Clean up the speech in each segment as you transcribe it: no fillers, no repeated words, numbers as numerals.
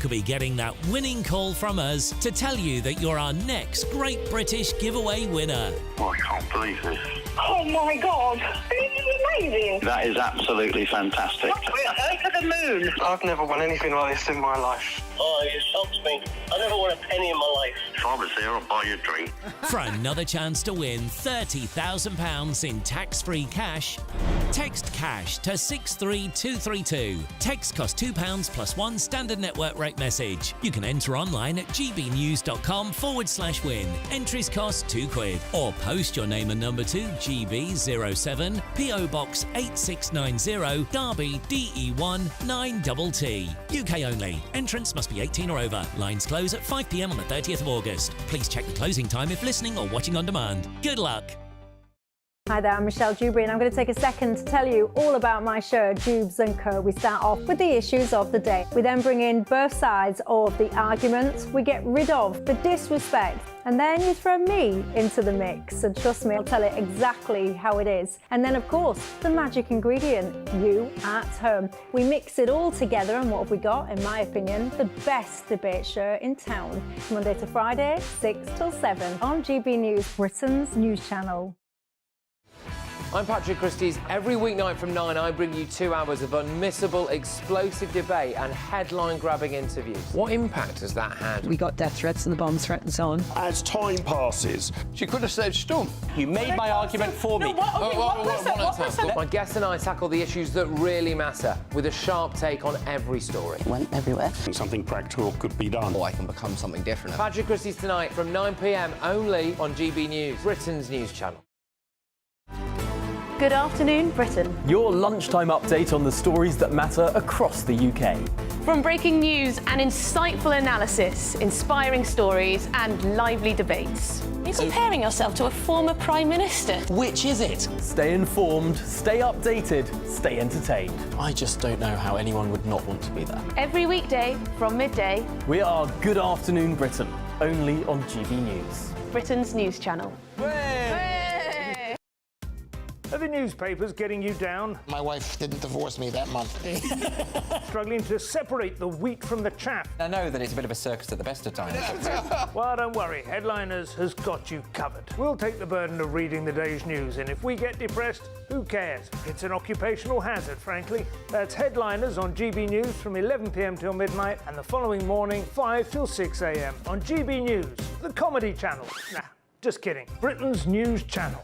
could be getting that winning call from us to tell you that you're our next Great British Giveaway winner. Oh, I can't believe this. Oh my God, this is amazing. That is absolutely fantastic. We're over the moon. I've never won anything like this in my life. Oh, you shocked me. I never won a penny in my life. If I was there, I'd buy you a drink. For another chance to win £30,000 in tax-free cash, text cash to 63232. Text costs £2 plus one standard network rate message. You can enter online at gbnews.com/win. Entries cost £2. Or post your name and number to GB07 PO Box 8690 Derby DE1 9TT. UK only. Entrance must be 18 or over. Lines close at 5 p.m. on the 30th of August. Please check the closing time if listening or watching on demand. Good luck. Hi there, I'm Michelle Dewberry and I'm going to take a second to tell you all about my show, Dubes & Co. We start off with the issues of the day. We then bring in both sides of the argument. We get rid of the disrespect. And then you throw me into the mix. And trust me, I'll tell it exactly how it is. And then, of course, the magic ingredient, you at home. We mix it all together and what have we got? In my opinion, the best debate show in town. Monday to Friday, 6 till 7 on GB News, Britain's news channel. I'm Patrick Christie's. Every weeknight from 9, I bring you 2 hours of unmissable, explosive debate and headline-grabbing interviews. What impact has that had? We got death threats and the bomb threat and so on. As time passes, she could have said Storm. You made my argument for me. My guests and I tackle the issues that really matter with a sharp take on every story. It went everywhere. Something practical could be done. I can become something different. Patrick Christie's tonight from 9 p.m. only on GB News, Britain's news channel. Good afternoon, Britain. Your lunchtime update on the stories that matter across the UK. From breaking news and insightful analysis, inspiring stories and lively debates. Are you comparing yourself to a former Prime Minister? Which is it? Stay informed, stay updated, stay entertained. I just don't know how anyone would not want to be there. Every weekday from midday. We are Good Afternoon Britain, only on GB News. Britain's news channel. Are the newspapers getting you down? My wife didn't divorce me that month. Struggling to separate the wheat from the chaff? I know that it's a bit of a circus at the best of times. Well, don't worry, Headliners has got you covered. We'll take the burden of reading the day's news, and if we get depressed, who cares? It's an occupational hazard, frankly. That's Headliners on GB News from 11 p.m. till midnight, and the following morning, 5 till 6 a.m. on GB News, the comedy channel. Nah, just kidding. Britain's news channel.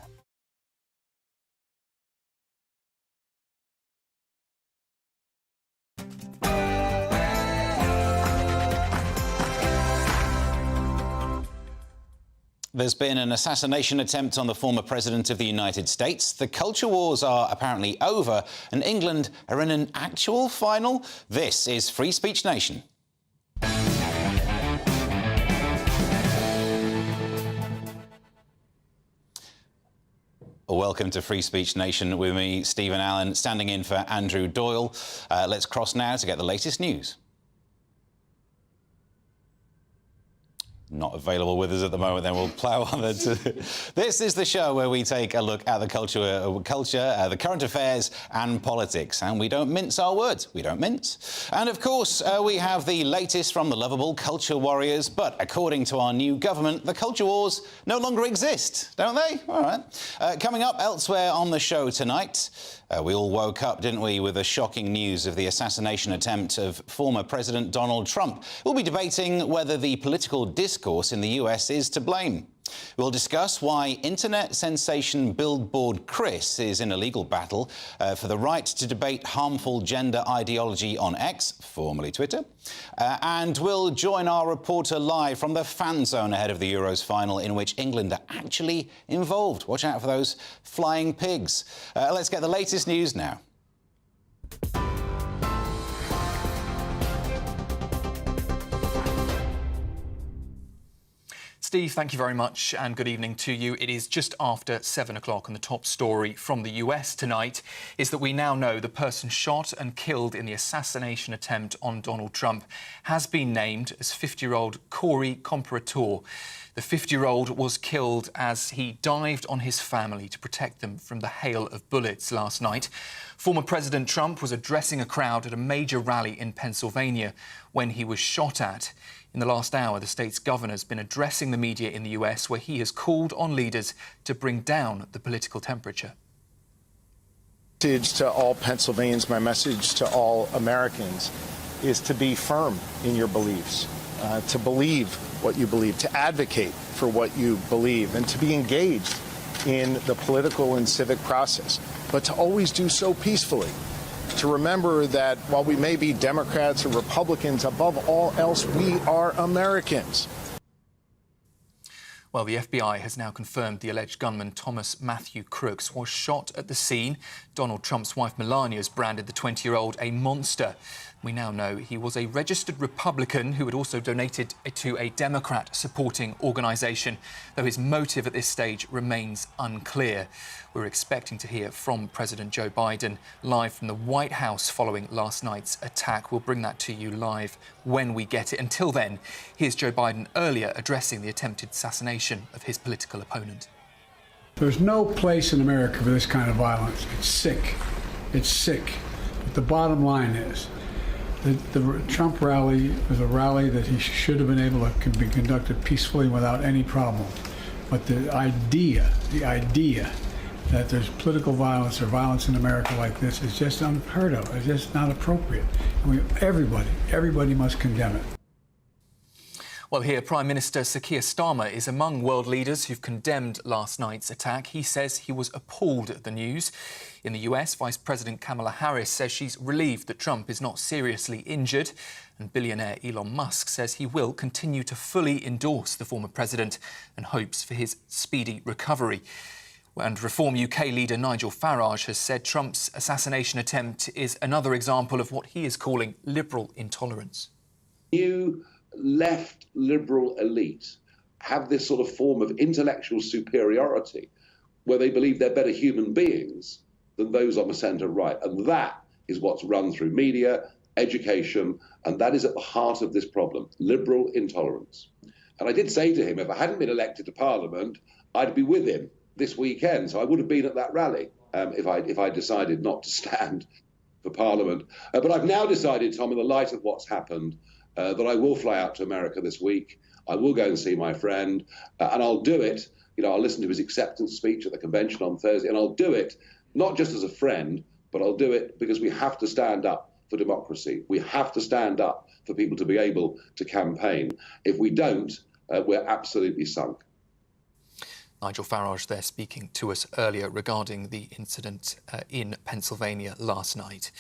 There's been an assassination attempt on the former president of the United States. The culture wars are apparently over, and England are in an actual final. This is Free Speech Nation. Welcome to Free Speech Nation with me, Stephen Allen, standing in for Andrew Doyle. Let's cross now to get the latest news. Not available with us at the moment, then we'll plough on. This is the show where we take a look at the culture, the current affairs and politics. And we don't mince our words. We don't mince. And, of course, we have the latest from the lovable culture warriors. But according to our new government, the culture wars no longer exist, don't they? All right. Coming up elsewhere on the show tonight, we all woke up, didn't we, with the shocking news of the assassination attempt of former President Donald Trump. We'll be debating whether the political discourse in the US is to blame. We'll discuss why internet sensation Billboard Chris is in a legal battle for the right to debate harmful gender ideology on X, formerly Twitter. And we'll join our reporter live from the fan zone ahead of the Euros final, in which England are actually involved. Watch out for those flying pigs. Let's get the latest news now. Steve, thank you very much and good evening to you. It is just after 7 o'clock and the top story from the US tonight is that we now know the person shot and killed in the assassination attempt on Donald Trump has been named as 50-year-old Corey Comparator. The 50-year-old was killed as he dived on his family to protect them from the hail of bullets last night. Former President Trump was addressing a crowd at a major rally in Pennsylvania when he was shot at. In the last hour, the state's governor's been addressing the media in the US, where he has called on leaders to bring down the political temperature. My message to all Pennsylvanians, my message to all Americans is to be firm in your beliefs, to believe what you believe, to advocate for what you believe, and to be engaged in the political and civic process, but to always do so peacefully. To remember that while we may be Democrats or Republicans, above all else, we are Americans. Well, the FBI has now confirmed the alleged gunman Thomas Matthew Crooks was shot at the scene. Donald Trump's wife Melania has branded the 20-year-old a monster. We now know he was a registered Republican who had also donated to a Democrat-supporting organisation, though his motive at this stage remains unclear. We're expecting to hear from President Joe Biden live from the White House following last night's attack. We'll bring that to you live when we get it. Until then, here's Joe Biden earlier addressing the attempted assassination of his political opponent. There's no place in America for this kind of violence. It's sick. It's sick. But the bottom line is, the Trump rally was a rally that he should have been able to be conducted peacefully without any problem. But the idea that there's political violence or violence in America like this is just unheard of. It's just not appropriate. Everybody must condemn it. Well, here, Prime Minister Sir Keir Starmer is among world leaders who've condemned last night's attack. He says he was appalled at the news. In the US, Vice President Kamala Harris says she's relieved that Trump is not seriously injured. And billionaire Elon Musk says he will continue to fully endorse the former president and hopes for his speedy recovery. And Reform UK leader Nigel Farage has said Trump's assassination attempt is another example of what he is calling liberal intolerance. New left liberal elite have this sort of form of intellectual superiority where they believe they're better human beings than those on the centre right. And that is what's run through media, education, and that is at the heart of this problem, liberal intolerance. And I did say to him, if I hadn't been elected to Parliament, I'd be with him this weekend. So I would have been at that rally if I decided not to stand for Parliament. But I've now decided, Tom, in the light of what's happened, that I will fly out to America this week. I will go and see my friend, and I'll do it. I'll listen to his acceptance speech at the convention on Thursday, and I'll do it not just as a friend, but I'll do it because we have to stand up for democracy. We have to stand up for people to be able to campaign. If we don't, we're absolutely sunk. Nigel Farage there speaking to us earlier regarding the incident in Pennsylvania last night.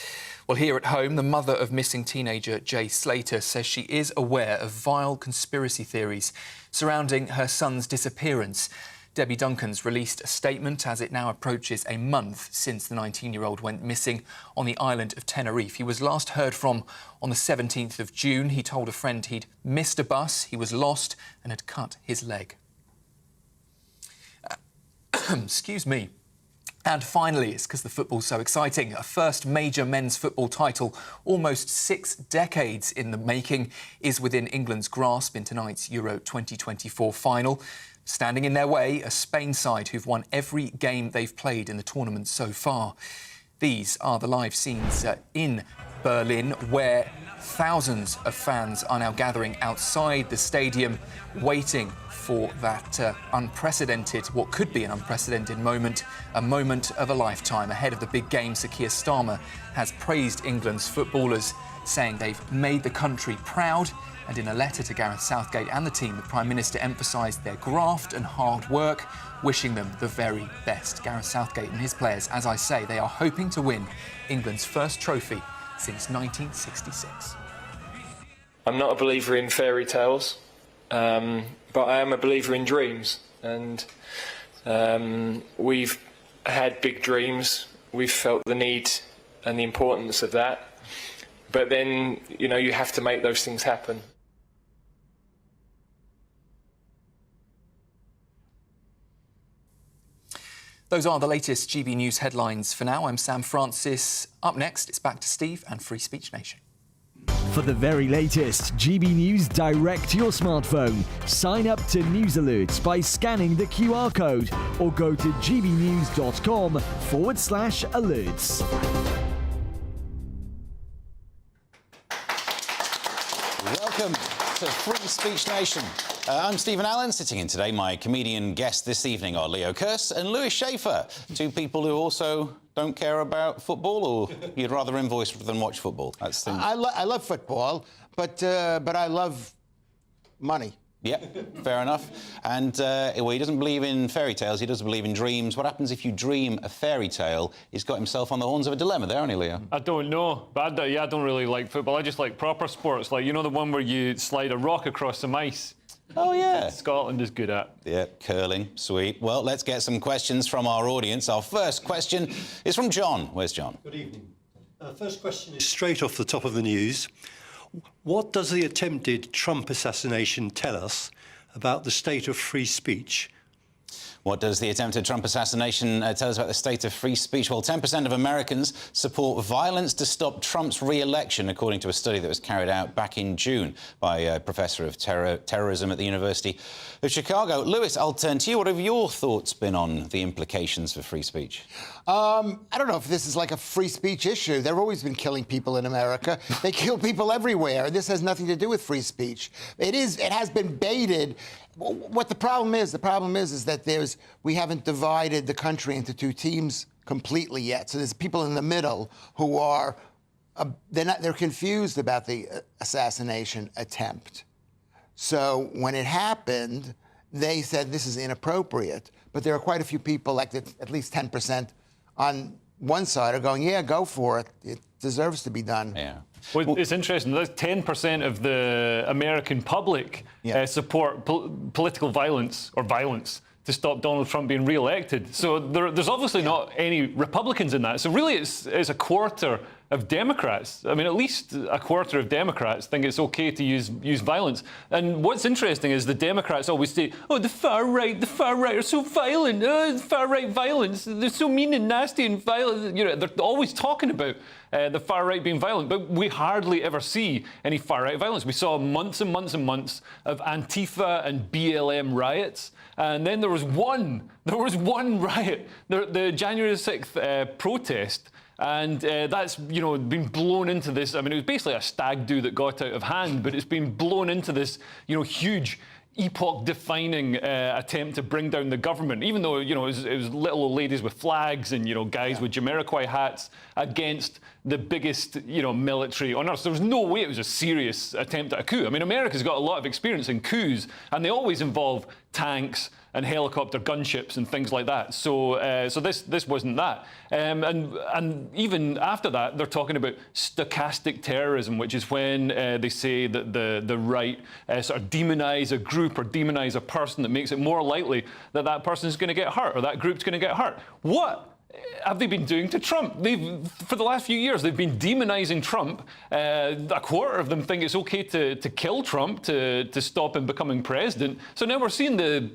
Well, here at home, the mother of missing teenager Jay Slater says she is aware of vile conspiracy theories surrounding her son's disappearance. Debbie Duncan's released a statement as it now approaches a month since the 19-year-old went missing on the island of Tenerife. He was last heard from on the 17th of June. He told a friend he'd missed a bus, he was lost and had cut his leg. Excuse me. And finally, it's because the football's so exciting, a first major men's football title, almost 6 decades in the making, is within England's grasp in tonight's Euro 2024 final. Standing in their way, a Spain side who've won every game they've played in the tournament so far. These are the live scenes in Berlin, where thousands of fans are now gathering outside the stadium, waiting for that unprecedented, what could be an unprecedented moment, a moment of a lifetime. Ahead of the big game, Sir Keir Starmer has praised England's footballers, saying they've made the country proud. And in a letter to Gareth Southgate and the team, the Prime Minister emphasised their graft and hard work, wishing them the very best. Gareth Southgate and his players, as I say, they are hoping to win England's first trophy since 1966. I'm not a believer in fairy tales, but I am a believer in dreams. And we've had big dreams. We've felt the need and the importance of that. But then, you have to make those things happen. Those are the latest GB News headlines for now. I'm Sam Francis. Up next, it's back to Steve and Free Speech Nation. For the very latest GB News direct to your smartphone, sign up to News Alerts by scanning the QR code or go to gbnews.com/alerts. welcome to Free Speech Nation. I'm Stephen Allen. Sitting in today, my comedian guests this evening are Leo Kearse and Lewis Schaefer, two people who also don't care about football, or you'd rather invoice than watch football. That's the... I love football, but I love money. Yep, fair enough. And, well, he doesn't believe in fairy tales, he doesn't believe in dreams. What happens if you dream a fairy tale? He's got himself on the horns of a dilemma there, hasn't he, Leo? I don't know, but I don't really like football. I just like proper sports, like, you know, the one where you slide a rock across some ice? Oh, yeah. Scotland is good at. Yeah, curling, sweet. Well, let's get some questions from our audience. Our first question is from John. Where's John? Good evening. First question is straight off the top of the news. What does the attempted Trump assassination tell us about the state of free speech? What does the attempted Trump assassination tell us about the state of free speech? Well, 10% of Americans support violence to stop Trump's re-election, according to a study that was carried out back in June by a professor of terrorism at the University of Chicago. Lewis, I'll turn to you. What have your thoughts been on the implications for free speech? I don't know if this is like a free speech issue. There have always been killing people in America. They kill people everywhere. This has nothing to do with free speech. It has been baited. What the problem is that we haven't divided the country into two teams completely yet. So there's people in the middle who are they're confused about the assassination attempt. So when it happened, they said this is inappropriate. But there are quite a few people, like at least 10% on one side, are going, yeah, go for it. It deserves to be done. Yeah. Well, it's interesting. That's 10% of the American public support political violence or violence to stop Donald Trump being re-elected. So there's obviously not any Republicans in that. So really it's a quarter of Democrats. I mean, at least a quarter of Democrats think it's OK to use violence. And what's interesting is the Democrats always say, oh, the far right are so violent. Oh, far-right violence. They're so mean and nasty and violent. You know, they're always talking about the far right being violent, but we hardly ever see any far right violence. We saw months and months and months of Antifa and BLM riots, and then there was one riot, the January 6th protest. And that's, been blown into this. I mean, it was basically a stag do that got out of hand, but it's been blown into this, huge epoch-defining attempt to bring down the government, even though, it was little old ladies with flags and, guys with Jamiroquai hats against the biggest, military on earth. There was no way it was a serious attempt at a coup. I mean, America's got a lot of experience in coups, and they always involve tanks and helicopter gunships and things like that. So this wasn't that. And even after that, they're talking about stochastic terrorism, which is when they say that the right sort of demonize a group or demonize a person that makes it more likely that that person is going to get hurt or that group's going to get hurt. What have they been doing to Trump? For the last few years, they've been demonizing Trump. A quarter of them think it's okay to kill Trump to stop him becoming president. So now we're seeing the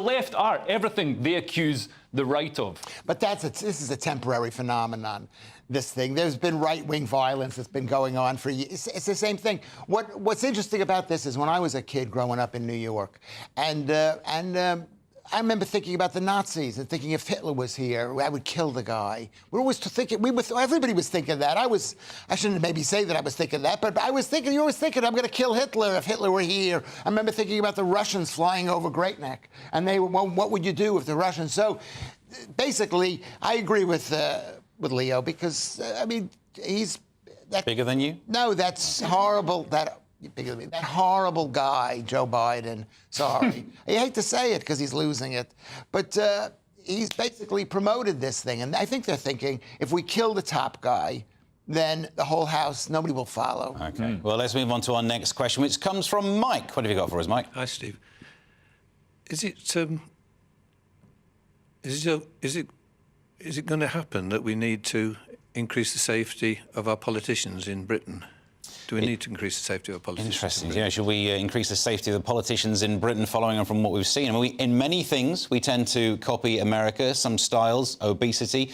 left are everything they accuse the right of. But this is a temporary phenomenon. This thing, there's been right-wing violence that's been going on for years. It's the same thing. What's interesting about this is when I was a kid growing up in New York, and I remember thinking about the Nazis and thinking if Hitler was here, I would kill the guy. We're always thinking, everybody was thinking that. I shouldn't maybe say that I was thinking that, but I was thinking, you're always thinking, I'm going to kill Hitler if Hitler were here. I remember thinking about the Russians flying over Great Neck, and what would you do if the Russians? So basically, I agree with Leo because, I mean, he's... Bigger than you? No, that's horrible. Bigger than me. That horrible guy, Joe Biden, sorry. I hate to say it because he's losing it, but he's basically promoted this thing. And I think they're thinking, if we kill the top guy, then the whole house, nobody will follow. OK. Well, let's move on to our next question, which comes from Mike. What have you got for us, Mike? Hi, Steve. Is it going to happen that we need to increase the safety of our politicians in Britain? Do we need to increase the safety of our politicians? Interesting. Yeah, should we increase the safety of the politicians in Britain following on from what we've seen? I mean, in many things, we tend to copy America, some styles, obesity.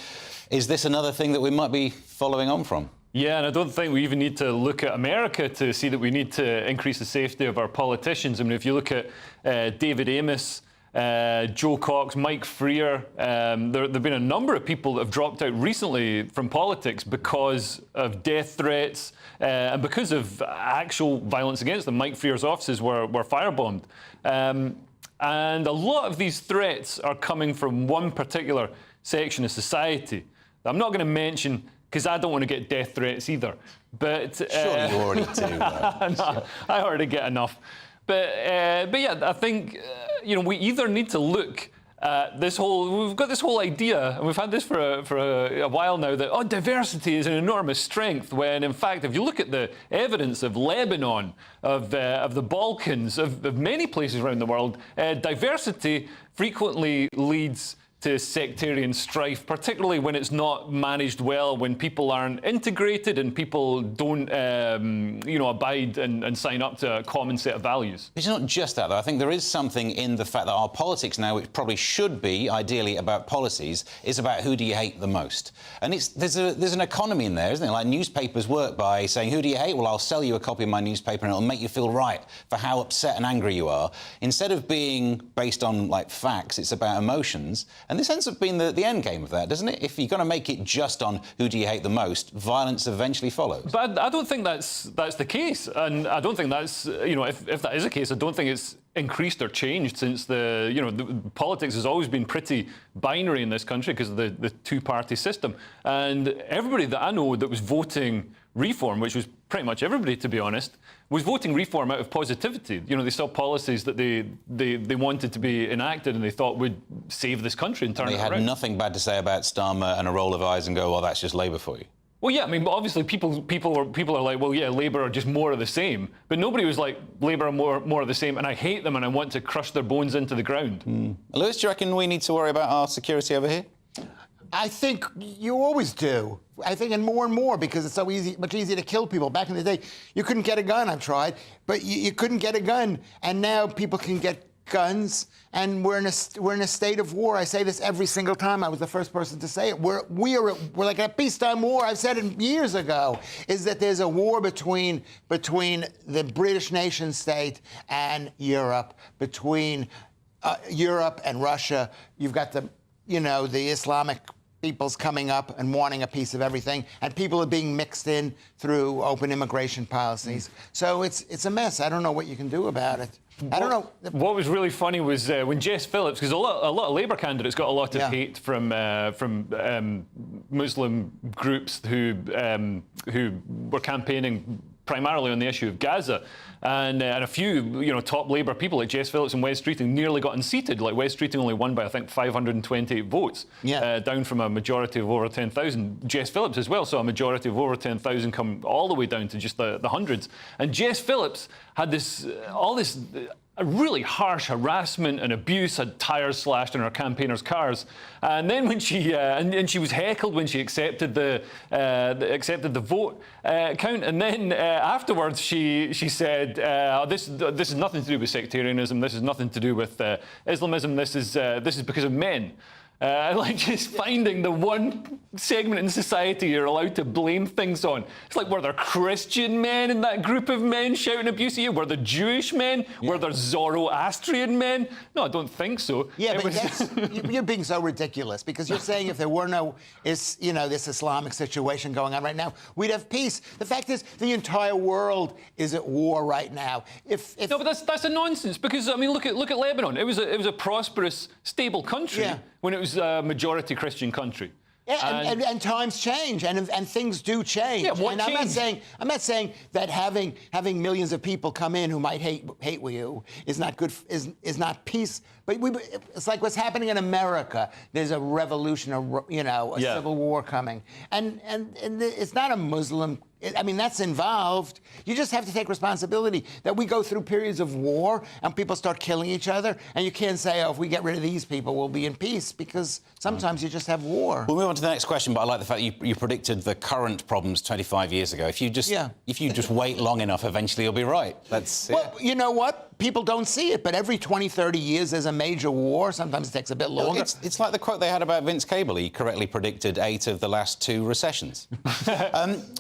Is this another thing that we might be following on from? Yeah, and I don't think we even need to look at America to see that we need to increase the safety of our politicians. I mean, if you look at David Amos Joe Cox, Mike Freer. There have been a number of people that have dropped out recently from politics because of death threats and because of actual violence against them. Mike Freer's offices were firebombed. And a lot of these threats are coming from one particular section of society that I'm not going to mention because I don't want to get death threats either. But surely you already do. No, I already get enough. But yeah, I think we either need to look at this whole. We've got this whole idea, and we've had this for a while now, that diversity is an enormous strength. When in fact, if you look at the evidence of Lebanon, of the Balkans, of many places around the world, diversity frequently leads to sectarian strife, particularly when it's not managed well, when people aren't integrated and people don't, abide and sign up to a common set of values. It's not just that, though. I think there is something in the fact that our politics now, which probably should be, ideally, about policies, is about who do you hate the most. And there's an economy in there, isn't there? Like, newspapers work by saying, who do you hate? Well, I'll sell you a copy of my newspaper and it'll make you feel right for how upset and angry you are. Instead of being based on, like, facts, it's about emotions. And this ends up being the end game of that, doesn't it? If you're going to make it just on who do you hate the most, violence eventually follows. But I don't think that's the case, and I don't think that's if that is the case, I don't think it's increased or changed since the politics has always been pretty binary in this country because of the two-party system, and everybody that I know that was voting reform, which was pretty much everybody, to be honest, was voting reform out of positivity. They saw policies that they wanted to be enacted and they thought would save this country and turn it around. They had nothing bad to say about Starmer and a roll of eyes and go, well, that's just Labour for you. Well, yeah, I mean, but obviously people are like, well, yeah, Labour are just more of the same. But nobody was like, Labour are more of the same, and I hate them and I want to crush their bones into the ground. Lewis, do you reckon we need to worry about our security over here? I think you always do. I think, and more, because it's so easy, much easier to kill people. Back in the day, you couldn't get a gun. I've tried, but you couldn't get a gun, and now people can get guns, and we're in a state of war. I say this every single time. I was the first person to say it. We're like a peacetime war. I've said it years ago. Is that there's a war between the British nation state and Europe, between Europe and Russia. You've got the Islamic people's coming up and wanting a piece of everything, and people are being mixed in through open immigration policies. So it's a mess. I don't know what you can do about it. I don't know. What was really funny was when Jess Phillips, because a lot of Labour candidates got a lot of hate from Muslim groups who were campaigning primarily on the issue of Gaza, and a few top Labour people like Jess Phillips and Wes Streeting nearly got unseated. Like Wes Streeting only won by I think 528 votes, down from a majority of over 10,000. Jess Phillips as well saw a majority of over 10,000 come all the way down to just the hundreds. And Jess Phillips had a really harsh harassment and abuse, had tyres slashed in her campaigners' cars, and then when she and she was heckled when she accepted the vote count, and then afterwards she said, "This is nothing to do with sectarianism. This is nothing to do with Islamism. This is because of men." Like just finding the one segment in society you're allowed to blame things on. It's like, were there Christian men in that group of men shouting abuse at you? Were there Jewish men? Were there Zoroastrian men? No, I don't think so. Yeah, but you're being so ridiculous, because you're saying if there were no, this Islamic situation going on right now, we'd have peace. The fact is, the entire world is at war right now. No, but that's a nonsense, because I mean, look at Lebanon. It was a prosperous, stable country when it was a majority Christian country. Yeah, and times change, and things do change. Yeah, what and changed? I'm not saying that having millions of people come in who might hate you is not good, is not peace. But it's like what's happening in America. There's a revolution, a civil war coming, and it's not a Muslim. I mean, that's involved. You just have to take responsibility that we go through periods of war and people start killing each other, and you can't say, oh, if we get rid of these people, we'll be in peace, because sometimes you just have war. We'll move on to the next question, but I like the fact that you predicted the current problems 25 years ago. If you just wait long enough, eventually you'll be right. Well, you know what? people don't see it, but every 20, 30 years there's a major war. Sometimes it takes a bit longer. It's like the quote they had about Vince Cable. He correctly predicted 8 of the last 2 recessions.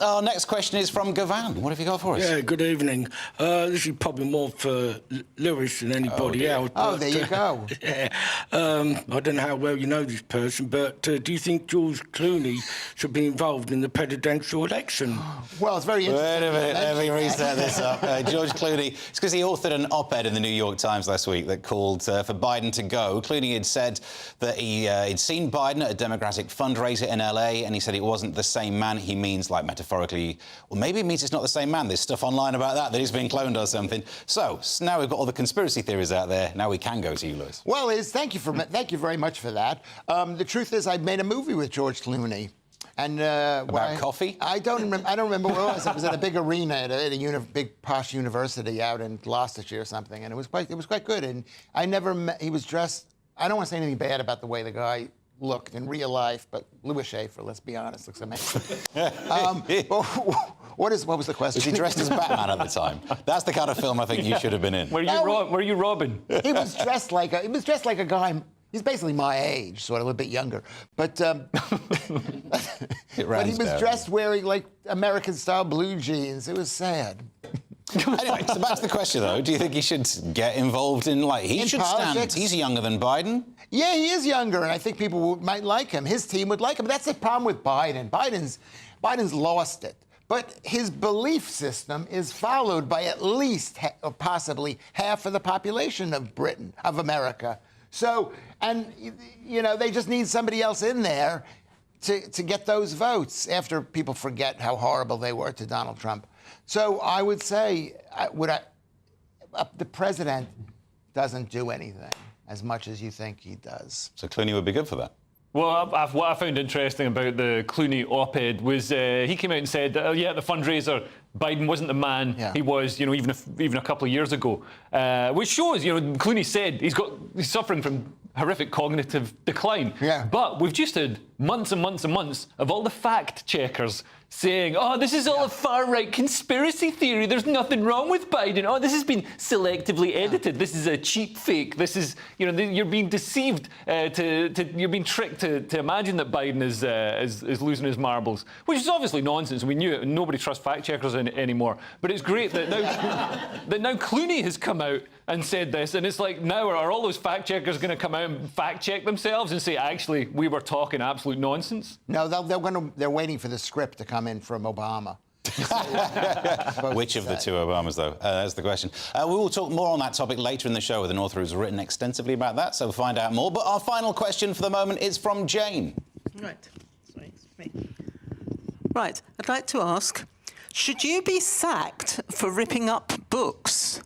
Our next question is from Gavan. What have you got for us? Yeah, good evening. This is probably more for Lewis than anybody else. Oh, there you go. Yeah. I don't know how well you know this person, but do you think George Clooney should be involved in the presidential election? Well, it's very interesting. Wait a minute, let me reset this up. George Clooney, it's because he authored an op-ed in the New York Times last week that called for Biden to go. Clooney had said that he'd seen Biden at a Democratic fundraiser in LA, and he said it wasn't the same man. He means, like, metaphorically, or maybe it means it's not the same man. There's stuff online about that he's been cloned or something. So now we've got all the conspiracy theories out there. Now we can go to you, Lewis. Well, thank you very much for that. The truth is, I made a movie with George Clooney. And about coffee? I don't remember where it was. It was at a big arena at a big posh university out in Gloucestershire or something, and it was quite good. And I never met. He was dressed. I don't want to say anything bad about the way the guy looked in real life, but Louis Schaefer, let's be honest, looks amazing. What was the question? Was he dressed as Batman at the time? That's the kind of film I think you should have been in. Were you Robin? He was dressed like a guy. He's basically my age, sort of a bit younger. But he was dressed wearing, like, American-style blue jeans. It was sad. Anyway, so back to the question, though. Do you think he should get involved in, like, he should politics? Stand... He's younger than Biden. Yeah, he is younger, and I think people might like him. His team would like him. But that's the problem with Biden. Biden's lost it. But his belief system is followed by at least, or possibly, half of the population of Britain, of America. So, and, you know, they just need somebody else in there to get those votes after people forget how horrible they were to Donald Trump. So I would say the president doesn't do anything as much as you think he does. So Clooney would be good for that. Well, what I found interesting about the Clooney op-ed was he came out and said, yeah, the fundraiser, Biden wasn't the man he was, you know, even a couple of years ago, which shows, you know, Clooney said he's suffering from horrific cognitive decline. Yeah. But we've just had months and months and months of all the fact checkers saying, oh, this is all a far-right conspiracy theory. There's nothing wrong with Biden. Oh, this has been selectively edited. This is a cheap fake. This is, you know, you're being deceived. You're being tricked to imagine that Biden is losing his marbles, which is obviously nonsense. We knew it, and nobody trusts fact-checkers anymore. But it's great that now Clooney has come out and said this, and it's like, now are all those fact-checkers going to come out and fact-check themselves and say, actually, we were talking absolute nonsense? No, they're waiting for the script to come in from Obama. Which of the two Obamas, though? That's the question. We will talk more on that topic later in the show with an author who's written extensively about that, so we'll find out more. But our final question for the moment is from Jane. Right. Sorry, it's me. Right, I'd like to ask, should you be sacked for ripping up books?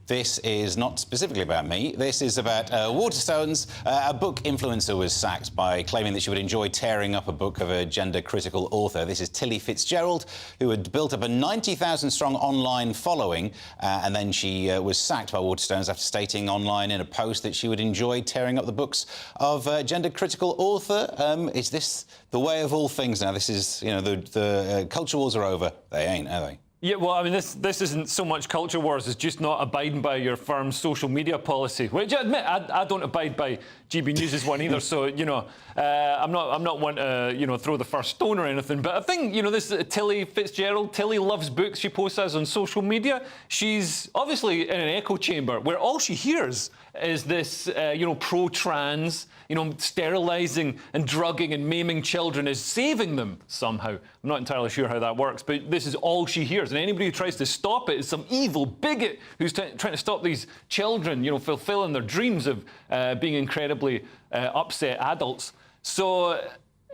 This is not specifically about me. This is about Waterstones. A book influencer was sacked by claiming that she would enjoy tearing up a book of a gender-critical author. This is Tilly Fitzgerald, who had built up a 90,000-strong online following, and then she was sacked by Waterstones after stating online in a post that she would enjoy tearing up the books of a gender-critical author. Is this the way of all things now? This is, you know, the culture wars are over. They ain't, are they? Yeah, well, I mean, this isn't so much culture wars, it's just not abiding by your firm's social media policy, which I admit I don't abide by GBNews' one either, so, you know, I'm not one to, you know, throw the first stone or anything, but I think, you know, this Tilly Fitzgerald, Tilly loves books, she posts as on social media. She's obviously in an echo chamber where all she hears is this, you know, pro-trans, you know, sterilising and drugging and maiming children is saving them somehow. I'm not entirely sure how that works, but this is all she hears. And anybody who tries to stop it is some evil bigot who's trying to stop these children, you know, fulfilling their dreams of being incredibly upset adults. So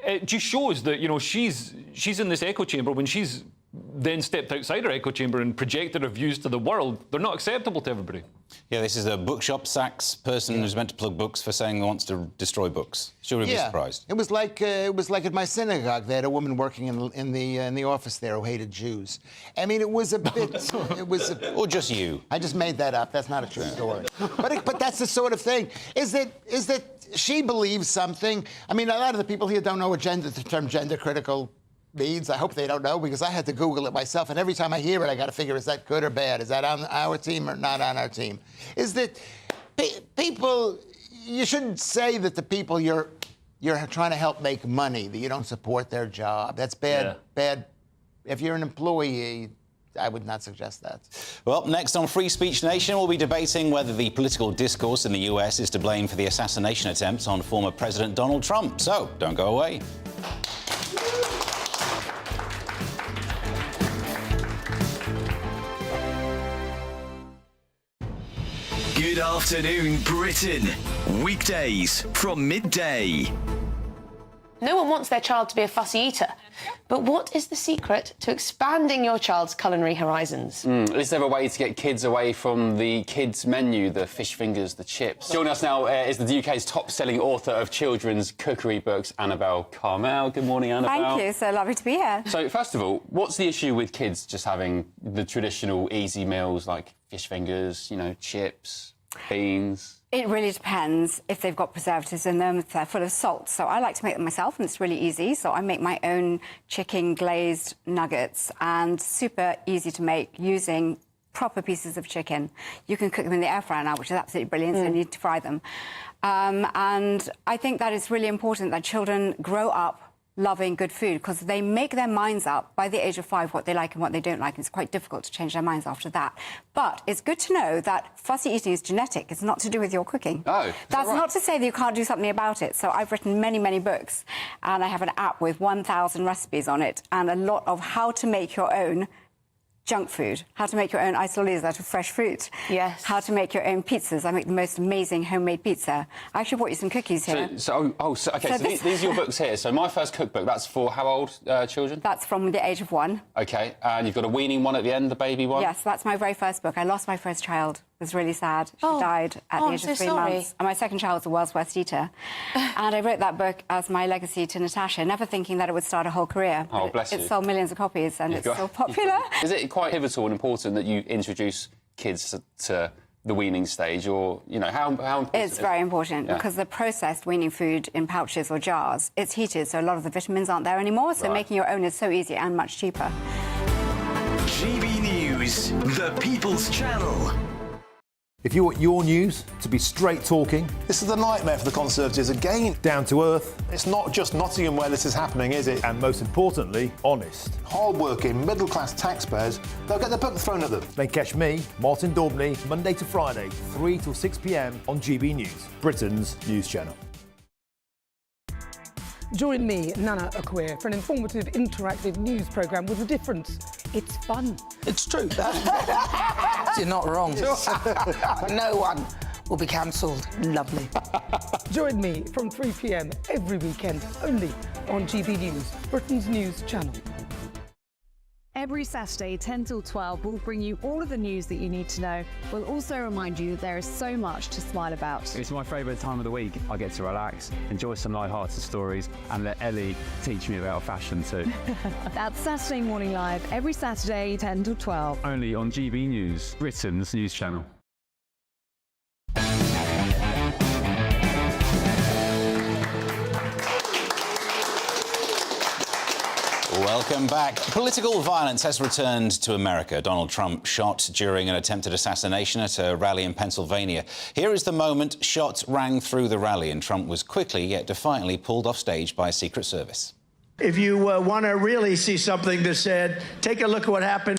it just shows that, you know, she's in this echo chamber. When she's then stepped outside her echo chamber and projected her views to the world, they're not acceptable to everybody. Yeah, this is a bookshop sacks person who's meant to plug books for saying he wants to destroy books. Sure, would be surprised. It was like at my synagogue. They had a woman working in the office there who hated Jews. I mean, it was a bit. Or just you. I just made that up. That's not a true story. But that's the sort of thing. Is that she believes something. I mean, a lot of the people here don't know what the term gender critical means. I hope they don't know, because I had to Google it myself, and every time I hear it, I got to figure, is that good or bad? Is that on our team or not on our team? Is that people, you shouldn't say that the people you're trying to help make money, that you don't support their job. That's bad. Yeah. Bad. If you're an employee, I would not suggest that. Well, next on Free Speech Nation, we'll be debating whether the political discourse in the US is to blame for the assassination attempt on former President Donald Trump. So, don't go away. Good afternoon, Britain. Weekdays from midday. No one wants their child to be a fussy eater. But what is the secret to expanding your child's culinary horizons? Is there a way to get kids away from the kids' menu, the fish fingers, the chips? Joining us now is the UK's top-selling author of children's cookery books, Annabelle Carmel. Good morning, Annabelle. Thank you. So lovely to be here. So, first of all, what's the issue with kids just having the traditional easy meals like fish fingers, you know, chips, beans? It really depends if they've got preservatives in them, if they're full of salt. So I like to make them myself, and it's really easy. So I make my own chicken glazed nuggets, and super easy to make using proper pieces of chicken. You can cook them in the air fryer now, which is absolutely brilliant, so you need to fry them. And I think that it's really important that children grow up loving good food, because they make their minds up by the age of 5 what they like and what they don't like, and it's quite difficult to change their minds after that. But it's good to know that fussy eating is genetic. It's not to do with your cooking. Oh, that's right. Not to say that you can't do something about it. So I've written many, many books, and I have an app with 1,000 recipes on it, and a lot of how to make your own junk food, how to make your own isolitas out of fresh fruit. Yes. How to make your own pizzas. I make the most amazing homemade pizza. I actually brought you some cookies here. Okay, so these are your books here. So my first cookbook, that's for how old children? That's from the age of 1. OK, and you've got a weaning one at the end, the baby one? Yes, that's my very first book. I lost my first child. It was really sad. She died at the age of 3 months. And my second child was the world's worst eater. And I wrote that book as my legacy to Natasha, never thinking that it would start a whole career. Oh, bless you. It sold millions of copies, and it's so popular. Is it quite pivotal and important that you introduce kids to the weaning stage, or, you know, how important? It's very important, because the processed weaning food in pouches or jars, it's heated, so a lot of the vitamins aren't there anymore, so making your own is so easy and much cheaper. GB News, the People's Channel. If you want your news to be straight talking... This is a nightmare for the Conservatives again. Down to earth. It's not just Nottingham where this is happening, is it? And most importantly, honest. Hard-working, middle-class taxpayers, they'll get their book thrown at them. Then catch me, Martin Daubney, Monday to Friday, 3 till 6 p.m. on GB News, Britain's news channel. Join me, Nana Akwe, for an informative, interactive news programme with a difference. It's fun. It's true. You're not wrong. No one will be cancelled. Lovely. Join me from 3 p.m. every weekend, only on GB News, Britain's news channel. Every Saturday, 10 till 12, we'll bring you all of the news that you need to know. We'll also remind you that there is so much to smile about. It's my favourite time of the week. I get to relax, enjoy some light-hearted stories, and let Ellie teach me about fashion too. That's Saturday Morning Live, every Saturday, 10 till 12. Only on GB News, Britain's news channel. Welcome back. Political violence has returned to America. Donald Trump shot during an attempted assassination at a rally in Pennsylvania. Here is the moment shots rang through the rally, and Trump was quickly yet defiantly pulled off stage by a Secret Service. If you want to really see something that's said, take a look at what happened.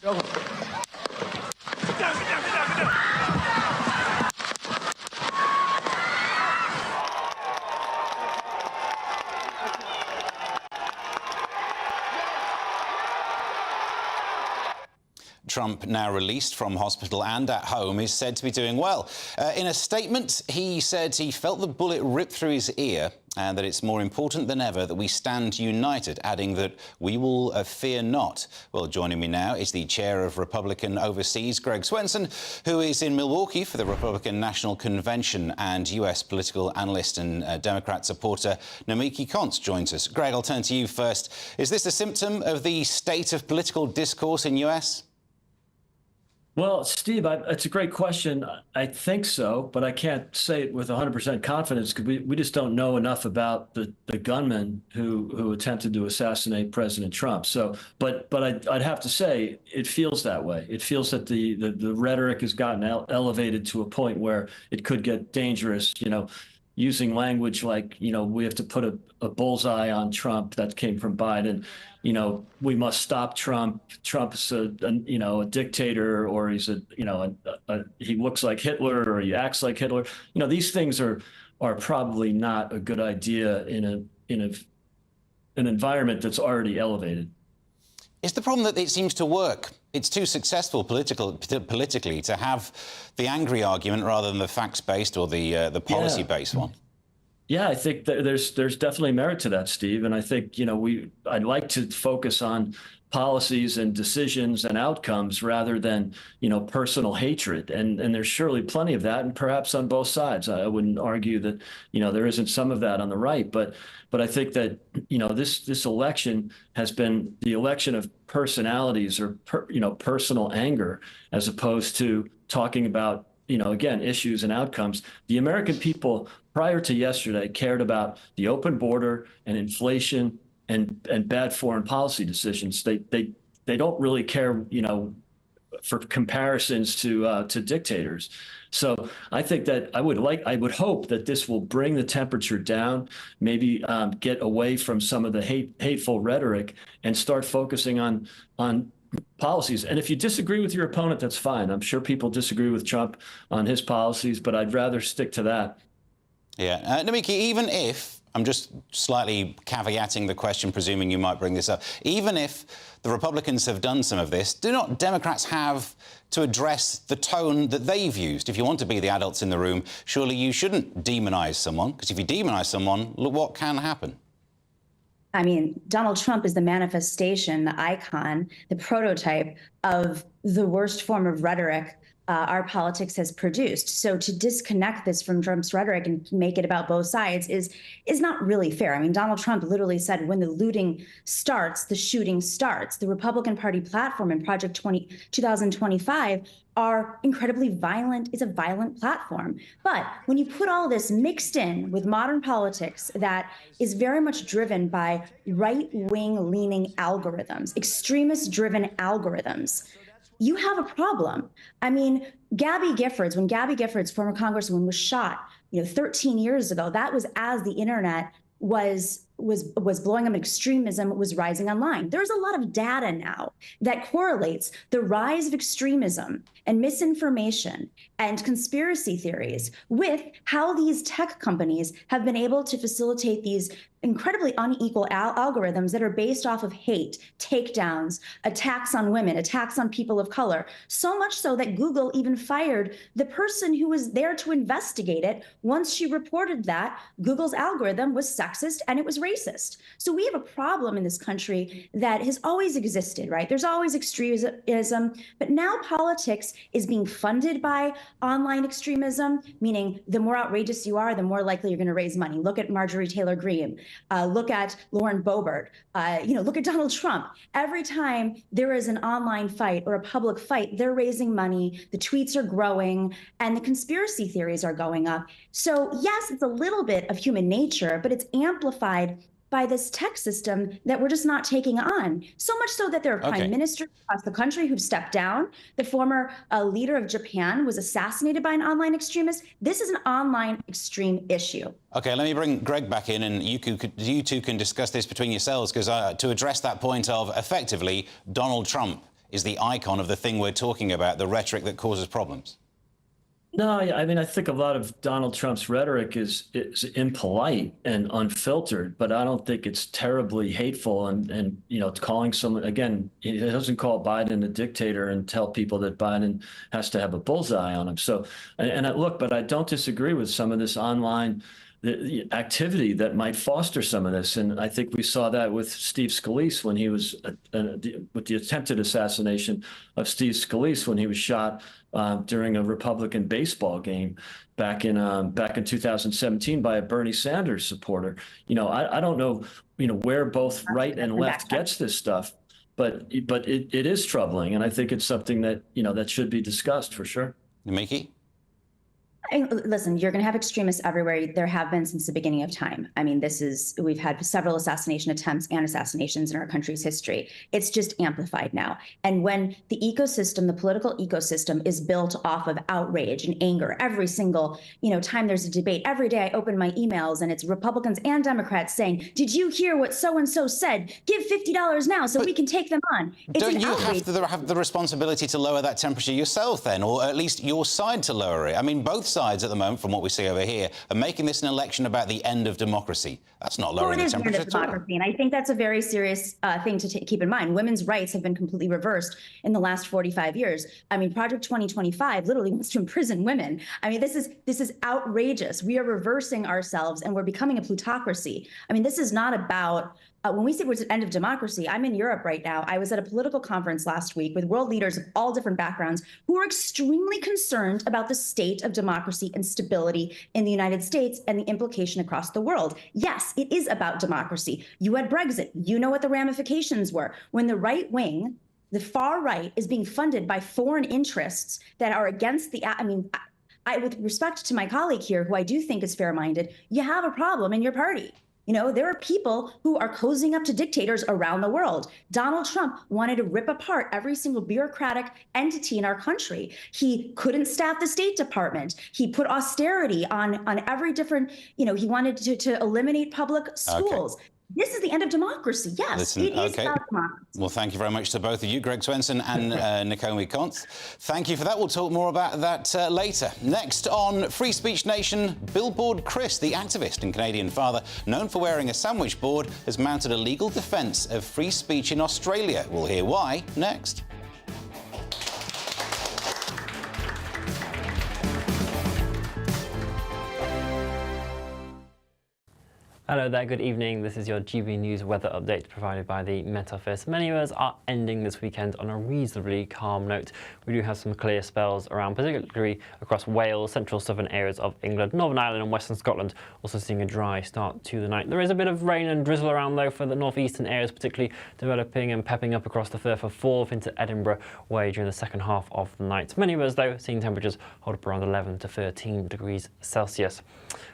Trump, now released from hospital and at home, is said to be doing well. In a statement, he said he felt the bullet rip through his ear and that it's more important than ever that we stand united, adding that we will fear not. Well, joining me now is the chair of Republican Overseas, Greg Swenson, who is in Milwaukee for the Republican National Convention, and US political analyst and Democrat supporter Nomiki Konst joins us. Greg, I'll turn to you first. Is this a symptom of the state of political discourse in US? Well, Steve, it's a great question. I think so, but I can't say it with 100% confidence because we just don't know enough about the gunman who attempted to assassinate President Trump. So, but I'd have to say it feels that way. It feels that the rhetoric has gotten elevated to a point where it could get dangerous. Using language like, we have to put a bullseye on Trump. That came from Biden. We must stop Trump. Trump's a dictator, or he's he looks like Hitler, or he acts like Hitler. These things are probably not a good idea in an environment that's already elevated. It's the problem that it seems to work. It's too successful politically to have the angry argument rather than the facts-based or the policy-based one. Yeah, I think that there's definitely merit to that, Steve. And I think, I'd like to focus on policies and decisions and outcomes rather than, personal hatred. And there's surely plenty of that, and perhaps on both sides. I wouldn't argue that, there isn't some of that on the right. But I think that, this election has been the election of personalities or, personal anger, as opposed to talking about, again, issues and outcomes. The American people prior to yesterday cared about the open border and inflation and bad foreign policy decisions. They don't really care, for comparisons to dictators. So I think that I would hope that this will bring the temperature down, maybe get away from some of the hateful rhetoric and start focusing on policies. And if you disagree with your opponent, that's fine. I'm sure people disagree with Trump on his policies, but I'd rather stick to that. Yeah. Namiki, even if, I'm just slightly caveating the question, presuming you might bring this up, even if the Republicans have done some of this, do not Democrats have to address the tone that they've used? If you want to be the adults in the room, surely you shouldn't demonize someone, because if you demonize someone, look what can happen. I mean, Donald Trump is the manifestation, the icon, the prototype of the worst form of rhetoric our politics has produced. So to disconnect this from Trump's rhetoric and make it about both sides is not really fair. I mean, Donald Trump literally said, when the looting starts, the shooting starts. The Republican Party platform and Project 2025 are incredibly violent. It's a violent platform. But when you put all this mixed in with modern politics that is very much driven by right-wing leaning algorithms, extremist-driven algorithms, you have a problem. I mean, Gabby Giffords, when Gabby Giffords, former congresswoman, was shot, 13 years ago, that was as the internet was blowing up, extremism was rising online. There's a lot of data now that correlates the rise of extremism and misinformation and conspiracy theories with how these tech companies have been able to facilitate these incredibly unequal algorithms that are based off of hate, takedowns, attacks on women, attacks on people of color, so much so that Google even fired the person who was there to investigate it once she reported that Google's algorithm was sexist and it was racist. So we have a problem in this country that has always existed, right? There's always extremism, but now politics is being funded by online extremism, meaning the more outrageous you are, the more likely you're going to raise money. Look at Marjorie Taylor Greene. Look at Lauren Boebert. Look at Donald Trump. Every time there is an online fight or a public fight, they're raising money, the tweets are growing, and the conspiracy theories are going up. So yes, it's a little bit of human nature, but it's amplified by this tech system that we're just not taking on. So much so that there are prime ministers across the country who've stepped down. The former leader of Japan was assassinated by an online extremist. This is an online extreme issue. OK, let me bring Greg back in, and you two can discuss this between yourselves, because to address that point of, effectively, Donald Trump is the icon of the thing we're talking about, the rhetoric that causes problems. No, I mean, I think a lot of Donald Trump's rhetoric is impolite and unfiltered, but I don't think it's terribly hateful. And calling someone, again, he doesn't call Biden a dictator and tell people that Biden has to have a bullseye on him. So, look, but I don't disagree with some of this online the activity that might foster some of this. And I think we saw that with Steve Scalise when he was, with the attempted assassination of Steve Scalise when he was shot during a Republican baseball game back in 2017 by a Bernie Sanders supporter. I don't know, where both right and left gets this stuff. but it is troubling, and I think it's something that that should be discussed for sure. Mickey? Listen, you're going to have extremists everywhere. There have been since the beginning of time. I mean, we've had several assassination attempts and assassinations in our country's history. It's just amplified now. And when the ecosystem, the political ecosystem, is built off of outrage and anger, every single time there's a debate, every day I open my emails and it's Republicans and Democrats saying, "Did you hear what so-and-so said? Give $50 now so we can take them on." Don't you have the responsibility to lower that temperature yourself then, or at least your side to lower it? I mean, both sides at the moment, from what we see over here, are making this an election about the end of democracy. That's not lowering the temperature at all. Democracy, and I think that's a very serious thing to keep in mind. Women's rights have been completely reversed in the last 45 years. I mean, Project 2025 literally wants to imprison women. I mean, this is outrageous. We are reversing ourselves, and we're becoming a plutocracy. I mean, this is not about. When we say we're at the end of democracy, I'm in Europe right now. I was at a political conference last week with world leaders of all different backgrounds who are extremely concerned about the state of democracy and stability in the United States and the implication across the world. Yes, it is about democracy. You had Brexit. You know what the ramifications were. When the right wing, the far right, is being funded by foreign interests that are against the, with respect to my colleague here, who I do think is fair-minded, you have a problem in your party. There are people who are cozying up to dictators around the world. Donald Trump wanted to rip apart every single bureaucratic entity in our country. He couldn't staff the State Department. He put austerity on every different, he wanted to eliminate public schools. Okay. This is the end of democracy. Yes, it is about democracy. Well, thank you very much to both of you, Greg Swenson and Naomi Konth. Thank you for that. We'll talk more about that later. Next on Free Speech Nation, Billboard Chris, the activist and Canadian father known for wearing a sandwich board, has mounted a legal defence of free speech in Australia. We'll hear why next. Hello there, good evening. This is your GB News weather update provided by the Met Office. Many of us are ending this weekend on a reasonably calm note. We do have some clear spells around, particularly across Wales, central southern areas of England, Northern Ireland and western Scotland, also seeing a dry start to the night. There is a bit of rain and drizzle around though for the northeastern areas, particularly developing and pepping up across the Firth of Forth into Edinburgh way during the second half of the night. Many of us though seeing temperatures hold up around 11 to 13 degrees Celsius.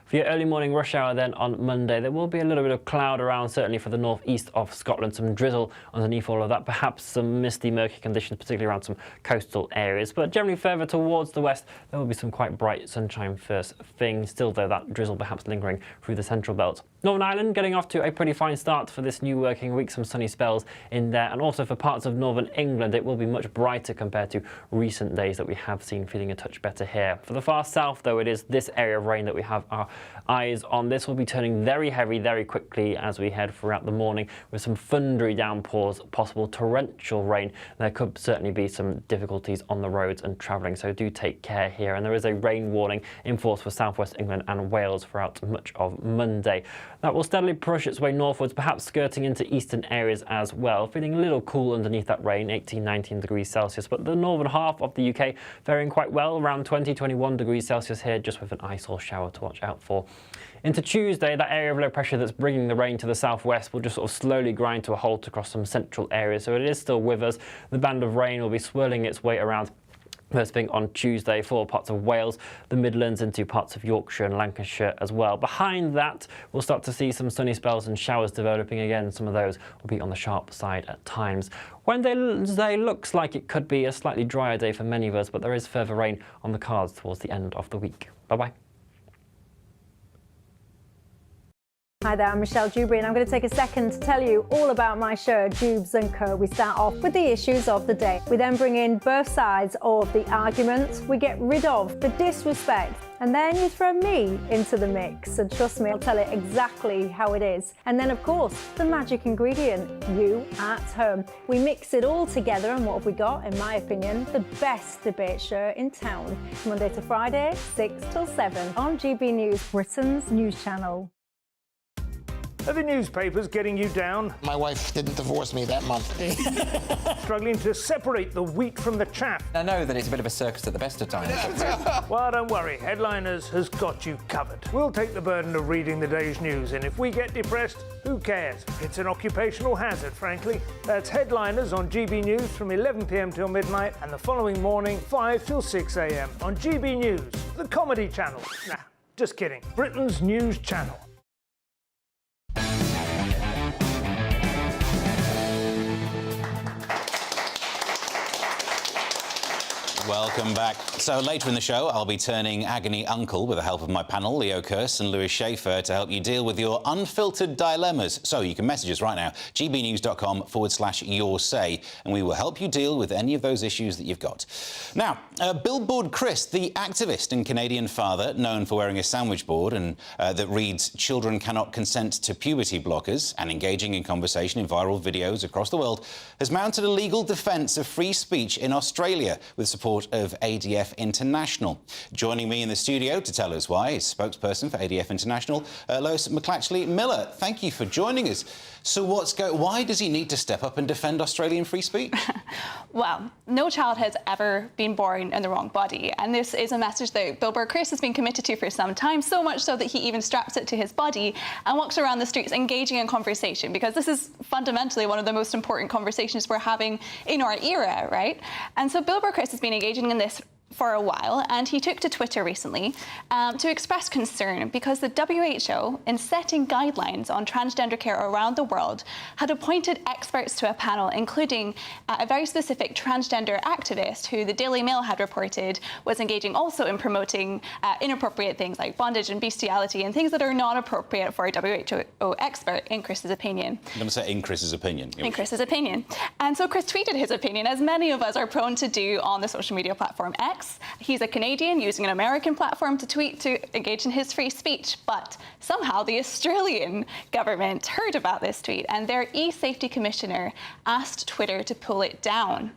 For your early morning rush hour then on Monday, there will be a little bit of cloud around, certainly for the northeast of Scotland, some drizzle underneath all of that, perhaps some misty, murky conditions, particularly around some coastal areas. But generally further towards the west, there will be some quite bright sunshine first thing. Still, though, that drizzle perhaps lingering through the central belt. Northern Ireland getting off to a pretty fine start for this new working week, some sunny spells in there, and also for parts of northern England it will be much brighter compared to recent days that we have seen, feeling a touch better here. For the far south though, it is this area of rain that we have our eyes on. This will be turning very heavy very quickly as we head throughout the morning, with some thundery downpours, possible torrential rain. There could certainly be some difficulties on the roads and travelling, so do take care here. And there is a rain warning in force for southwest England and Wales throughout much of Monday. That will steadily push its way northwards, perhaps skirting into eastern areas as well. Feeling a little cool underneath that rain, 18-19 degrees Celsius, but the northern half of the UK faring quite well, around 20-21 degrees Celsius here, just with an ice or shower to watch out for. Into Tuesday, that area of low pressure that's bringing the rain to the southwest will just sort of slowly grind to a halt across some central areas, so it is still with us. The band of rain will be swirling its way around, first thing on Tuesday for parts of Wales, the Midlands, into parts of Yorkshire and Lancashire as well. Behind that, we'll start to see some sunny spells and showers developing again. Some of those will be on the sharp side at times. Wednesday looks like it could be a slightly drier day for many of us, but there is further rain on the cards towards the end of the week. Bye-bye. Hi there, I'm Michelle Dewberry and I'm going to take a second to tell you all about my show, Dubes & Co. We start off with the issues of the day. We then bring in both sides of the argument. We get rid of the disrespect. And then you throw me into the mix. And trust me, I'll tell it exactly how it is. And then, of course, the magic ingredient, you at home. We mix it all together and what have we got, in my opinion, the best debate show in town. Monday to Friday, 6 till 7 on GB News, Britain's news channel. Are the newspapers getting you down? My wife didn't divorce me that month. Struggling to separate the wheat from the chaff? I know that it's a bit of a circus at the best of times. Well, don't worry. Headliners has got you covered. We'll take the burden of reading the day's news, and if we get depressed, who cares? It's an occupational hazard, frankly. That's Headliners on GB News from 11 p.m. till midnight, and the following morning, 5 till 6 a.m. on GB News, the comedy channel. Nah, just kidding. Britain's news channel. Welcome back. So later in the show, I'll be turning agony uncle with the help of my panel, Leo Kirst and Lewis Schaefer, to help you deal with your unfiltered dilemmas. So you can message us right now, gbnews.com/your say, and we will help you deal with any of those issues that you've got. Now, Billboard Chris, the activist and Canadian father known for wearing a sandwich board and that reads, "Children cannot consent to puberty blockers," and engaging in conversation in viral videos across the world, has mounted a legal defence of free speech in Australia with support of ADF International. Joining me in the studio to tell us why is spokesperson for ADF International, Lois McClatchley-Miller. Thank you for joining us. So why does he need to step up and defend Australian free speech? Well, no child has ever been born in the wrong body, and this is a message that Billboard Chris has been committed to for some time, so much so that he even straps it to his body and walks around the streets engaging in conversation, because this is fundamentally one of the most important conversations we're having in our era, right? And so Billboard Chris has been engaging in this for a while, and he took to Twitter recently to express concern because the WHO, in setting guidelines on transgender care around the world, had appointed experts to a panel, including a very specific transgender activist who the Daily Mail had reported was engaging also in promoting inappropriate things like bondage and bestiality and things that are not appropriate for a WHO expert, in Chris's opinion. I'm going to say in Chris's opinion. In Chris's opinion. And so Chris tweeted his opinion, as many of us are prone to do on the social media platform X. He's a Canadian using an American platform to tweet to engage in his free speech, but somehow the Australian government heard about this tweet and their e-safety commissioner asked Twitter to pull it down.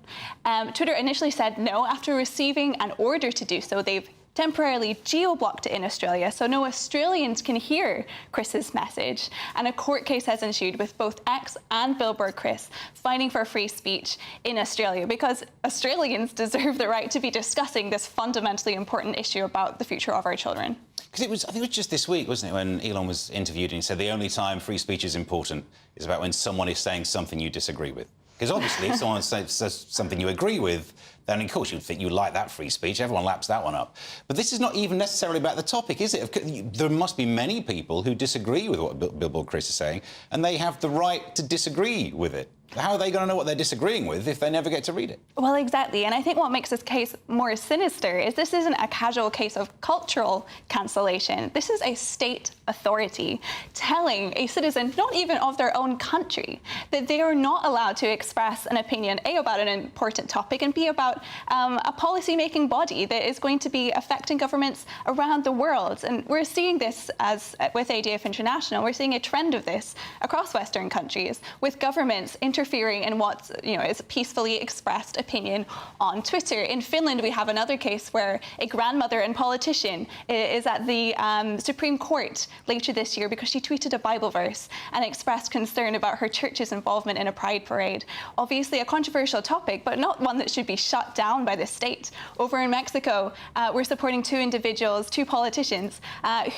Twitter initially said no. After receiving an order to do so, they've temporarily geo-blocked it in Australia so no Australians can hear Chris's message. And a court case has ensued with both X and Billboard Chris fighting for free speech in Australia, because Australians deserve the right to be discussing this fundamentally important issue about the future of our children. Because I think it was just this week, wasn't it, when Elon was interviewed and he said the only time free speech is important is about when someone is saying something you disagree with. Because obviously, if someone says something you agree with, then of course you'd think you like that free speech. Everyone laps that one up. But this is not even necessarily about the topic, is it? There must be many people who disagree with what Billboard Chris is saying, and they have the right to disagree with it. How are they going to know what they're disagreeing with if they never get to read it? Well, exactly. And I think what makes this case more sinister is this isn't a casual case of cultural cancellation. This is a state authority telling a citizen, not even of their own country, that they are not allowed to express an opinion, A, about an important topic, and B, about a policy-making body that is going to be affecting governments around the world. And we're seeing this as with ADF International. We're seeing a trend of this across Western countries, with governments interfering in what is a peacefully expressed opinion on Twitter. In Finland, we have another case where a grandmother and politician is at the Supreme Court later this year because she tweeted a Bible verse and expressed concern about her church's involvement in a pride parade. Obviously a controversial topic, but not one that should be shut down by the state. Over in Mexico, we're supporting two politicians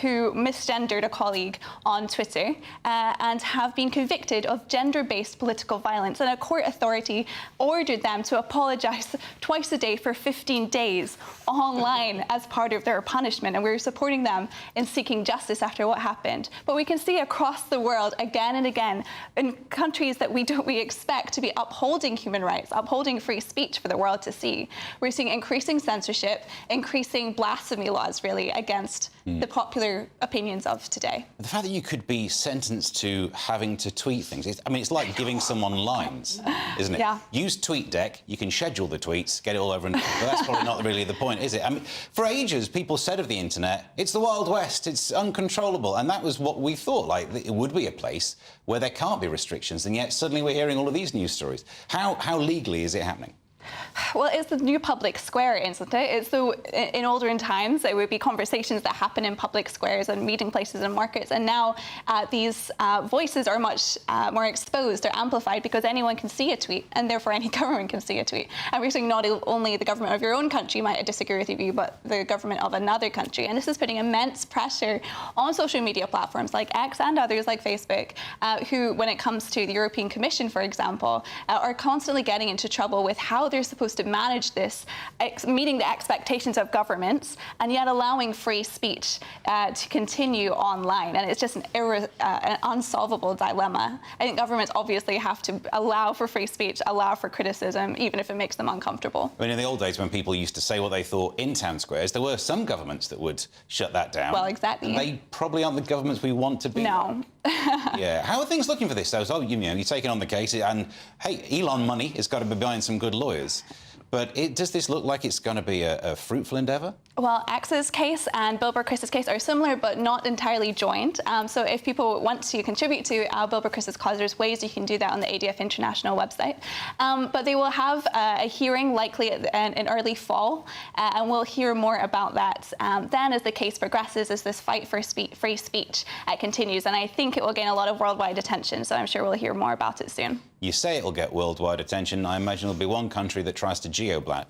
who misgendered a colleague on Twitter and have been convicted of gender-based political violence. And a court authority ordered them to apologize twice a day for 15 days online as part of their punishment. And we're supporting them in seeking justice after what happened. But we can see across the world again and again in countries that we expect to be upholding human rights, upholding free speech for the world to see. We're seeing increasing censorship, increasing blasphemy laws, really, against the popular opinions of today. The fact that you could be sentenced to having to tweet things, it's like giving someone lines, isn't it? Yeah. Use TweetDeck, you can schedule the tweets, get it all over, but that's probably not really the point, is it? For ages, people said of the internet, it's the Wild West, it's uncontrollable, and that was what we thought, like, it would be a place where there can't be restrictions, and yet suddenly we're hearing all of these news stories. How legally is it happening? Well, it's the new public square, isn't it? It's in older times, there would be conversations that happen in public squares and meeting places and markets. And now these voices are much more exposed or amplified because anyone can see a tweet, and therefore any government can see a tweet. And we're saying not only the government of your own country might disagree with you, but the government of another country. And this is putting immense pressure on social media platforms like X and others like Facebook, who, when it comes to the European Commission, for example, are constantly getting into trouble with how they're supposed to manage this, meeting the expectations of governments and yet allowing free speech to continue online. And it's just an unsolvable dilemma. I think governments obviously have to allow for free speech, allow for criticism, even if it makes them uncomfortable. I mean, in the old days when people used to say what they thought in town squares, there were some governments that would shut that down. Well, exactly. And they probably aren't the governments we want to be. No. Yeah. How are things looking for this, though? So, you know, you're taking on the case, and, hey, Elon money has got to be behind some good lawyers. But does this look like it's going to be a fruitful endeavour? Well, X's case and Billboard Chris's case are similar, but not entirely joined. So if people want to contribute to Billboard Chris's cause, there's ways you can do that on the ADF International website. But they will have a hearing likely in early fall, and we'll hear more about that then as the case progresses, as this fight for free speech continues. And I think it will gain a lot of worldwide attention, so I'm sure we'll hear more about it soon. You say it'll get worldwide attention. I imagine there'll be one country that tries to geo-ban.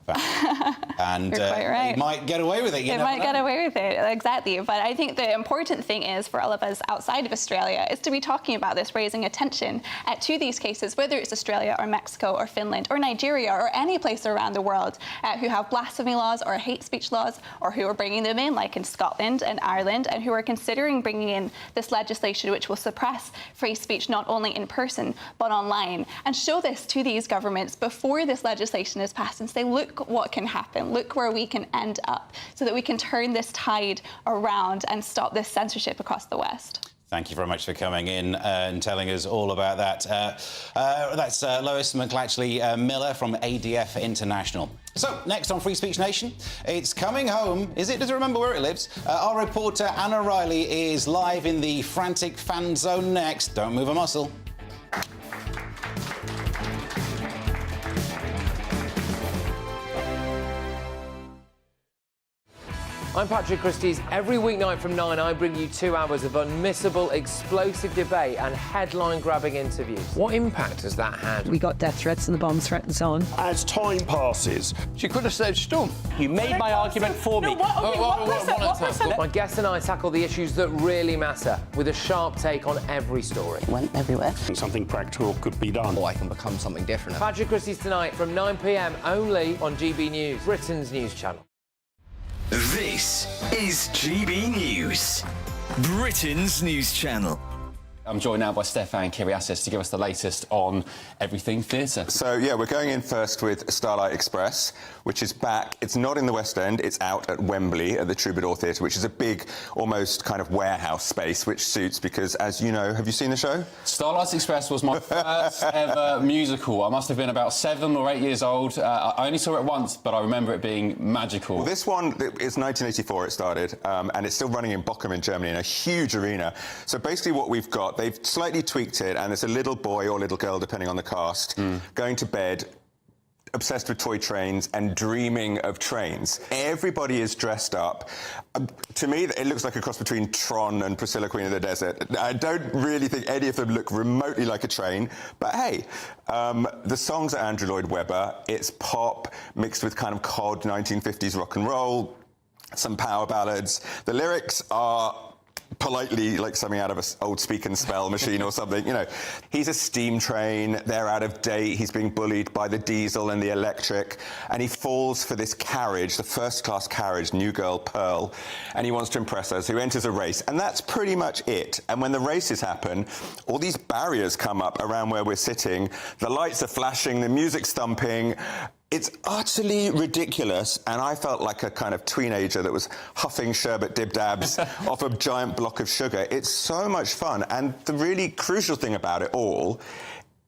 And You're quite right. It might get away with it. It might get away with it, exactly. But I think the important thing is for all of us outside of Australia is to be talking about this, raising attention to these cases, whether it's Australia or Mexico or Finland or Nigeria or any place around the world who have blasphemy laws or hate speech laws, or who are bringing them in, like in Scotland and Ireland, and who are considering bringing in this legislation which will suppress free speech not only in person but online, and show this to these governments before this legislation is passed and say, look what can happen, look where we can end up, so that we can turn this tide around and stop this censorship across the West. Thank you very much for coming in and telling us all about that. That's Lois McLatchley-Miller from ADF International. So, next on Free Speech Nation, it's coming home. Is it? Does it remember where it lives? Our reporter Anna Riley is live in the frantic fan zone next. Don't move a muscle. I'm Patrick Christie's. Every weeknight from 9, I bring you 2 hours of unmissable, explosive debate and headline-grabbing interviews. What impact has that had? We got death threats and the bomb threats on. As time passes, she could have saved Storm. You made my argument for me. My guest and I tackle the issues that really matter, with a sharp take on every story. Went everywhere. Something practical could be done. Or I can become something different. Patrick Christie's tonight from 9 p.m. only on GB News, Britain's news channel. This is GB News, Britain's news channel. I'm joined now by Stefan Kyriasis to give us the latest on everything theatre. So, yeah, we're going in first with Starlight Express, which is back. It's not in the West End. It's out at Wembley at the Troubadour Theatre, which is a big, almost kind of warehouse space, which suits because, as you know, have you seen the show? Starlight Express was my first ever musical. I must have been about 7 or 8 years old. I only saw it once, but I remember it being magical. Well, this one, it's 1984 it started, and it's still running in Bochum in Germany in a huge arena. So basically what we've got, they've slightly tweaked it, and there's a little boy or little girl, depending on the cast, going to bed, obsessed with toy trains and dreaming of trains. Everybody is dressed up. To me, it looks like a cross between Tron and Priscilla, Queen of the Desert. I don't really think any of them look remotely like a train, but hey, the songs are Andrew Lloyd Webber. It's pop mixed with kind of cod 1950s rock and roll, some power ballads. The lyrics are politely like something out of an old speak and spell machine or something, you know. He's a steam train, they're out of date, he's being bullied by the diesel and the electric, and he falls for this carriage, the first-class carriage, new girl Pearl, and he wants to impress her, so he enters a race, and that's pretty much it. And when the races happen, all these barriers come up around where we're sitting, the lights are flashing, the music's thumping. It's utterly ridiculous, and I felt like a kind of teenager that was huffing sherbet dib-dabs off a giant block of sugar. It's so much fun, and the really crucial thing about it all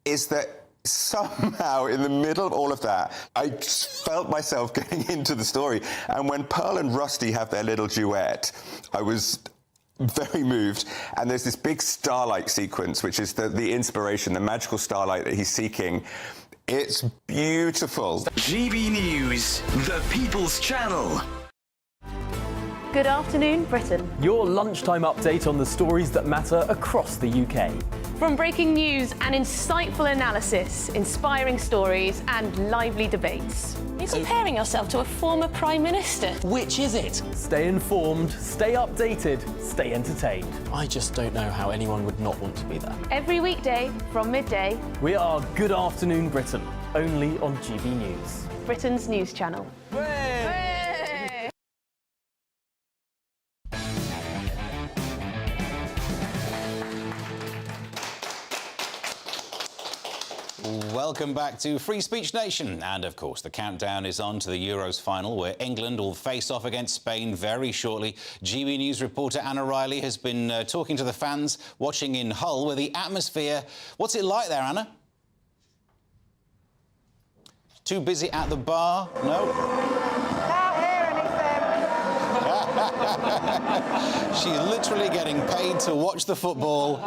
is that somehow, in the middle of all of that, I felt myself getting into the story. And when Pearl and Rusty have their little duet, I was very moved. And there's this big starlight sequence, which is the inspiration, the magical starlight that he's seeking. It's beautiful. GB News, the People's Channel. Good afternoon, Britain. Your lunchtime update on the stories that matter across the UK. From breaking news and insightful analysis, inspiring stories and lively debates. You're comparing yourself to a former Prime Minister. Which is it? Stay informed, stay updated, stay entertained. I just don't know how anyone would not want to be there. Every weekday from midday. We are Good Afternoon Britain, only on GB News. Britain's news channel. Welcome back to Free Speech Nation. And, of course, the countdown is on to the Euros final, where England will face off against Spain very shortly. GB News reporter Anna Riley has been talking to the fans watching in Hull, where the atmosphere... What's it like there, Anna? Too busy at the bar? No? Can't hear anything. She's literally getting paid to watch the football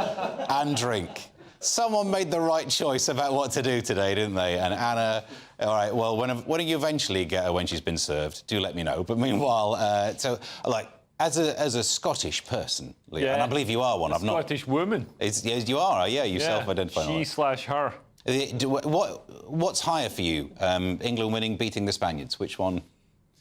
and drink. Someone made the right choice about what to do today, didn't they? And Anna, all right, well, when you eventually get her when she's been served, do let me know. But meanwhile, as a Scottish person, Leah, yeah, and I believe you are one. I've not. Scottish woman. You are, yeah. You self-identify. She/her. What's higher for you? England winning, beating the Spaniards? Which one?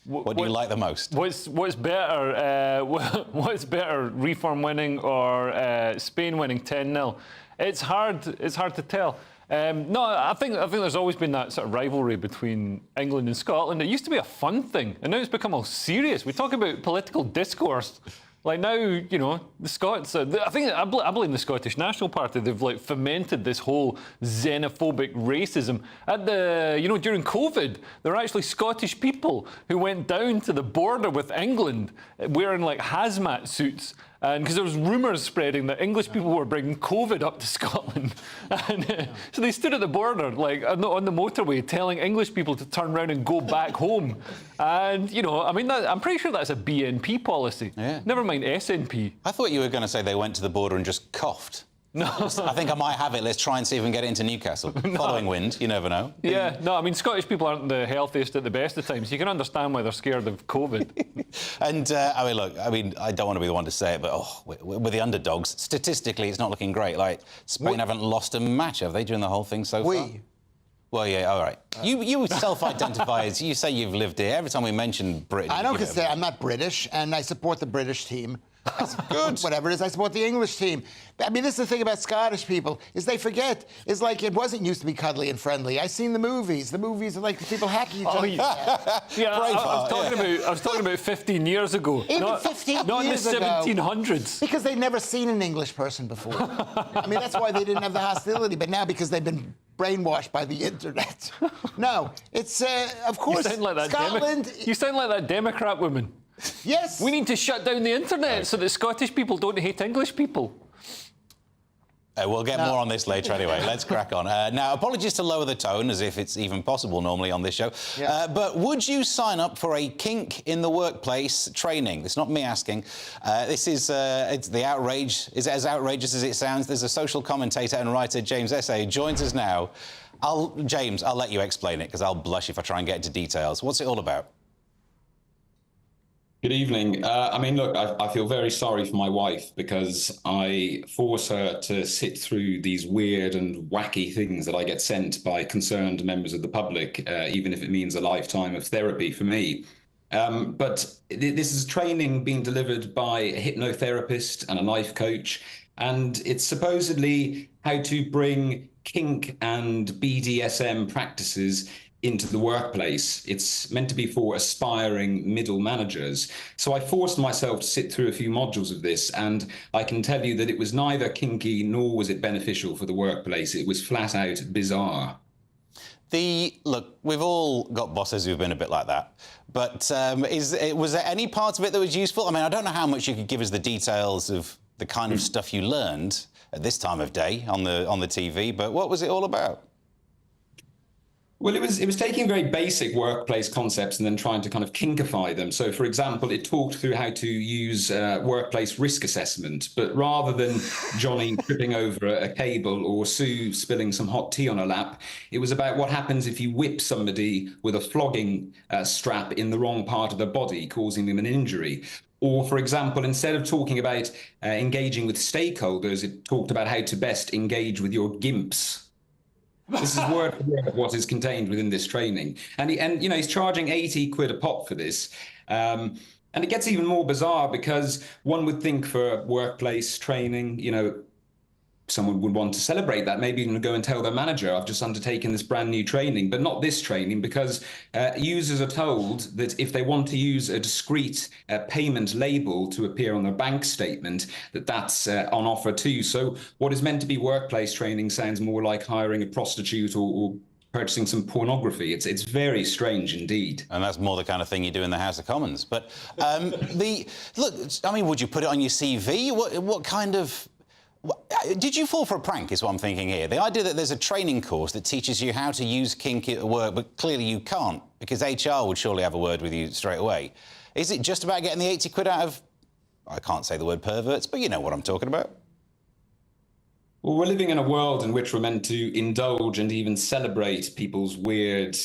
What do you like the most? What's better? What's better, Reform winning or Spain winning 10-0? It's hard to tell. No, I think there's always been that sort of rivalry between England and Scotland. It used to be a fun thing, and now it's become all serious. We talk about political discourse. Like now, you know, the Scots. I blame the Scottish National Party. They've fomented this whole xenophobic racism. During COVID, there were actually Scottish people who went down to the border with England wearing hazmat suits. And because there was rumours spreading that English people were bringing COVID up to Scotland. And so they stood at the border, on the motorway, telling English people to turn around and go back home. And, I'm pretty sure that's a BNP policy. Yeah. Never mind SNP. I thought you were going to say they went to the border and just coughed. No. I think I might have it. Let's try and see if we can get it into Newcastle. Following wind, you never know. Yeah, no, Scottish people aren't the healthiest at the best of times. You can understand why they're scared of COVID. And, I don't want to be the one to say it, but, with the underdogs, statistically, it's not looking great. Spain haven't lost a match, have they, during the whole thing so far? Well, yeah, all right. You self-identify as... You say you've lived here. Every time we mention Britain... I don't say I'm not British, and I support the British team. Good. Whatever it is, I support the English team. This is the thing about Scottish people, is they forget. It's like it wasn't used to be cuddly and friendly. I've seen the movies. The movies are like people hacking each other. I was talking about 15 years ago. Even 15 years ago. Not in the 1700s. Because they'd never seen an English person before. That's why they didn't have the hostility. But now, because they've been brainwashed by the internet. No, it's, of course, Scotland... You sound like that Democrat woman. Yes. We need to shut down the internet so that Scottish people don't hate English people. We'll get more on this later anyway. Let's crack on. Now, apologies to lower the tone, as if it's even possible normally on this show. Yeah. But would you sign up for a Kink in the workplace training? It's not me asking. This is it's the outrage. Is it as outrageous as it sounds? There's a social commentator and writer, James Essay, joins us now. James, I'll let you explain it, because I'll blush if I try and get into details. What's it all about? Good evening. Look, I feel very sorry for my wife because I force her to sit through these weird and wacky things that I get sent by concerned members of the public, even if it means a lifetime of therapy for me. But this is training being delivered by a hypnotherapist and a life coach, and it's supposedly how to bring kink and BDSM practices into the workplace. It's meant to be for aspiring middle managers. So I forced myself to sit through a few modules of this, and I can tell you that it was neither kinky nor was it beneficial for the workplace. It was flat out bizarre. Look, we've all got bosses who've been a bit like that, but was there any part of it that was useful? I don't know how much you could give us the details of the kind of stuff you learned at this time of day on the TV, but what was it all about? Well, it was taking very basic workplace concepts and then trying to kind of kinkify them. So, for example, it talked through how to use workplace risk assessment, but rather than Johnny tripping over a cable or Sue spilling some hot tea on her lap, it was about what happens if you whip somebody with a flogging strap in the wrong part of their body, causing them an injury. Or, for example, instead of talking about engaging with stakeholders, it talked about how to best engage with your gimps. This is word for word what is contained within this training. And you know, he's charging 80 quid a pop for this. And it gets even more bizarre because one would think for workplace training, you know, someone would want to celebrate that, maybe even go and tell their manager, I've just undertaken this brand new training, but not this training, because users are told that if they want to use a discrete payment label to appear on their bank statement, that's on offer too. So what is meant to be workplace training sounds more like hiring a prostitute or purchasing some pornography. It's very strange indeed. And that's more the kind of thing you do in the House of Commons. But look, I mean, would you put it on your CV? What kind of... Did you fall for a prank, is what I'm thinking here? The idea that there's a training course that teaches you how to use Kink at work, but clearly you can't, because HR would surely have a word with you straight away. Is it just about getting the 80 quid out of, I can't say the word perverts, but you know what I'm talking about? Well, we're living in a world in which we're meant to indulge and even celebrate people's weird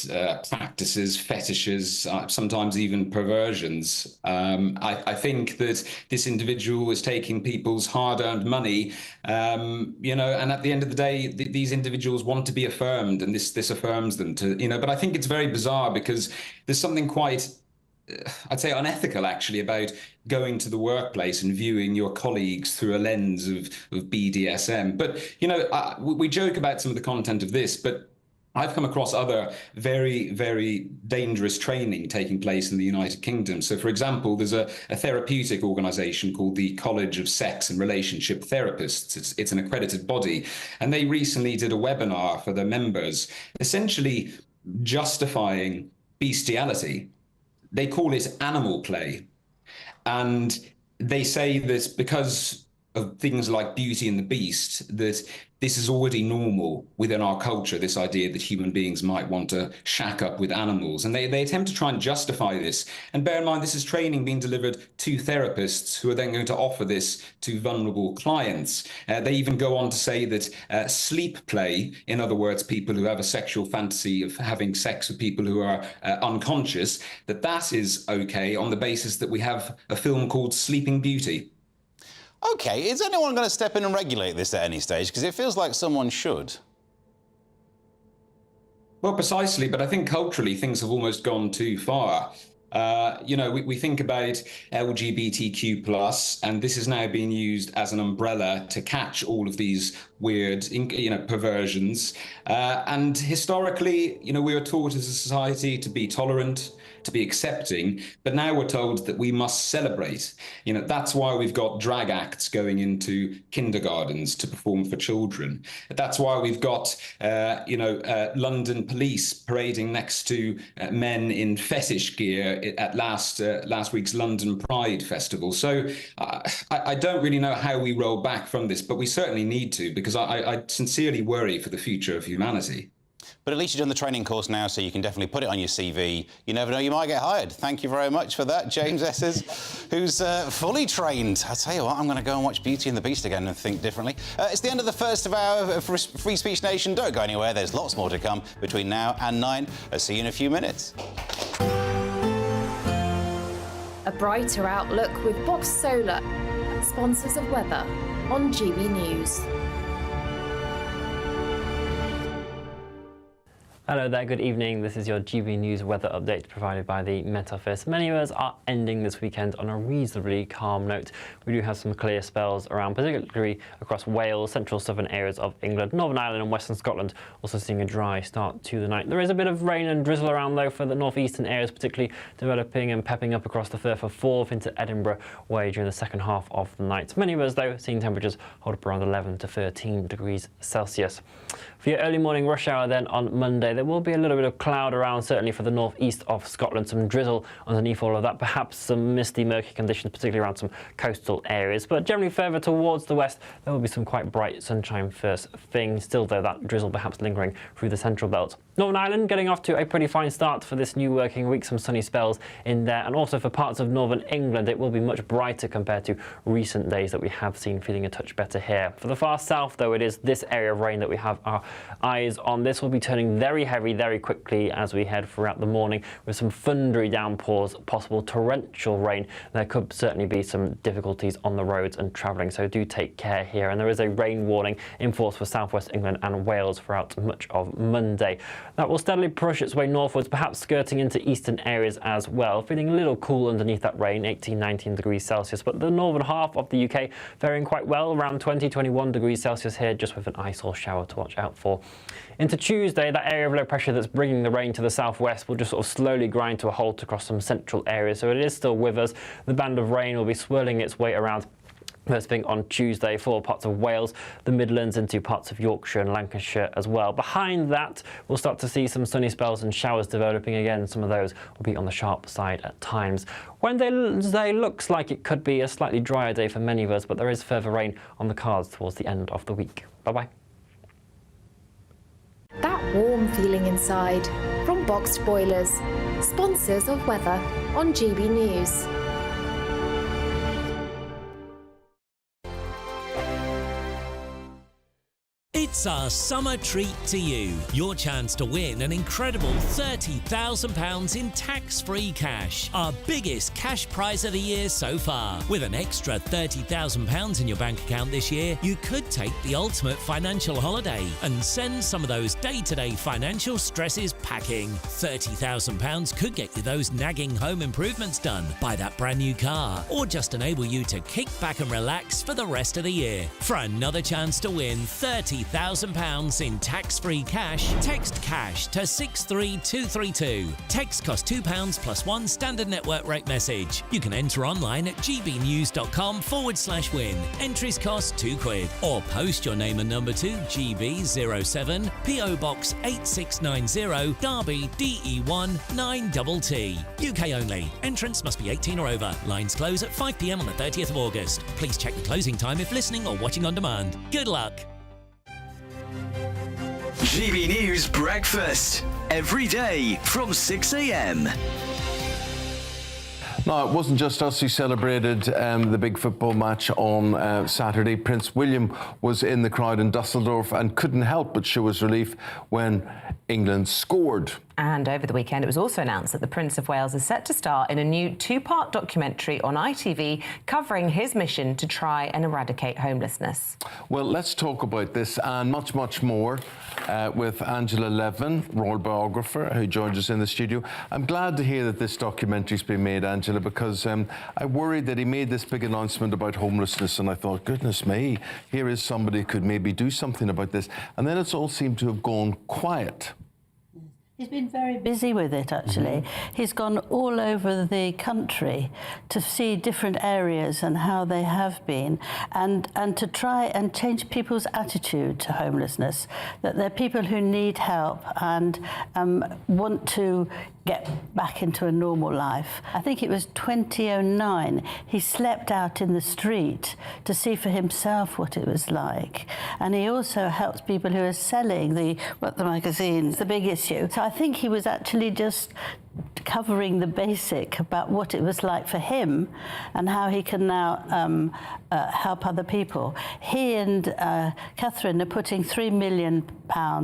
practices, fetishes, sometimes even perversions. I think that this individual is taking people's hard-earned money, you know, and at the end of the day, these individuals want to be affirmed, and this affirms them to, you know, but I think it's very bizarre because there's something quite, I'd say, unethical, actually, about going to the workplace and viewing your colleagues through a lens of BDSM. But, you know, we joke about some of the content of this, but I've come across other very, very dangerous training taking place in the United Kingdom. So, for example, there's a therapeutic organisation called the College of Sex and Relationship Therapists. It's an accredited body. And they recently did a webinar for their members, essentially justifying bestiality. They call it animal play. And they say that because of things like Beauty and the Beast, that this is already normal within our culture, this idea that human beings might want to shack up with animals. And they attempt to try and justify this. And bear in mind, this is training being delivered to therapists who are then going to offer this to vulnerable clients. They even go on to say that sleep play, in other words, people who have a sexual fantasy of having sex with people who are unconscious, that is okay on the basis that we have a film called Sleeping Beauty. OK, is anyone going to step in and regulate this at any stage? Because it feels like someone should. Well, precisely, but I think culturally things have almost gone too far. You know, we think about LGBTQ+, and this is now being used as an umbrella to catch all of these weird, you know, perversions. And historically, you know, we were taught as a society to be tolerant, to be accepting, but now we're told that we must celebrate. You know, that's why we've got drag acts going into kindergartens to perform for children. That's why we've got, you know, London police parading next to men in fetish gear at last week's London Pride Festival. So I don't really know how we roll back from this, but we certainly need to, because I sincerely worry for the future of humanity. But at least you've done the training course now, so you can definitely put it on your CV. You never know, you might get hired. Thank you very much for that, James Esses, who's fully trained. I'll tell you what, I'm going to go and watch Beauty and the Beast again and think differently. It's the end of the first of our Free Speech Nation. Don't go anywhere. There's lots more to come between now and 9. I'll see you in a few minutes. A brighter outlook with Box Solar, sponsors of weather on GB News. Hello there, good evening. This is your GB News weather update provided by the Met Office. Many of us are ending this weekend on a reasonably calm note. We do have some clear spells around, particularly across Wales, central southern areas of England, Northern Ireland and western Scotland, also seeing a dry start to the night. There is a bit of rain and drizzle around though for the northeastern areas, particularly developing and pepping up across the Firth of Forth into Edinburgh way during the second half of the night. Many of us though seeing temperatures hold up around 11 to 13 degrees Celsius. For your early morning rush hour then on Monday, there will be a little bit of cloud around, certainly for the northeast of Scotland, some drizzle underneath all of that, perhaps some misty, murky conditions, particularly around some coastal areas. But generally further towards the west, there will be some quite bright sunshine first thing. Still, though, that drizzle perhaps lingering through the central belt. Northern Ireland getting off to a pretty fine start for this new working week, some sunny spells in there, and also for parts of northern England it will be much brighter compared to recent days that we have seen, feeling a touch better here. For the far south though, it is this area of rain that we have our eyes on. This will be turning very heavy very quickly as we head throughout the morning, with some thundery downpours, possible torrential rain. There could certainly be some difficulties on the roads and travelling, so do take care here. And there is a rain warning in force for southwest England and Wales throughout much of Monday. That will steadily push its way northwards, perhaps skirting into eastern areas as well. Feeling a little cool underneath that rain, 18-19 degrees Celsius, but the northern half of the UK faring quite well, around 20-21 degrees Celsius here, just with an ice or shower to watch out for. Into Tuesday, that area of low pressure that's bringing the rain to the southwest will just sort of slowly grind to a halt across some central areas, so it is still with us. The band of rain will be swirling its way around, first thing on Tuesday for parts of Wales, the Midlands, into parts of Yorkshire and Lancashire as well. Behind that, we'll start to see some sunny spells and showers developing again. Some of those will be on the sharp side at times. Wednesday looks like it could be a slightly drier day for many of us, but there is further rain on the cards towards the end of the week. Bye-bye. That warm feeling inside from Boxed Boilers, sponsors of weather on GB News. It's our summer treat to you. Your chance to win an incredible £30,000 in tax-free cash. Our biggest cash prize of the year so far. With an extra £30,000 in your bank account this year, you could take the ultimate financial holiday and send some of those day-to-day financial stresses packing. £30,000 could get you those nagging home improvements done, buy that brand new car, or just enable you to kick back and relax for the rest of the year. For another chance to win £30,000 in tax-free cash, text cash to 63232. Text costs £2 plus one standard network rate message. You can enter online at gbnews.com/win. Entries cost £2. Or post your name and number to GB07 PO Box 8690 Derby DE1 9TT. UK only. Entrance must be 18 or over. Lines close at 5 p.m. on the 30th of August. Please check the closing time if listening or watching on demand. Good luck. GB News Breakfast, every day from 6 a.m. No, it wasn't just us who celebrated the big football match on Saturday. Prince William was in the crowd in Dusseldorf and couldn't help but show his relief when England scored. And over the weekend, it was also announced that the Prince of Wales is set to star in a new two-part documentary on ITV covering his mission to try and eradicate homelessness. Well, let's talk about this and much, much more with Angela Levin, royal biographer, who joins us in the studio. I'm glad to hear that this documentary's been made, Angela, because I worried that he made this big announcement about homelessness and I thought, goodness me, here is somebody who could maybe do something about this. And then it's all seemed to have gone quiet. He's been very busy with it, actually. He's gone all over the country to see different areas and how they have been, and to try and change people's attitude to homelessness, that they're people who need help and want to get back into a normal life. I think it was 2009, he slept out in the street to see for himself what it was like. And he also helps people who are selling the magazines, the big issue. So I think he was actually just covering the basic about what it was like for him and how he can now help other people. He and Catherine are putting £3 million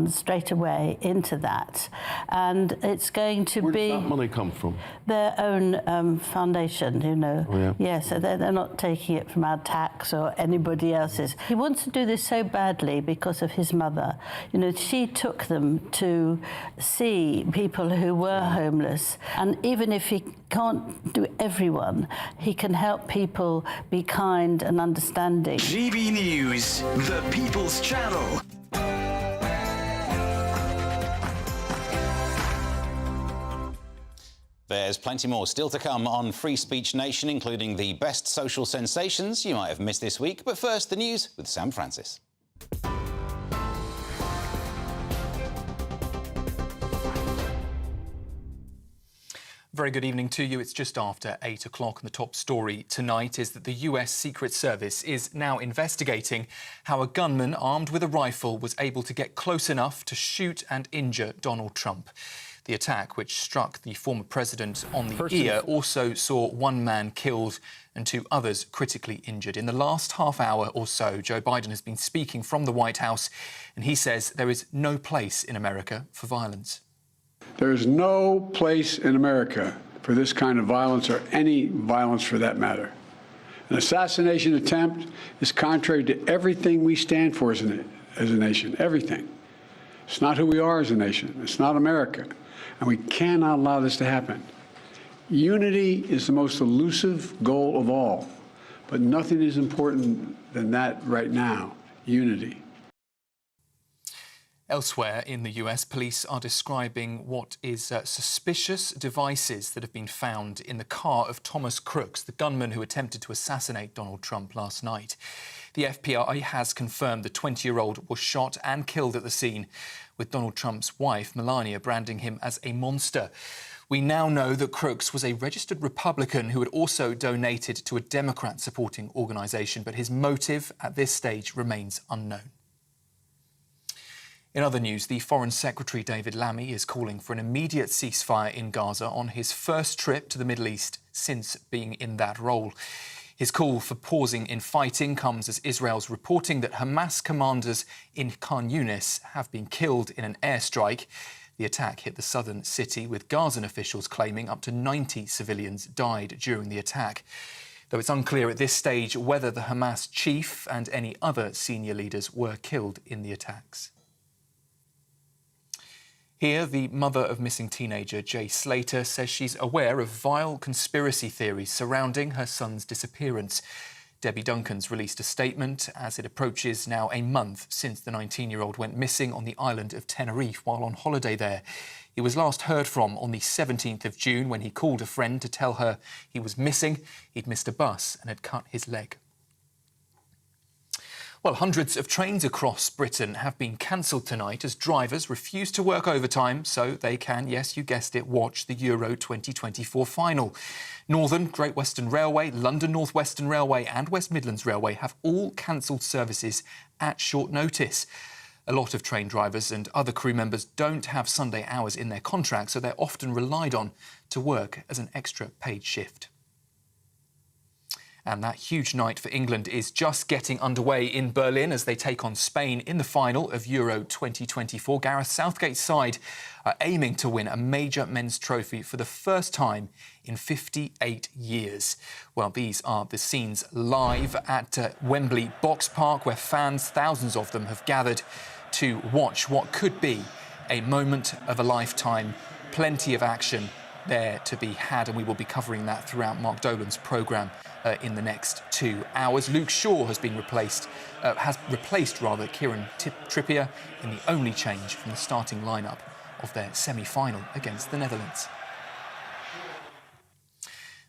straight away into that, and it's going to Where be... does that money come from? Their own foundation, you know. Oh, yeah. Yeah, so they're not taking it from our tax or anybody else's. He wants to do this so badly because of his mother. You know, she took them to see people who were homeless, and even if he can't do everyone, he can help people be kind and understanding. GB News, the People's Channel. There's plenty more still to come on Free Speech Nation, including the best social sensations you might have missed this week. But first, the news with Sam Francis. Very good evening to you. It's just after 8 o'clock, and the top story tonight is that the US Secret Service is now investigating how a gunman armed with a rifle was able to get close enough to shoot and injure Donald Trump. The attack, which struck the former president on the ear, also saw one man killed and two others critically injured. In the last half hour or so, Joe Biden has been speaking from the White House, and he says there is no place in America for violence. There is no place in America for this kind of violence, or any violence for that matter. An assassination attempt is contrary to everything we stand for as a nation, everything. It's not who we are as a nation. It's not America. And we cannot allow this to happen. Unity is the most elusive goal of all, but nothing is important than that right now, unity. Elsewhere in the US, police are describing what is suspicious devices that have been found in the car of Thomas Crooks, the gunman who attempted to assassinate Donald Trump last night. The FBI has confirmed the 20-year-old was shot and killed at the scene, with Donald Trump's wife, Melania, branding him as a monster. We now know that Crooks was a registered Republican who had also donated to a Democrat-supporting organisation, but his motive at this stage remains unknown. In other news, the Foreign Secretary David Lammy is calling for an immediate ceasefire in Gaza on his first trip to the Middle East since being in that role. His call for pausing in fighting comes as Israel's reporting that Hamas commanders in Khan Yunis have been killed in an airstrike. The attack hit the southern city, with Gazan officials claiming up to 90 civilians died during the attack. Though it's unclear at this stage whether the Hamas chief and any other senior leaders were killed in the attacks. Here, the mother of missing teenager Jay Slater says she's aware of vile conspiracy theories surrounding her son's disappearance. Debbie Duncan's released a statement as it approaches now a month since the 19-year-old went missing on the island of Tenerife while on holiday there. He was last heard from on the 17th of June when he called a friend to tell her he was missing. He'd missed a bus and had cut his leg. Well, hundreds of trains across Britain have been cancelled tonight as drivers refuse to work overtime so they can, yes, you guessed it, watch the Euro 2024 final. Northern, Great Western Railway, London North Western Railway and West Midlands Railway have all cancelled services at short notice. A lot of train drivers and other crew members don't have Sunday hours in their contract, so they're often relied on to work as an extra paid shift. And that huge night for England is just getting underway in Berlin as they take on Spain in the final of Euro 2024. Gareth Southgate's side are aiming to win a major men's trophy for the first time in 58 years. Well, these are the scenes live at Wembley Box Park, where fans, thousands of them, have gathered to watch what could be a moment of a lifetime. Plenty of action there to be had, and we will be covering that throughout Mark Dolan's programme in the next 2 hours. Luke Shaw has replaced Kieran Trippier in the only change from the starting lineup of their semi-final against the Netherlands.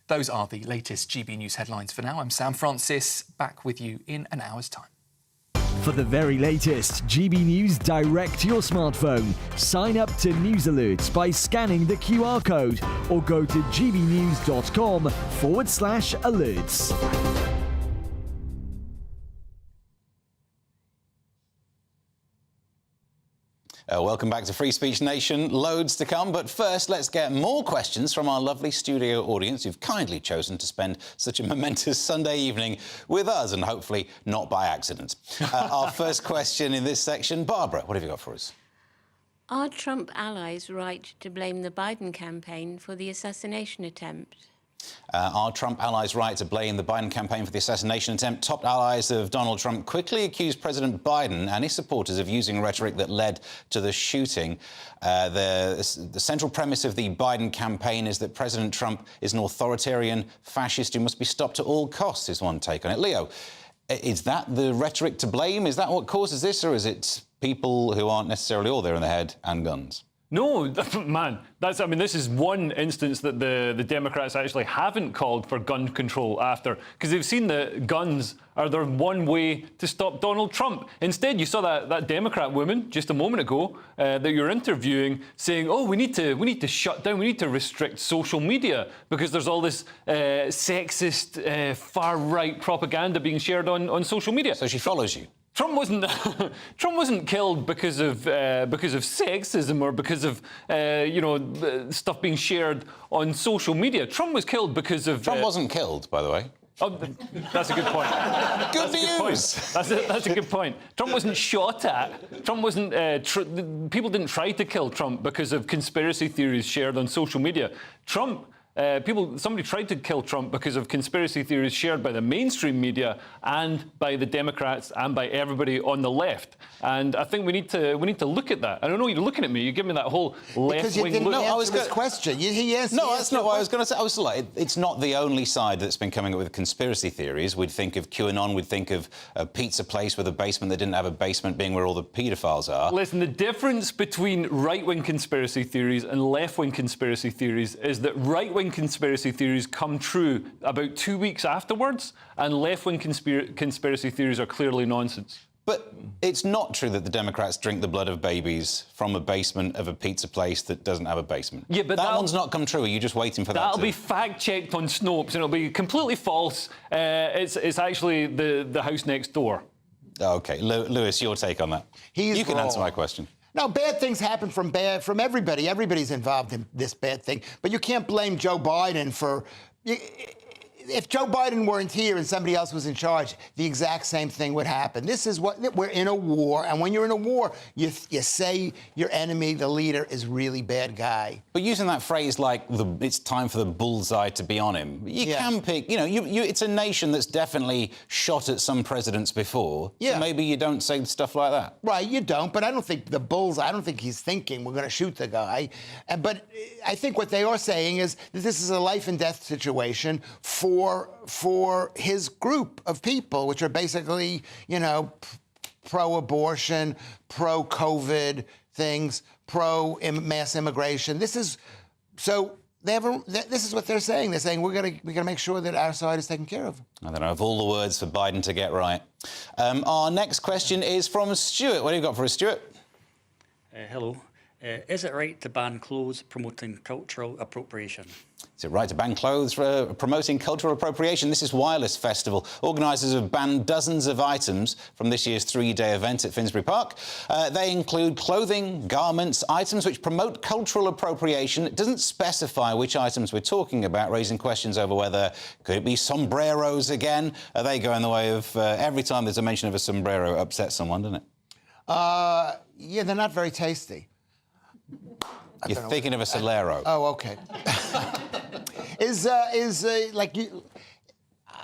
Those are the latest GB News headlines for now. I'm Sam Francis, back with you in an hour's time. For the very latest GB News direct to your smartphone, sign up to News Alerts by scanning the QR code or go to gbnews.com/alerts. Welcome back to Free Speech Nation. Loads to come, but first let's get more questions from our lovely studio audience who've kindly chosen to spend such a momentous Sunday evening with us, and hopefully not by accident. Our first question in this section, Barbara, what have you got for us? Are Trump allies right to blame the Biden campaign for the assassination attempt? Are Trump allies right to blame the Biden campaign for the assassination attempt? Top allies of Donald Trump quickly accused President Biden and his supporters of using rhetoric that led to the shooting. The central premise of the Biden campaign is that President Trump is an authoritarian fascist who must be stopped at all costs, is one take on it. Leo, is that the rhetoric to blame? Is that what causes this, or is it people who aren't necessarily all there in the head and guns? No, man, I mean, this is one instance that the Democrats actually haven't called for gun control after, because they've seen that guns are their one way to stop Donald Trump. Instead, you saw that Democrat woman just a moment ago that you're interviewing saying, oh, we need to shut down, we need to restrict social media because there's all this sexist, far-right propaganda being shared on social media. So she follows you? Trump wasn't killed because of sexism or because of stuff being shared on social media. Trump was killed because of. Trump wasn't killed, by the way. Oh, that's a good point. Good news. That's a good point. Trump wasn't shot at. Trump wasn't. People didn't try to kill Trump because of conspiracy theories shared on social media. Somebody tried to kill Trump because of conspiracy theories shared by the mainstream media and by the Democrats and by everybody on the left. And I think we need to look at that. I don't know, you're looking at me. You give me that whole left-wing look. No, I was his question. No, that's not what I was going to say. I was like, it's not the only side that's been coming up with conspiracy theories. We'd think of QAnon. We'd think of a pizza place with a basement that didn't have a basement being where all the paedophiles are. Listen, the difference between right-wing conspiracy theories and left-wing conspiracy theories is that right-wing conspiracy theories come true about 2 weeks afterwards, and left-wing conspiracy theories are clearly nonsense. But it's not true that the Democrats drink the blood of babies from a basement of a pizza place that doesn't have a basement. Yeah, but that one's not come true. Are you just waiting for that? That'll be fact-checked on Snopes, and it'll be completely false. It's actually the house next door. OK. Lewis, your take on that? You can answer my question. No, bad things happen from everybody. Everybody's involved in this bad thing. But you can't blame Joe Biden for... If Joe Biden weren't here and somebody else was in charge, the exact same thing would happen. This is we're in a war, and when you're in a war, you say your enemy, the leader, is really bad guy. But using that phrase like it's time for the bullseye to be on him, you can pick. It's a nation that's definitely shot at some presidents before. Yeah. So maybe you don't say stuff like that. Right, you don't. But I don't think the bullseye. I don't think he's thinking we're going to shoot the guy. But I think what they are saying is that this is a life and death situation for his group of people, which are basically, pro-abortion, pro-COVID things, pro-mass immigration. This is what they're saying. They're saying we're gonna make sure that our side is taken care of. I don't know of all the words for Biden to get right. Our next question is from Stuart. What have you got for us, Stuart? Hello. Is it right to ban clothes promoting cultural appropriation? Is it right to ban clothes promoting cultural appropriation? This is Wireless Festival. Organisers have banned dozens of items from this year's 3-day event at Finsbury Park. They include clothing, garments, items which promote cultural appropriation. It doesn't specify which items we're talking about, raising questions over whether could it be sombreros again? Are they going the way of every time there's a mention of a sombrero, it upsets someone, doesn't it? Yeah, they're not very tasty. You're thinking of a Solero. Oh, okay.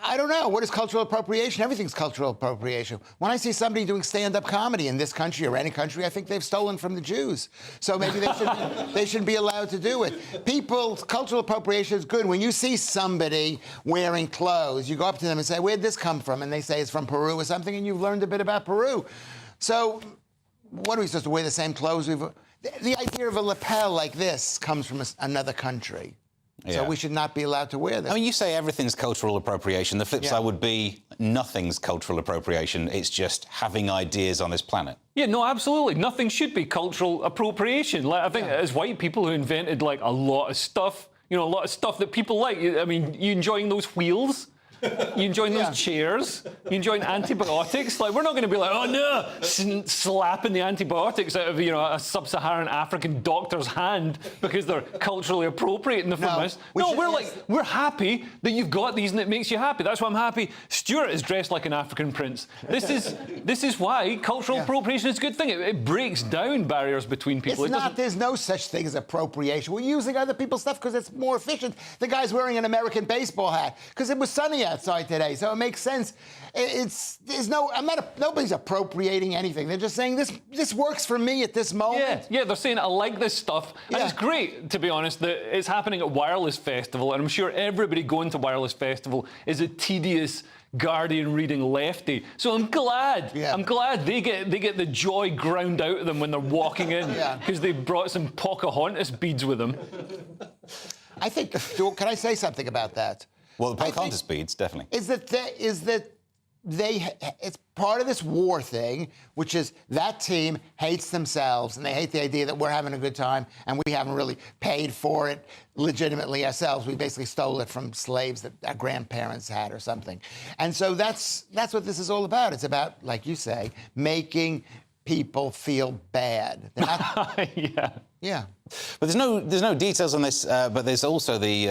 I don't know. What is cultural appropriation? Everything's cultural appropriation. When I see somebody doing stand-up comedy in this country or any country, I think they've stolen from the Jews. So maybe they shouldn't be allowed to do it. Cultural appropriation is good. When you see somebody wearing clothes, you go up to them and say, where'd this come from? And they say it's from Peru or something, and you've learned a bit about Peru. So what are we supposed to wear the same clothes? The idea of a lapel like this comes from another country. So we should not be allowed to wear them. I mean, you say everything's cultural appropriation. The flip side would be nothing's cultural appropriation. It's just having ideas on this planet. Yeah, no, absolutely. Nothing should be cultural appropriation. Like, I think as white people who invented, like, a lot of stuff, a lot of stuff that people like. I mean, you enjoying those wheels? You enjoying those chairs? You enjoying antibiotics? Like, we're not going to be like, oh no, slapping the antibiotics out of a sub-Saharan African doctor's hand because they're culturally appropriating them from us. No, we're happy that you've got these and it makes you happy. That's why I'm happy. Stuart is dressed like an African prince. This is why cultural appropriation is a good thing. It breaks down barriers between people. There's no such thing as appropriation. We're using other people's stuff because it's more efficient. The guy's wearing an American baseball hat because it was sunny outside today, so it makes sense. Nobody's appropriating anything. They're just saying this works for me at this moment. Yeah, they're saying I like this stuff. And it's great, to be honest, that it's happening at Wireless Festival, and I'm sure everybody going to Wireless Festival is a tedious Guardian reading Lefty. So I'm glad. I'm glad they get the joy ground out of them when they're walking in because they brought some Pocahontas beads with them. I think. Can I say something about that? Well, the Pocahontas beads, definitely. Is that it's part of this war thing, which is that team hates themselves and they hate the idea that we're having a good time and we haven't really paid for it legitimately ourselves. We basically stole it from slaves that our grandparents had or something. And so that's what this is all about. It's about, like you say, making people feel bad. Yeah. But there's no details on this. But there's also the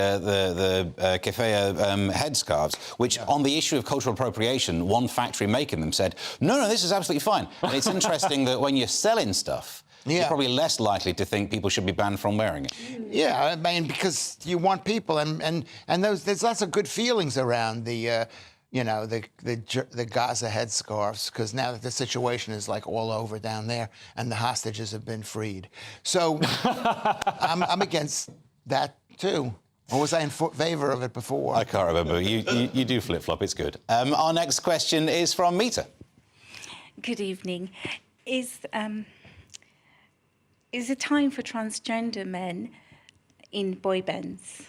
keffiyeh headscarves, which on the issue of cultural appropriation, one factory making them said, no, this is absolutely fine. And it's interesting that when you're selling stuff, you're probably less likely to think people should be banned from wearing it. Yeah, I mean, because you want people, and there's lots of good feelings around the Gaza headscarves, because now that the situation is like all over down there and the hostages have been freed. So I'm against that too. Or was I in favor of it before? I can't remember. You do flip-flop. It's good. Our next question is from Mita. Good evening. Is it time for transgender men in boy bands?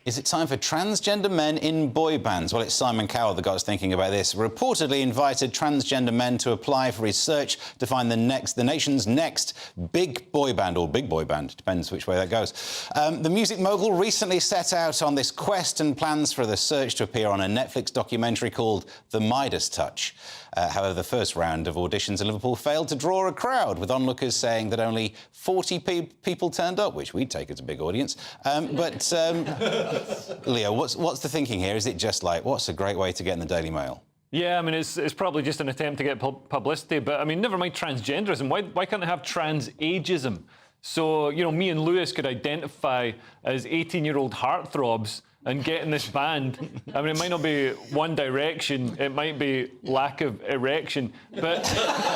Is it time for transgender men in boy bands? Well, it's Simon Cowell that got us thinking about this. Reportedly invited transgender men to apply for his search to find the nation's next big boy band, or big boy band, depends which way that goes. The music mogul recently set out on this quest and plans for the search to appear on a Netflix documentary called The Midas Touch. However, the first round of auditions in Liverpool failed to draw a crowd, with onlookers saying that only 40 people turned up, which we'd take as a big audience. Leo, what's the thinking here? Is it just like, what's a great way to get in the Daily Mail? Yeah, I mean, it's probably just an attempt to get publicity, but I mean, never mind transgenderism. Why can't they have trans ageism? So, me and Lewis could identify as 18-year-old heartthrobs and get in this band. I mean, it might not be One Direction, it might be lack of erection, but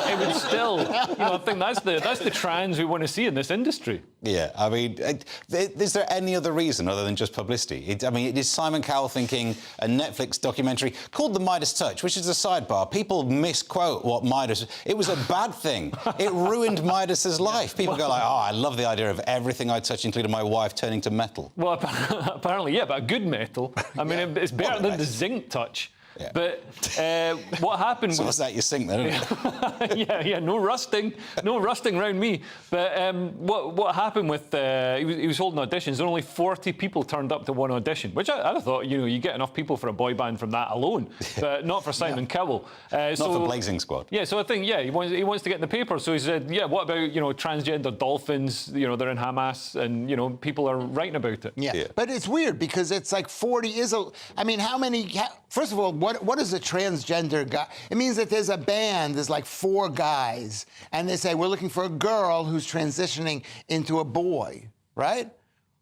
it would still, I think that's the trans we want to see in this industry. Yeah, I mean, is there any other reason other than just publicity? It is Simon Cowell thinking a Netflix documentary called The Midas Touch, which is a sidebar. People misquote what Midas... It was a bad thing. It ruined Midas's life. People go like, I love the idea of everything I touch, including my wife, turning to metal. Well, apparently, yeah, but a good metal. I mean, it's better than the zinc touch. Yeah. But what happened... So what's that, your sink then, isn't it? yeah, no rusting around me. But what happened with... he was holding auditions, and only 40 people turned up to one audition, which I thought, you get enough people for a boy band from that alone, but not for Simon Cowell. Not for Blazing Squad. Yeah, so I think, he wants to get in the paper. So he said, what about, transgender dolphins, they're in Hamas, and, people are writing about it. Yeah. But it's weird, because it's like 40 is a... I mean, how many... First of all, what is a transgender guy? It means that there's a band, there's like 4 guys, and they say, we're looking for a girl who's transitioning into a boy, right?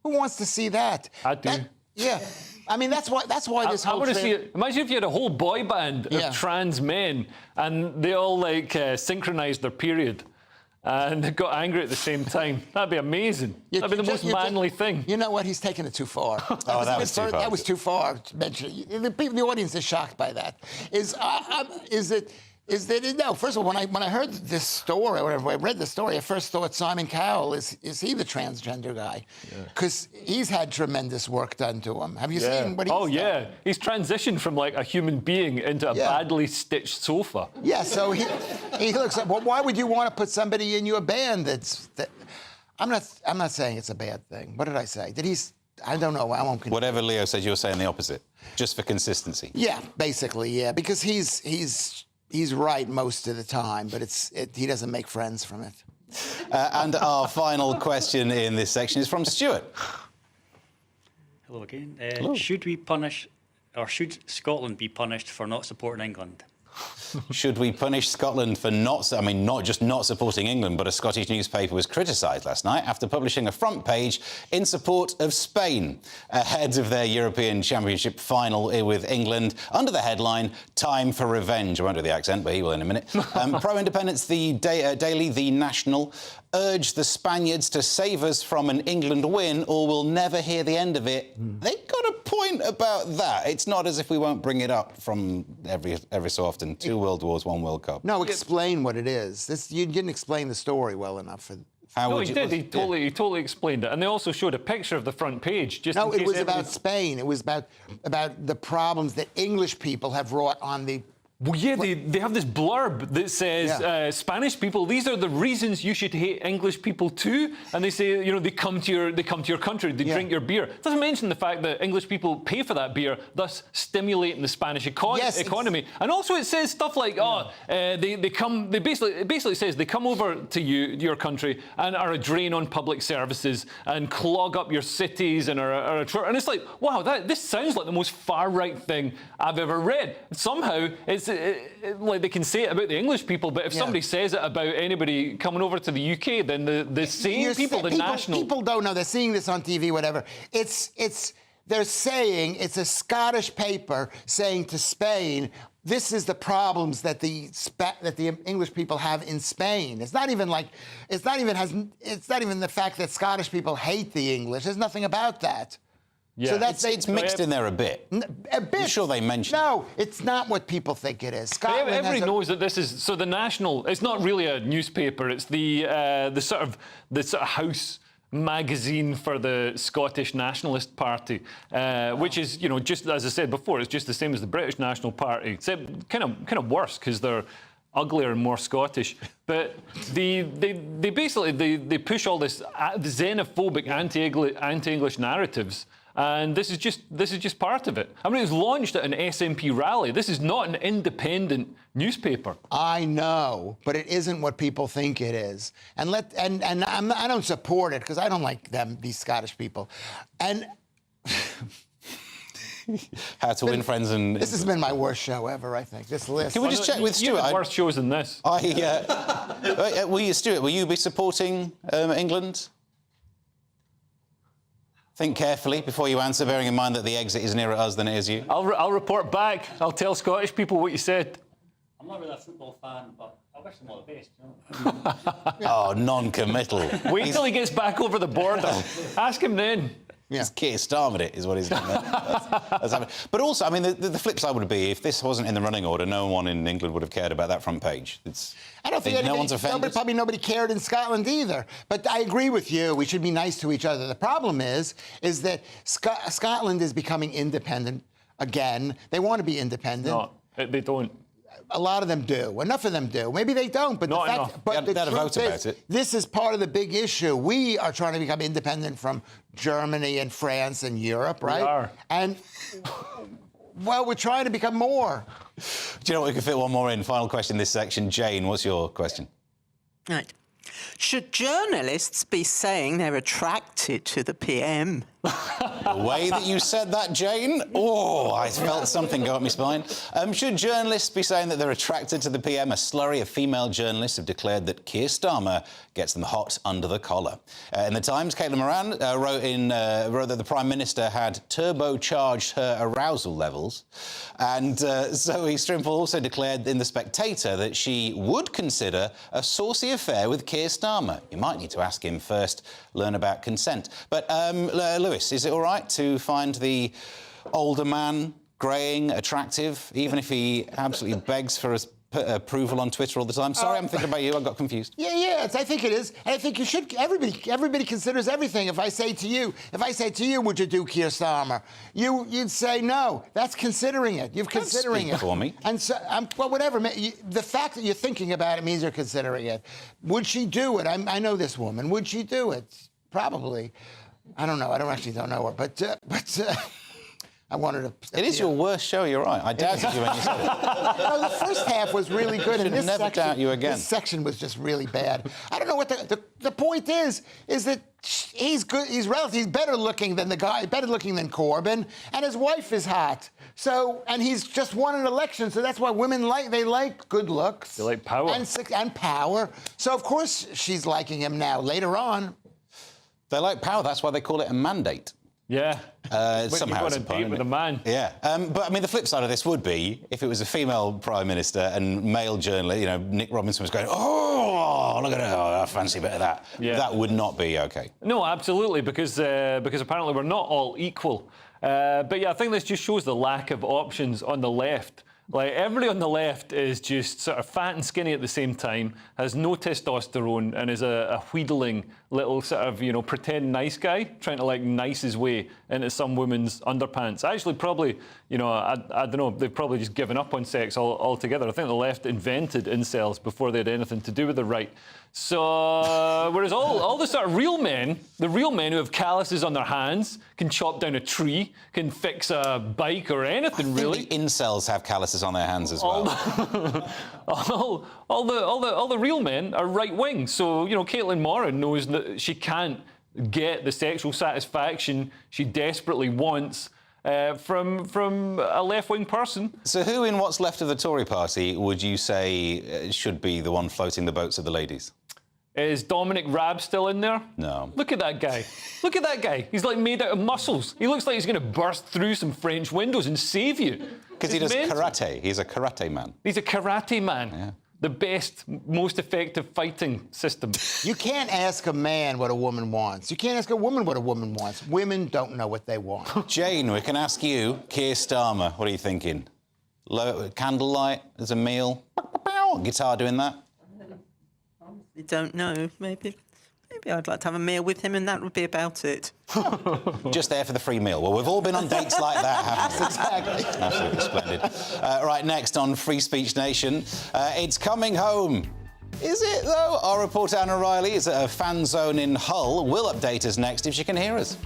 Who wants to see that? I do. Yeah. I mean, that's why this whole... I want to see it. Imagine if you had a whole boy band of trans men, and they all, synchronised their period. And they got angry at the same time. That'd be amazing. That'd be the most manly thing. You know what? He's taking it too far. That was too far. That was too far to mention. The audience is shocked by that. No, first of all, when I heard this story, or whenever I read the story, I first thought Simon Cowell, is he the transgender guy? Because he's had tremendous work done to him. Have you seen what he's done? Yeah. He's transitioned from a human being into a badly stitched sofa. Yeah, so he looks like, well, why would you want to put somebody in your band I'm not saying it's a bad thing. What did I say? I don't know. I won't... Whatever Leo said, you're saying the opposite, just for consistency. Yeah, basically, yeah, because he's right most of the time, but he doesn't make friends from it. And our final question in this section is from Stuart. Hello again. Should we punish, or should Scotland be punished for not supporting England? Should we punish Scotland for not just not supporting England, but a Scottish newspaper was criticised last night after publishing a front page in support of Spain ahead of their European Championship final with England under the headline, Time for Revenge. I won't do the accent, but he will in a minute. Pro-independence, the Daily, The National, urge the Spaniards to save us from an England win or we'll never hear the end of it. They got a point about that. It's not as if we won't bring it up from every so often. 2 World Wars, 1 World Cup. No, explain what it is. You didn't explain the story well enough. He did. He totally explained it. And they also showed a picture of the front page. It was about Spain. It was about the problems that English people have wrought on the... Well, yeah, they have this blurb that says, Spanish people, these are the reasons you should hate English people too. And they say, you know, they come to your country, they drink your beer. It doesn't mention the fact that English people pay for that beer, thus stimulating the Spanish economy. And also it says stuff like, it basically says they come over to your country and are a drain on public services and clog up your cities and and it's like, wow, this sounds like the most far-right thing I've ever read. Somehow, it's like they can say it about the English people, but if somebody says it about anybody coming over to the UK, then the same people, national... People don't know. They're seeing this on TV, whatever. They're saying it's a Scottish paper saying to Spain, this is the problems that the English people have in Spain. It's not even the fact that Scottish people hate the English. There's nothing about that. Yeah. So it's mixed in there a bit. A bit. I'm sure they mentioned it. No, it's not what people think it is. Everybody knows that this is... So the National, it's not really a newspaper. It's the sort of house magazine for the Scottish Nationalist Party, which is, you know, just as I said before, it's just the same as the British National Party, except kind of worse because they're uglier and more Scottish. But they basically push all this xenophobic anti-English narratives. And this is just part of it. I mean, it was launched at an SNP rally. This is not an independent newspaper. I know, but it isn't what people think it is. And I don't support it because I don't like these Scottish people. And How to Win Friends and... This has been my worst show ever, I think, this list. Can we just check with Stuart? You had worse shows than this. Stuart, will you be supporting England? Think carefully before you answer, bearing in mind that the exit is nearer us than it is you. I'll report back. I'll tell Scottish people what you said. I'm not really a football fan, but I wish them all the best. Oh, non-committal. Wait till he gets back over the border. Ask him then. He's Keir Starmer it, is what he's doing. That's happening. But also, I mean, the flip side would be if this wasn't in the running order, no one in England would have cared about that front page. I don't think no one's offended. Probably nobody cared in Scotland either. But I agree with you. We should be nice to each other. The problem is that Scotland is becoming independent again. They want to be independent. No, they don't. A lot of them do. Enough of them do. Maybe they don't. But not the fact, enough. but they had a vote about it. This is part of the big issue. We are trying to become independent from Germany and France and Europe, right? We are. And well, we're trying to become more. Do you know what? We can fit one more in. Final question in this section. Jane, what's your question? Right. Should journalists be saying they're attracted to the PM? The way that you said that, Jane, I felt something go up my spine. Should journalists be saying that they're attracted to the PM? A slurry of female journalists have declared that Keir Starmer gets them hot under the collar. In the Times, Caitlin Moran wrote that the Prime Minister had turbocharged her arousal levels. And Zoe Strimple also declared in The Spectator that she would consider a saucy affair with Keir Starmer. You might need to ask him first, learn about consent. But Lewis, is it all right to find the older man greying attractive, even if he absolutely begs for approval on Twitter all the time? Sorry, I'm thinking about you. I got confused. Yeah, I think it is. And I think you should. Everybody considers everything. If I say to you, would you do Keir Starmer? You'd say no. That's considering it. You're considering it for me. And so, well, whatever. The fact that you're thinking about it means you're considering it. Would she do it? I know this woman. Would she do it? Probably. I don't know. I don't know her. But I wanted to... It is your worst show, you're right. I doubted you when you said it. No, the first half was really good. And never doubt you again. This section was just really bad. I don't know what the point is that he's good. He's better looking than the guy, better looking than Corbyn, and his wife is hot. So, and he's just won an election, so that's why women like good looks. They like power. And power. So, of course, she's liking him now. Later on. They like power, that's why they call it a mandate. Yeah. Somehow it's a date with a man. Yeah. But, I mean, the flip side of this would be if it was a female Prime Minister and male journalist, you know, Nick Robinson was going, oh, look at her, oh, I fancy a bit of that. Yeah. That would not be OK. No, absolutely, because apparently we're not all equal. But, yeah, I think this just shows the lack of options on the left. Like, everybody on the left is just sort of fat and skinny at the same time, has no testosterone, and is a wheedling little sort of, you know, pretend nice guy, trying to, like, nice his way into some women's underpants. Actually, probably, you know, I don't know, they've probably just given up on sex altogether. I think the left invented incels before they had anything to do with the right. So, whereas all the sort of real men, the real men who have calluses on their hands, can chop down a tree, can fix a bike or anything, really. The incels have calluses on their hands as well. all the real men are right wing. So, you know, Caitlin Moran knows that she can't get the sexual satisfaction she desperately wants from a left-wing person. So who in what's left of the Tory party would you say should be the one floating the boats of the ladies? Is Dominic Raab still in there? No. Look at that guy. Look at that guy. He's like made out of muscles. He looks like he's going to burst through some French windows and save you. Because he does karate. He's a karate man. He's a karate man. Yeah. The best, most effective fighting system. You can't ask a man what a woman wants. You can't ask a woman what a woman wants. Women don't know what they want. Jane, we can ask you, Keir Starmer, what are you thinking? Candlelight as a meal? Guitar doing that? I don't know. Maybe I'd like to have a meal with him and that would be about it. Just there for the free meal. Well, we've all been on dates like that, haven't we? Exactly. Absolutely splendid. Right, next on Free Speech Nation, it's coming home. Is it, though? Our reporter Anna Riley is at a fan zone in Hull. Will update us next if she can hear us.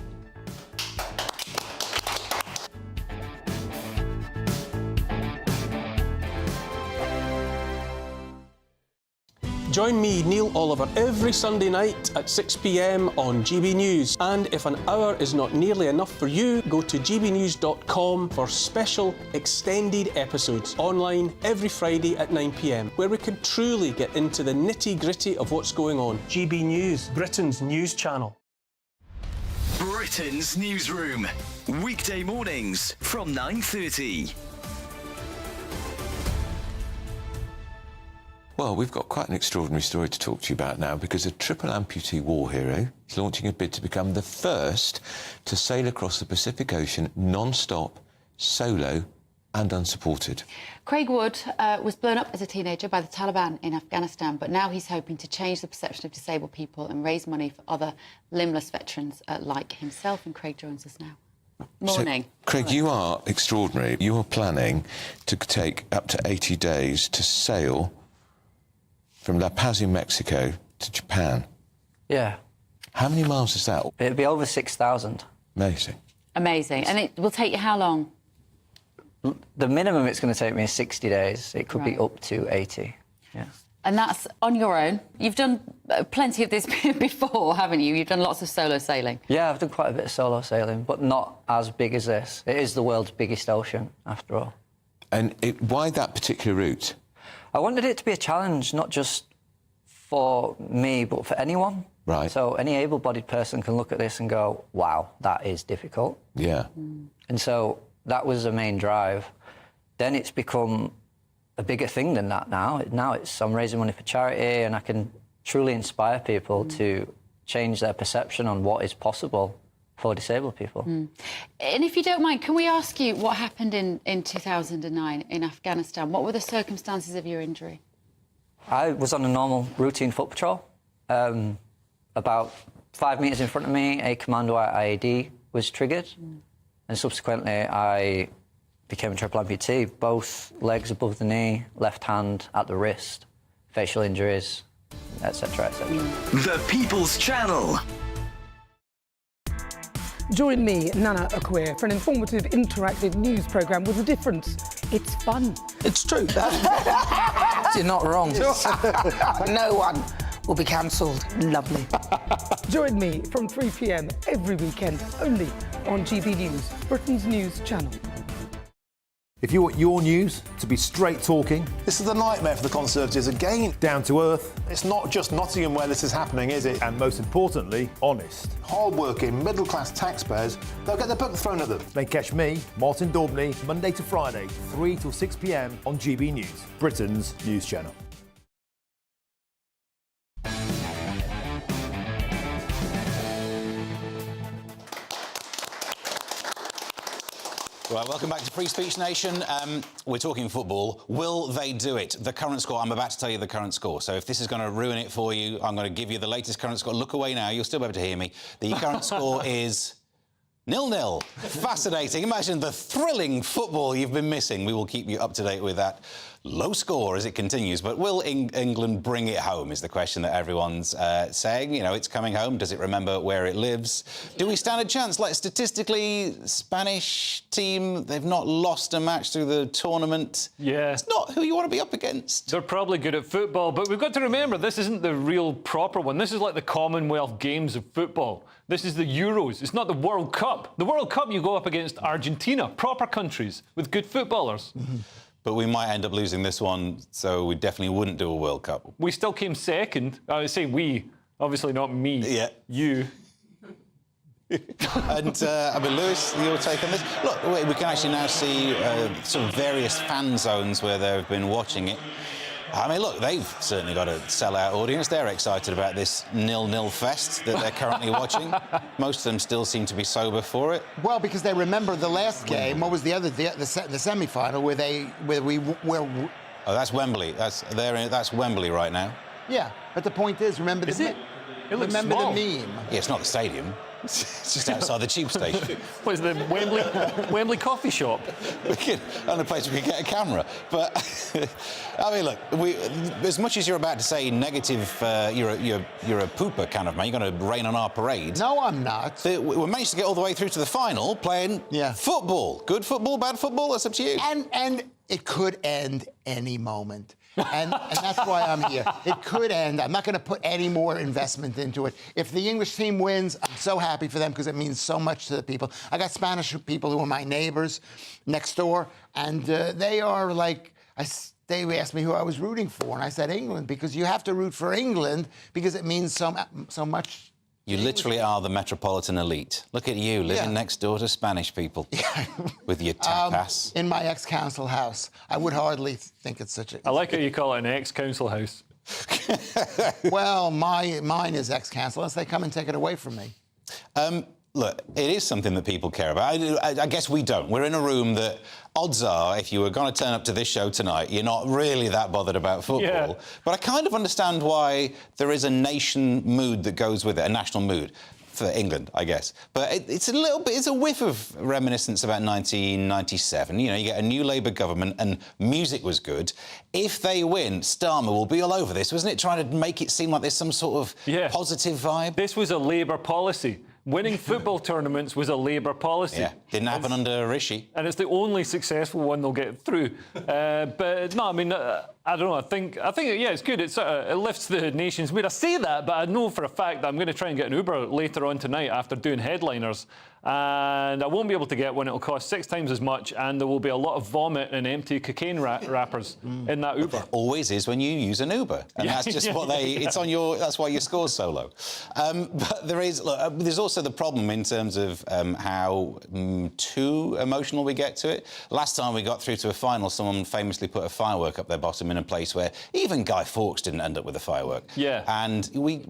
Join me, Neil Oliver, every Sunday night at 6 p.m. on GB News. And if an hour is not nearly enough for you, go to gbnews.com for special extended episodes online every Friday at 9 p.m, where we can truly get into the nitty-gritty of what's going on. GB News, Britain's news channel. Britain's newsroom. Weekday mornings from 9:30. Well, we've got quite an extraordinary story to talk to you about now because a triple amputee war hero is launching a bid to become the first to sail across the Pacific Ocean non-stop, solo and unsupported. Craig Wood was blown up as a teenager by the Taliban in Afghanistan, but now he's hoping to change the perception of disabled people and raise money for other limbless veterans like himself. And Craig joins us now. Morning. So, Craig, you are extraordinary. You are planning to take up to 80 days to sail from La Paz in Mexico to Japan. Yeah. How many miles is that? It'll be over 6,000. Amazing. Amazing. And it will take you how long? The minimum it's going to take me is 60 days. It could be up to 80. Yeah. And that's on your own. You've done plenty of this before, haven't you? You've done lots of solo sailing. Yeah, I've done quite a bit of solo sailing, but not as big as this. It is the world's biggest ocean, after all. And why that particular route? I wanted it to be a challenge, not just for me, but for anyone. Right. So any able-bodied person can look at this and go, wow, that is difficult. Yeah. And so that was the main drive. Then it's become a bigger thing than that now. I'm raising money for charity and I can truly inspire people to change their perception on what is possible for disabled people. And if you don't mind, can we ask you what happened in 2009 in Afghanistan? What were the circumstances of your injury? I was on a normal routine foot patrol. About 5 metres in front of me, a commando IED was triggered. And subsequently, I became a triple amputee. Both legs above the knee, left hand at the wrist, facial injuries, etc., etc. The People's Channel. Join me, Nana Akwe, for an informative, interactive news programme with a difference. It's fun. It's true. You're not wrong. No one will be cancelled. Lovely. Join me from 3 p.m. every weekend, only on GB News, Britain's news channel. If you want your news to be straight talking... This is a nightmare for the Conservatives again. Down to earth. It's not just Nottingham where this is happening, is it? And most importantly, honest. Hard-working, middle-class taxpayers, they'll get their book thrown at them. Then catch me, Martin Daubney, Monday to Friday, 3 till 6 p.m. on GB News, Britain's news channel. Right, welcome back to Free Speech Nation. We're talking football. Will they do it? The current score, I'm about to tell you the current score. So if this is going to ruin it for you, I'm going to give you the latest current score. Look away now, you'll still be able to hear me. The current score is 0-0. Fascinating. Imagine the thrilling football you've been missing. We will keep you up to date with that low score as it continues. But will England bring it home is the question that everyone's saying. You know, it's coming home. Does it remember where it lives? Do we stand a chance? Like, statistically, Spanish team, they've not lost a match through the tournament. Yeah. It's not who you want to be up against. They're probably good at football, but we've got to remember, this isn't the real proper one. This is like the Commonwealth Games of football. This is the Euros. It's not the World Cup. The World Cup, you go up against Argentina, proper countries with good footballers. Mm-hmm. But we might end up losing this one, so we definitely wouldn't do a World Cup. We still came second. I would say we, obviously not me. Yeah. You. And, I mean, Lewis, your take on this? Look, we can actually now see sort of various fan zones where they've been watching it. I mean, look, they've certainly got a sellout audience. They're excited about this 0-0 fest that they're currently watching. Most of them still seem to be sober for it. Well, because they remember the last game. What was the other, the semi-final where Oh, that's Wembley. That's Wembley right now. Yeah, but the point is, remember Is it? It looks remember small. the meme. Yeah, it's not the stadium. It's just outside the tube station. What is the Wembley coffee shop? Only place we can get a camera. But I mean, look, as much as you're about to say negative, you're a pooper kind of man. You're going to rain on our parade. No, I'm not. We managed to get all the way through to the final playing football. Good football, bad football. That's up to you. And it could end any moment. And that's why I'm here. It could end. I'm not going to put any more investment into it. If the English team wins, I'm so happy for them because it means so much to the people. I got Spanish people who are my neighbors next door, and they are like, they asked me who I was rooting for, and I said England, because you have to root for England because it means so much. You literally are the metropolitan elite. Look at you, living next door to Spanish people with your tapas. In my ex-council house. I would hardly think it's such a... I like how you call it an ex-council house. Well, mine is ex-council unless they come and take it away from me. Look, it is something that people care about. I guess we don't. We're in a room that, odds are, if you were going to turn up to this show tonight, you're not really that bothered about football. Yeah. But I kind of understand why there is a nation mood that goes with it, a national mood. For England, I guess. But it's a little bit, it's a whiff of reminiscence about 1997. You know, you get a new Labour government and music was good. If they win, Starmer will be all over this, wasn't it? Trying to make it seem like there's some sort of positive vibe. This was a Labour policy. Winning football tournaments was a Labour policy. Yeah, didn't happen under Rishi. And it's the only successful one they'll get through. But no, I mean, I don't know. I think yeah, it's good. It lifts the nation's mood. I say that, but I know for a fact that I'm going to try and get an Uber later on tonight after doing headliners. And I won't be able to get one. It'll cost 6 times as much, and there will be a lot of vomit and empty cocaine wrappers in that Uber. There always is when you use an Uber, and that's just what they. It's on your. That's why your score's so low. But there's also the problem in terms of how too emotional we get to it. Last time we got through to a final, someone famously put a firework up their bottom in a place where even Guy Fawkes didn't end up with a firework. Yeah. And we,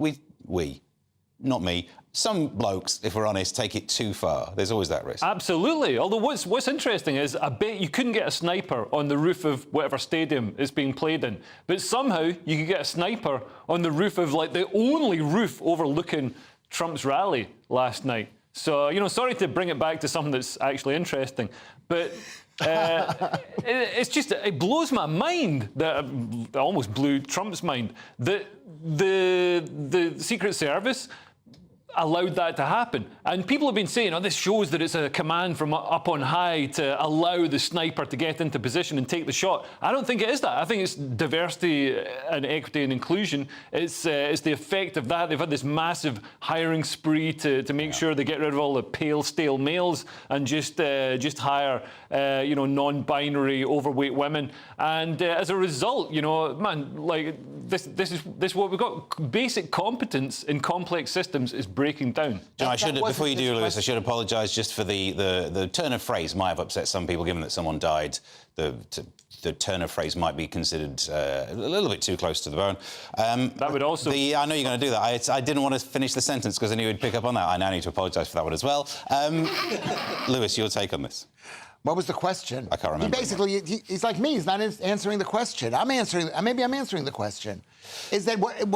not me. Some blokes, if we're honest, take it too far. There's always that risk. Absolutely. Although what's interesting is I bet you couldn't get a sniper on the roof of whatever stadium it's being played in. But somehow you could get a sniper on the roof of, like, the only roof overlooking Trump's rally last night. So, you know, sorry to bring it back to something that's actually interesting, but it's just, it blows my mind that it almost blew Trump's mind that the Secret Service allowed that to happen. And people have been saying, oh, this shows that it's a command from up on high to allow the sniper to get into position and take the shot. I don't think it is that. I think it's diversity and equity and inclusion. It's the effect of that. They've had this massive hiring spree to make sure they get rid of all the pale, stale males and just hire, non-binary, overweight women. And as a result, man, like this is what we've got. Basic competence in complex systems is breaking down. John, I should, before you do, Lewis, I should apologise just for the turn of phrase might have upset some people, given that someone died. The turn of phrase might be considered a little bit too close to the bone. That would also... I know you're going to do that. I didn't want to finish the sentence because I knew you'd pick up on that. I now need to apologise for that one as well. Lewis, your take on this? What was the question? I can't remember. He's like me. He's not answering the question. Maybe I'm answering the question. Is that what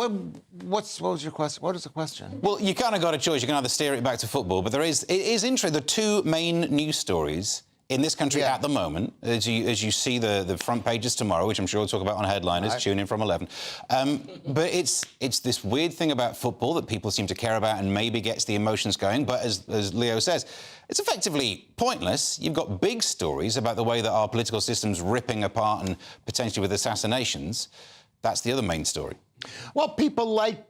was your question? What is the question? Well, you kind of got a choice. You can either steer it back to football, but it is interesting. The two main news stories in this country at the moment, as you see the front pages tomorrow, which I'm sure we'll talk about on Headliners, tune in from 11. But it's this weird thing about football that people seem to care about and maybe gets the emotions going. But as Leo says, it's effectively pointless. You've got big stories about the way that our political system's ripping apart and potentially with assassinations. That's the other main story. Well, people like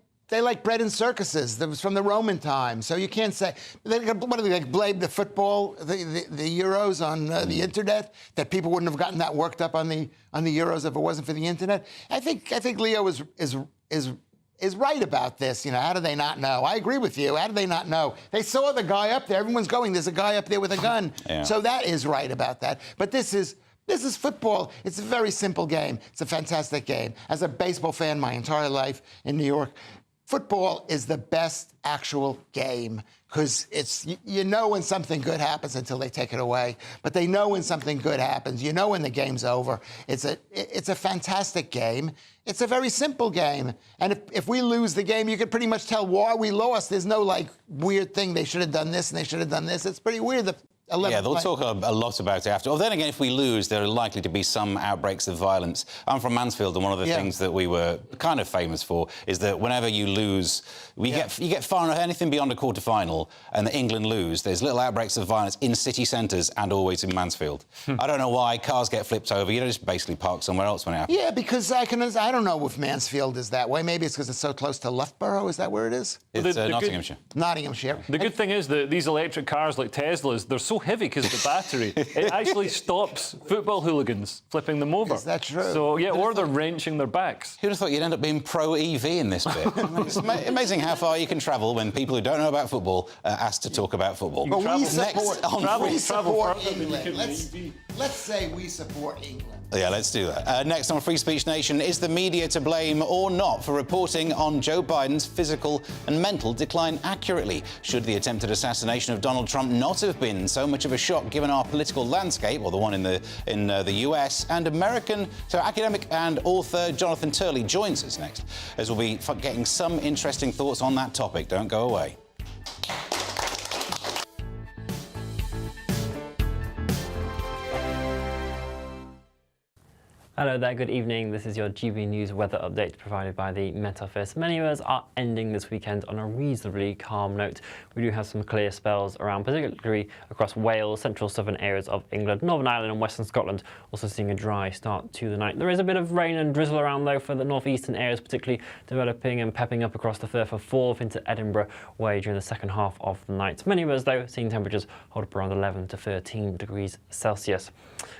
bread and circuses. That was from the Roman times. So you can't say... What do they blame the football, the Euros on the internet? That people wouldn't have gotten that worked up on the Euros if it wasn't for the internet? I think Leo is right about this. How do they not know? I agree with you. How do they not know? They saw the guy up there. Everyone's going, there's a guy up there with a gun. Yeah. So that is right about that. But this is football. It's a very simple game. It's a fantastic game. As a baseball fan my entire life in New York, football is the best actual game because you know when something good happens until they take it away, but they know when something good happens. You know when the game's over. It's a fantastic game. It's a very simple game. And if we lose the game, you can pretty much tell why we lost. There's no, weird thing. They should have done this and they should have done this. It's pretty weird. Yeah, they'll talk a lot about it after. Well, then again, if we lose, there are likely to be some outbreaks of violence. I'm from Mansfield, and one of the things that we were kind of famous for is that whenever you lose, you get far enough, anything beyond a quarter-final, and England lose, there's little outbreaks of violence in city centres and always in Mansfield. I don't know why. Cars get flipped over. You just basically park somewhere else when it happens. Yeah, because I don't know if Mansfield is that way. Maybe it's because it's so close to Loughborough. Is that where it is? It's Nottinghamshire. Nottinghamshire. The good thing is that these electric cars like Teslas, they're so heavy because of the battery, it actually stops football hooligans flipping them over. Is that true? So, yeah, or they're wrenching their backs. Who'd have thought you'd end up being pro-EV in this bit? It's amazing how far you can travel when people who don't know about football are asked to talk about football. But we support England. Let's say we support England. Yeah, let's do that. Next on Free Speech Nation, is the media to blame or not for reporting on Joe Biden's physical and mental decline accurately? Should the attempted assassination of Donald Trump not have been so much of a shock given our political landscape, or the one in the US? And academic and author Jonathan Turley joins us next, as we'll be getting some interesting thoughts on that topic. Don't go away. Hello there, good evening. This is your GB News weather update provided by the Met Office. Many of us are ending this weekend on a reasonably calm note. We do have some clear spells around, particularly across Wales, central southern areas of England, Northern Ireland and western Scotland, also seeing a dry start to the night. There is a bit of rain and drizzle around though for the northeastern areas, particularly developing and pepping up across the Firth of Forth into Edinburgh way during the second half of the night. Many of us though seeing temperatures hold up around 11 to 13 degrees Celsius.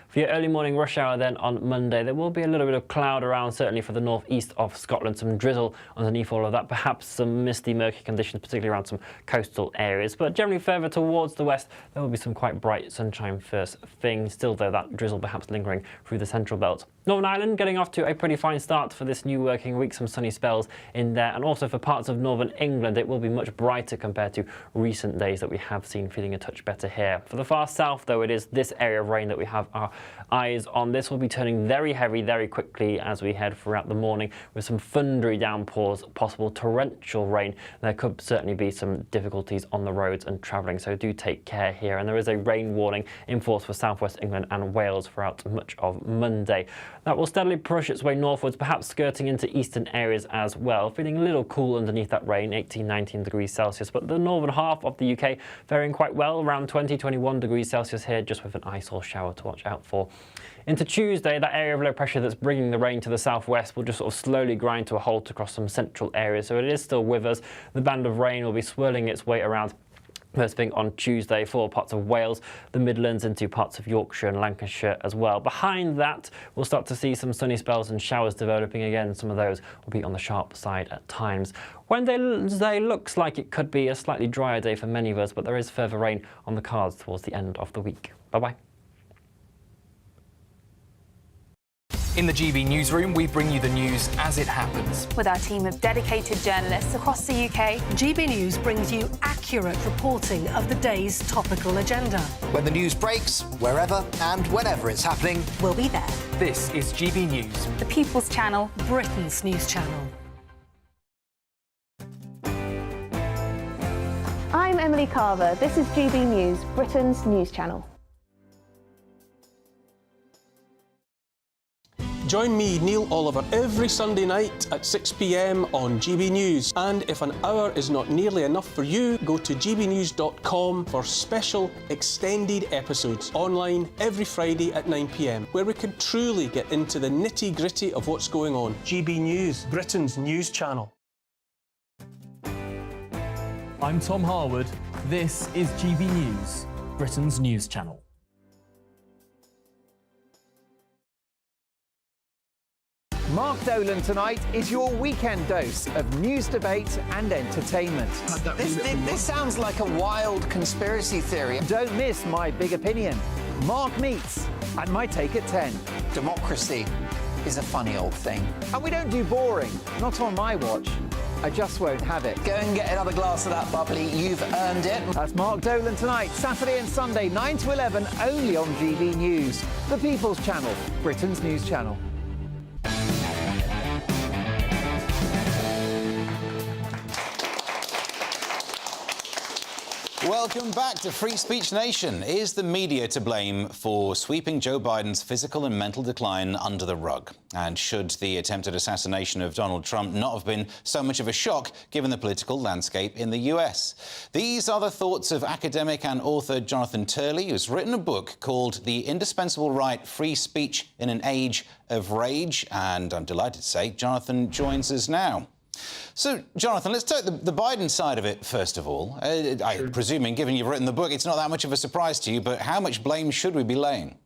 For your early morning rush hour then on Monday, there will be a little bit of cloud around, certainly for the northeast of Scotland, some drizzle underneath all of that, perhaps some misty, murky conditions, particularly around some coastal areas. But generally further towards the west, there will be some quite bright sunshine first thing. Still, though, that drizzle perhaps lingering through the central belt. Northern Ireland getting off to a pretty fine start for this new working week, some sunny spells in there. And also for parts of northern England, it will be much brighter compared to recent days that we have seen, feeling a touch better here. For the far south, though, it is this area of rain that we have our eyes on this will be turning very heavy very quickly as we head throughout the morning, with some thundery downpours, possible torrential rain. There could certainly be some difficulties on the roads and travelling, so do take care here. And there is a rain warning in force for southwest England and Wales throughout much of Monday. That will steadily push its way northwards, perhaps skirting into eastern areas as well. Feeling a little cool underneath that rain, 18-19 degrees Celsius, but the northern half of the UK faring quite well, around 20-21 degrees Celsius here, just with an ice or shower to watch out for. Into Tuesday, that area of low pressure that's bringing the rain to the southwest will just sort of slowly grind to a halt across some central areas, so it is still with us. The band of rain will be swirling its way around first thing on Tuesday for parts of Wales, the Midlands, into parts of Yorkshire and Lancashire as well. Behind that, we'll start to see some sunny spells and showers developing again. Some of those will be on the sharp side at times. Wednesday looks like it could be a slightly drier day for many of us, but there is further rain on the cards towards the end of the week. Bye-bye. In the GB newsroom, we bring you the news as it happens. With our team of dedicated journalists across the UK, GB News brings you accurate reporting of the day's topical agenda. When the news breaks, wherever and whenever it's happening, we'll be there. This is GB News, the People's Channel, Britain's news channel. I'm Emily Carver. This is GB News, Britain's news channel. Join me, Neil Oliver, every Sunday night at 6 p.m. on GB News. And if an hour is not nearly enough for you, go to gbnews.com for special extended episodes online every Friday at 9 p.m, where we can truly get into the nitty-gritty of what's going on. GB News, Britain's news channel. I'm Tom Harwood. This is GB News, Britain's news channel. Mark Dolan tonight is your weekend dose of news, debate and entertainment. This sounds like a wild conspiracy theory. Don't miss my big opinion. Mark Meets and my take at 10. Democracy is a funny old thing. And we don't do boring, not on my watch. I just won't have it. Go and get another glass of that bubbly, you've earned it. That's Mark Dolan tonight, Saturday and Sunday, 9 to 11, only on GB News, the People's Channel, Britain's news channel. Welcome back to Free Speech Nation. Is the media to blame for sweeping Joe Biden's physical and mental decline under the rug? And should the attempted assassination of Donald Trump not have been so much of a shock given the political landscape in the US? These are the thoughts of academic and author Jonathan Turley, who's written a book called The Indispensable Right, Free Speech in an Age of Rage. And I'm delighted to say Jonathan joins us now. So, Jonathan, let's take the Biden side of it first of all. I'm presuming, given you've written the book, it's not that much of a surprise to you, but how much blame should we be laying?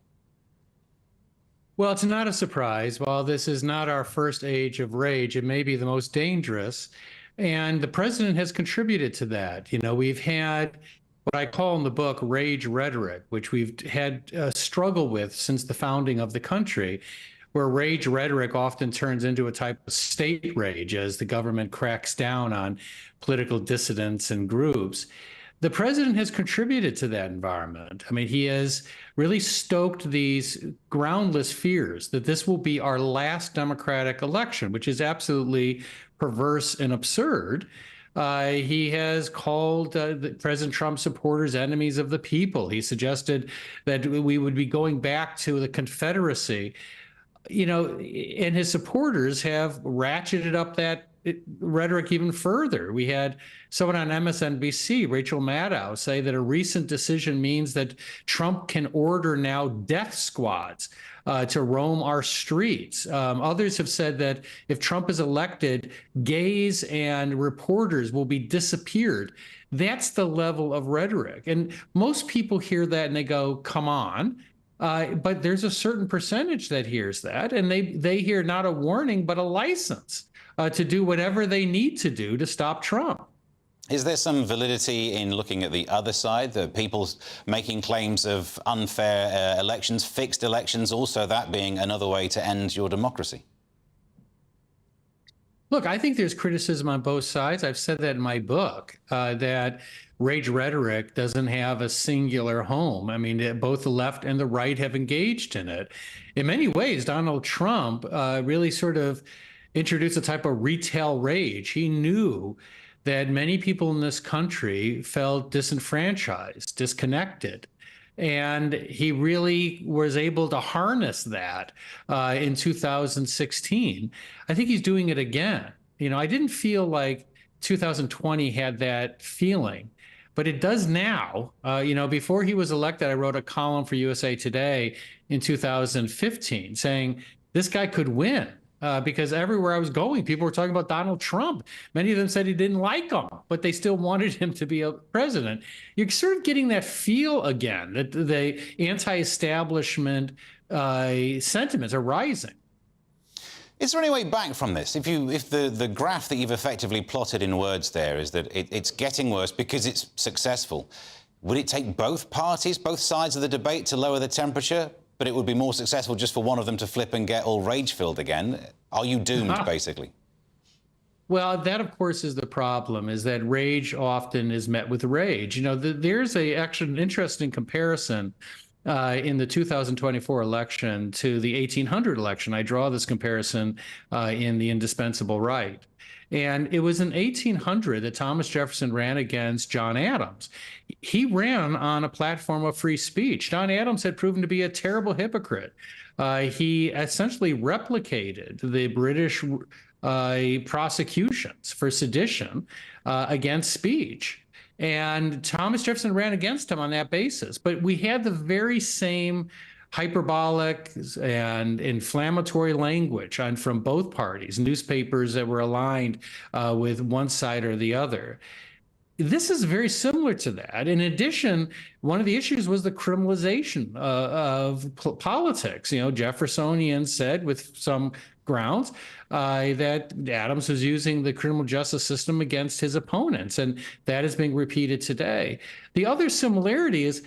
Well, it's not a surprise. While this is not our first age of rage, it may be the most dangerous. And the president has contributed to that. You know, we've had what I call in the book rage rhetoric, which we've had a struggle with since the founding of the country, where rage rhetoric often turns into a type of state rage as the government cracks down on political dissidents and groups. The president has contributed to that environment. I mean, he has really stoked these groundless fears that this will be our last democratic election, which is absolutely perverse and absurd. He has called President Trump supporters enemies of the people. He suggested that we would be going back to the Confederacy. You know, and his supporters have ratcheted up that rhetoric even further. We had someone on MSNBC, Rachel Maddow, say that a recent decision means that Trump can order now death squads to roam our streets. Others have said that if Trump is elected, gays and reporters will be disappeared. That's the level of rhetoric. And most people hear that and they go, come on. But there's a certain percentage that hears that, and they hear not a warning, but a license to do whatever they need to do to stop Trump. Is there some validity in looking at the other side, the people making claims of unfair elections, fixed elections, also that being another way to end your democracy? Look, I think there's criticism on both sides. I've said that in my book, that rage rhetoric doesn't have a singular home. I mean, both the left and the right have engaged in it. In many ways, Donald Trump really sort of introduced a type of retail rage. He knew that many people in this country felt disenfranchised, disconnected. And he really was able to harness that in 2016. I think he's doing it again. You know, I didn't feel like 2020 had that feeling, but it does now. You know, before he was elected, I wrote a column for USA Today in 2015 saying this guy could win. Because everywhere I was going, people were talking about Donald Trump. Many of them said he didn't like him, but they still wanted him to be a president. You're sort of getting that feel again, that the anti-establishment sentiments are rising. Is there any way back from this? If the graph that you've effectively plotted in words there is that it's getting worse because it's successful, would it take both parties, both sides of the debate to lower the temperature? But it would be more successful just for one of them to flip and get all rage-filled again. Are you doomed, basically? Well, that, of course, is the problem, is that rage often is met with rage. You know, there's actually an interesting comparison in the 2024 election to the 1800 election. I draw this comparison in The Indispensable Right. And it was in 1800 that Thomas Jefferson ran against John Adams. He ran on a platform of free speech. John Adams had proven to be a terrible hypocrite. He essentially replicated the British prosecutions for sedition against speech. And Thomas Jefferson ran against him on that basis. But we had the very same hyperbolic and inflammatory language from both parties, newspapers that were aligned with one side or the other. This is very similar to that. In addition, one of the issues was the criminalization of politics. You know, Jeffersonians said with some grounds that Adams was using the criminal justice system against his opponents, and that is being repeated today. The other similarity is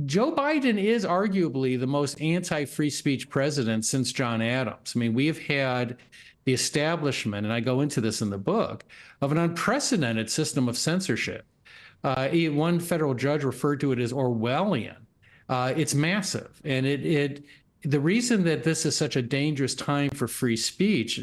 Joe Biden is arguably the most anti-free speech president since John Adams. I mean, we have had the establishment, and I go into this in the book, of an unprecedented system of censorship. One federal judge referred to it as Orwellian. It's massive. And the reason that this is such a dangerous time for free speech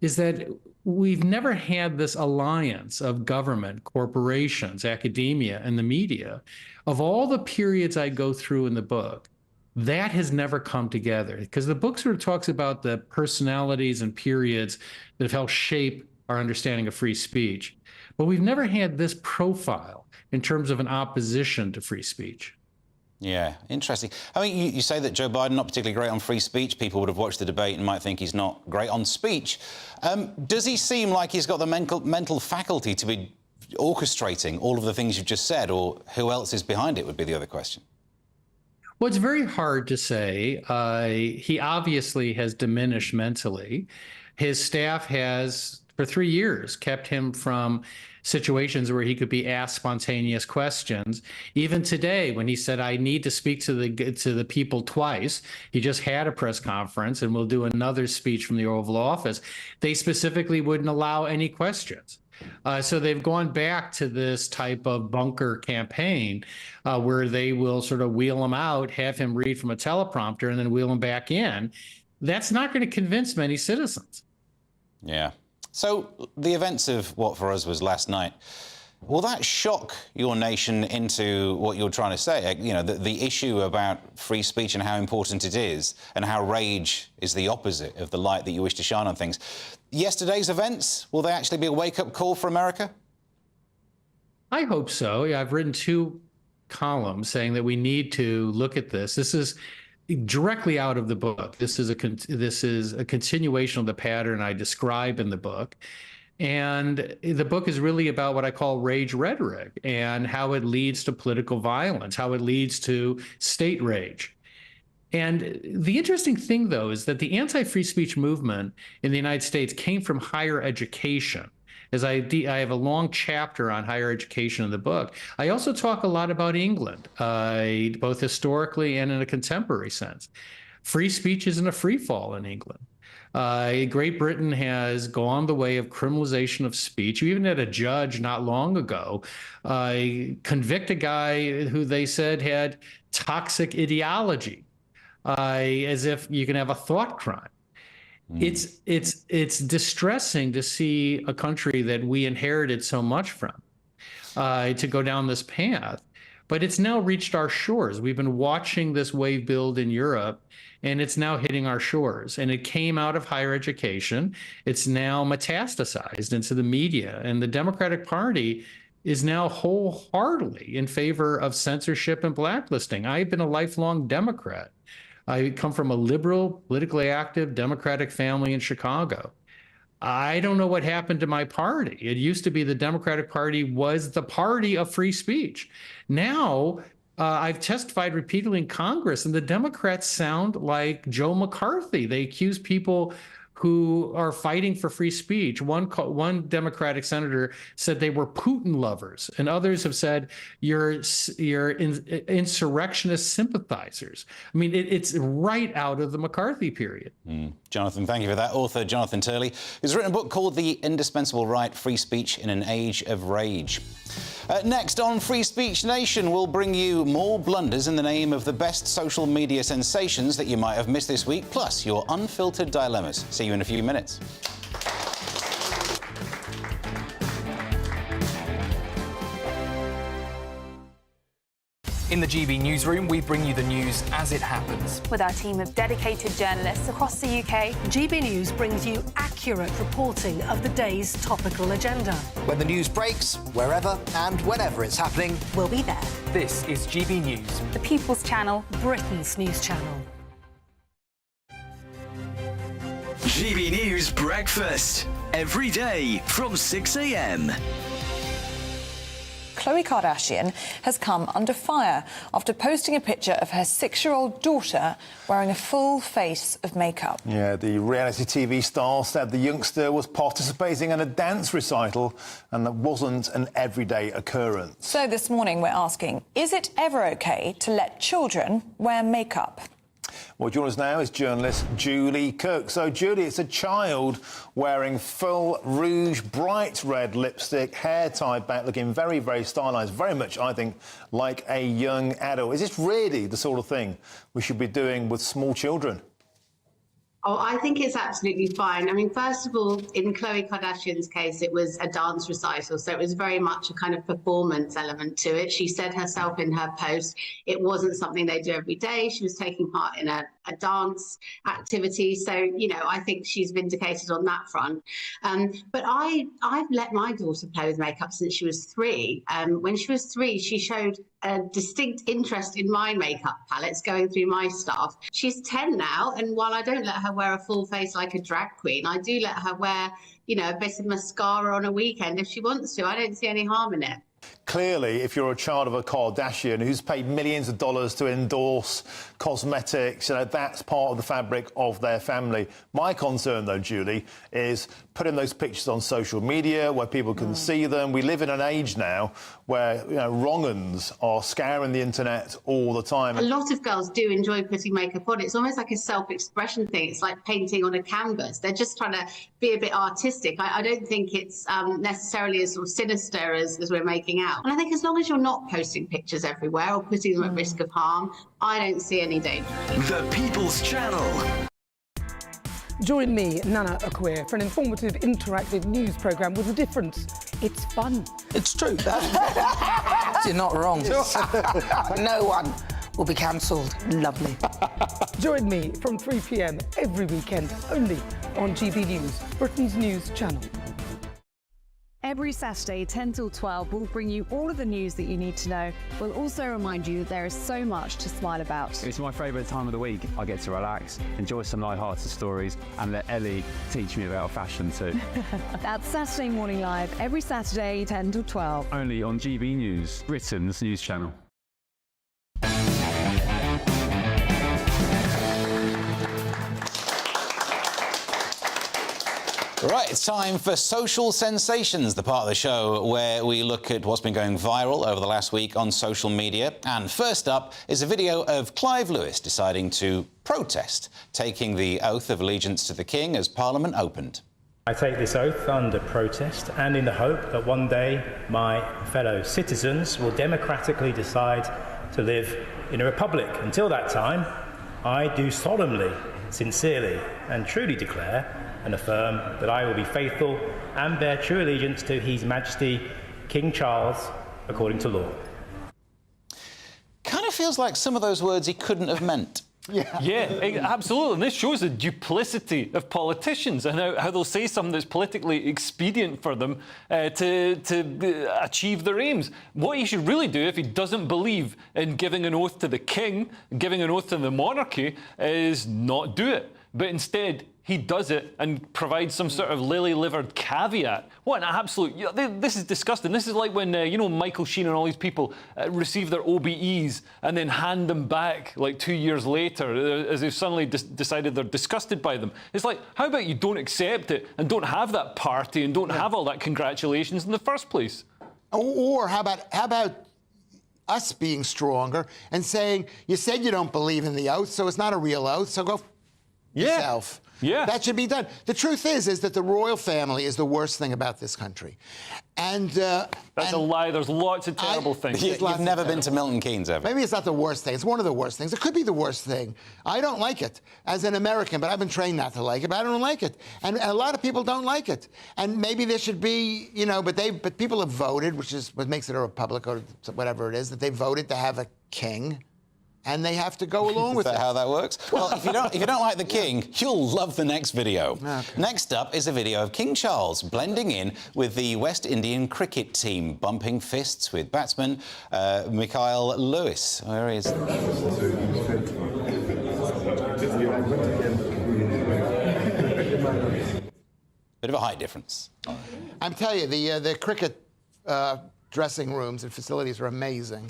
is that we've never had this alliance of government, corporations, academia, and the media. Of all the periods I go through in the book, that has never come together, because the book sort of talks about the personalities and periods that have helped shape our understanding of free speech. But we've never had this profile in terms of an opposition to free speech. Yeah, interesting. I mean, you say that Joe Biden not particularly great on free speech. People would have watched the debate and might think he's not great on speech. Does he seem like he's got the mental faculty to be orchestrating all of the things you've just said, or who else is behind it would be the other question? Well, it's very hard to say. He obviously has diminished mentally. His staff has, for 3 years, kept him from situations where he could be asked spontaneous questions. Even today, when he said, I need to speak to the people twice, he just had a press conference and will do another speech from the Oval Office. They specifically wouldn't allow any questions. So they've gone back to this type of bunker campaign where they will sort of wheel him out, have him read from a teleprompter, and then wheel him back in. That's not going to convince many citizens. Yeah. So the events of what for us was last night, will that shock your nation into what you're trying to say? You know, the issue about free speech and how important it is, and how rage is the opposite of the light that you wish to shine on things. Yesterday's events, will they actually be a wake-up call for America? I hope so. Yeah, I've written 2 columns saying that we need to look at this. This is directly out of the book. This is a continuation of the pattern I describe in the book. And the book is really about what I call rage rhetoric and how it leads to political violence, how it leads to state rage. And the interesting thing, though, is that the anti-free speech movement in the United States came from higher education. As I have a long chapter on higher education in the book. I also talk a lot about England, both historically and in a contemporary sense. Free speech isn't a free fall in England. Great Britain has gone the way of criminalization of speech. You even had a judge not long ago convict a guy who they said had toxic ideology, as if you can have a thought crime. It's distressing to see a country that we inherited so much from to go down this path. But it's now reached our shores. We've been watching this wave build in Europe, and it's now hitting our shores. And it came out of higher education. It's now metastasized into the media. And the Democratic Party is now wholeheartedly in favor of censorship and blacklisting. I've been a lifelong Democrat. I come from a liberal, politically active Democratic family in Chicago. I don't know what happened to my party. It used to be the Democratic Party was the party of free speech. Now, I've testified repeatedly in Congress, and the Democrats sound like Joe McCarthy. They accuse people who are fighting for free speech. One Democratic senator said they were Putin lovers, and others have said you're insurrectionist sympathizers. I mean, it's right out of the McCarthy period. Jonathan, thank you for that. Author Jonathan Turley has written a book called The Indispensable Right, Free Speech in an Age of Rage. Next on Free Speech Nation, we'll bring you more blunders in the name of the best social media sensations that you might have missed this week, plus your unfiltered dilemmas. See you in a few minutes. In the GB newsroom, we bring you the news as it happens. With our team of dedicated journalists across the UK, GB News brings you accurate reporting of the day's topical agenda. When the news breaks, wherever and whenever it's happening, we'll be there. This is GB News, the People's Channel, Britain's news channel. GB News Breakfast, every day from 6 a.m. Khloe Kardashian has come under fire after posting a picture of her 6-year-old daughter wearing a full face of makeup. Yeah, the reality TV star said the youngster was participating in a dance recital and that wasn't an everyday occurrence. So this morning we're asking, is it ever okay to let children wear makeup? Well, joining us now is journalist Julie Cook. So, Julie, it's a child wearing full rouge, bright red lipstick, hair tied back, looking very, very stylised, very much, I think, like a young adult. Is this really the sort of thing we should be doing with small children? Oh, I think it's absolutely fine. I mean, first of all, in Khloe Kardashian's case, it was a dance recital, so it was very much a kind of performance element to it. She said herself in her post, it wasn't something they do every day. She was taking part in a dance activity. So, you know, I think she's vindicated on that front. But I've let my daughter play with makeup since she was 3. When she was 3, she showed a distinct interest in my makeup palettes, going through my stuff. She's 10 now, and while I don't let her wear a full face like a drag queen, I do let her wear, you know, a bit of mascara on a weekend if she wants to. I don't see any harm in it. Clearly, if you're a child of a Kardashian who's paid millions of dollars to endorse cosmetics, you know, that's part of the fabric of their family. My concern, though, Julie, is putting those pictures on social media where people can see them. We live in an age now where, you know, wrong-uns are scouring the internet all the time. A lot of girls do enjoy putting makeup on. It's almost like a self-expression thing. It's like painting on a canvas. They're just trying to be a bit artistic. I don't think it's necessarily as sort of sinister as we're making out. And I think as long as you're not posting pictures everywhere or putting them at risk of harm, I don't see any danger. The People's Channel. Join me, Nana Akweer, for an informative, interactive news programme with a difference. It's fun. It's true. You're not wrong. No one will be cancelled. Lovely. Join me from 3 p.m. every weekend, only on GB News, Britain's news channel. Every Saturday, 10 till 12, we'll bring you all of the news that you need to know. We'll also remind you that there is so much to smile about. It's my favourite time of the week. I get to relax, enjoy some light-hearted stories, and let Ellie teach me about fashion too. That's Saturday Morning Live, every Saturday, 10 till 12. Only on GB News, Britain's news channel. Right, it's time for Social Sensations, the part of the show where we look at what's been going viral over the last week on social media. And first up is a video of Clive Lewis deciding to protest, taking the oath of allegiance to the King as Parliament opened. I take this oath under protest and in the hope that one day my fellow citizens will democratically decide to live in a republic. Until that time, I do solemnly, sincerely and truly declare and affirm that I will be faithful and bear true allegiance to His Majesty King Charles according to law. Kind of feels like some of those words he couldn't have meant. Yeah, absolutely. And this shows the duplicity of politicians and how they'll say something that's politically expedient for them to achieve their aims. What he should really do if he doesn't believe in giving an oath to the king, giving an oath to the monarchy, is not do it. But instead, he does it and provides some sort of lily-livered caveat. What an absolute... This is disgusting. This is like when, Michael Sheen and all these people receive their OBEs and then hand them back like 2 years later as they've suddenly decided they're disgusted by them. It's like, how about you don't accept it and don't have that party and don't have all that congratulations in the first place? Or how about us being stronger and saying, you said you don't believe in the oath, so it's not a real oath, so go yourself. Yeah. That should be done. The truth is that the royal family is the worst thing about this country. And that's a lie. There's lots of terrible things. You've never been to Milton Keynes, ever? Maybe it's not the worst thing. It's one of the worst things. It could be the worst thing. I don't like it as an American, but I've been trained not to like it, but I don't like it. And a lot of people don't like it. And maybe there should be, but people have voted, which is what makes it a republic or whatever it is, that they voted to have a king. And they have to go along with it. Is that how that works? Well, if you don't like the king, you'll love the next video. Okay. Next up is a video of King Charles blending in with the West Indian cricket team, bumping fists with batsman Mikhail Lewis. Where is... Bit of a height difference. I'm telling you, the cricket dressing rooms and facilities are amazing.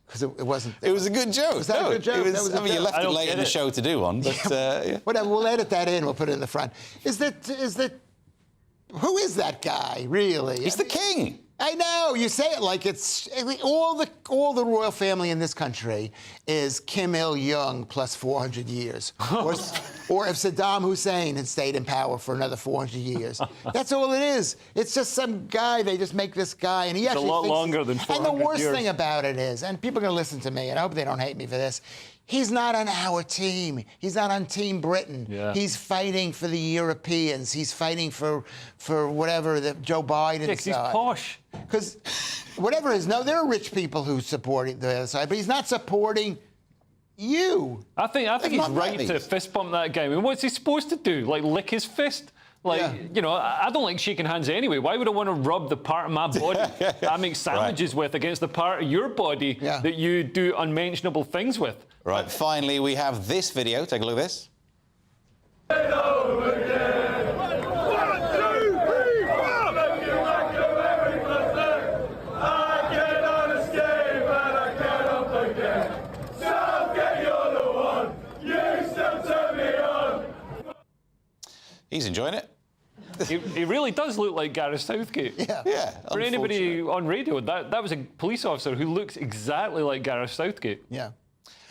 Because it wasn't... It was a good joke. Was that a good joke? You left it late in the show to do one, but... yeah. Whatever, we'll edit that in, we'll put it in the front. Who is that guy, really? He's the king. I know, you say it like it's... All the royal family in this country is Kim Il-jung plus 400 years. Or if Saddam Hussein had stayed in power for another 400 years. That's all it is. It's just some guy, they just make this guy, and he actually a lot longer than 400 years. And the worst thing about it is, and people are going to listen to me, and I hope they don't hate me for this, he's not on our team. He's not on Team Britain. Yeah. He's fighting for the Europeans. He's fighting for whatever Joe Biden's he's posh. Because whatever it is, no, there are rich people who support the other side, but he's not supporting you. I think he's right to fist bump that guy. I mean, what's he supposed to do? Like lick his fist? I don't like shaking hands anyway. Why would I want to rub the part of my body that I make sandwiches with against the part of your body that you do unmentionable things with? Right, finally, we have this video. Take a look at this. He's enjoying it. He really does look like Gareth Southgate. Yeah. For anybody on radio, that was a police officer who looks exactly like Gareth Southgate. Yeah.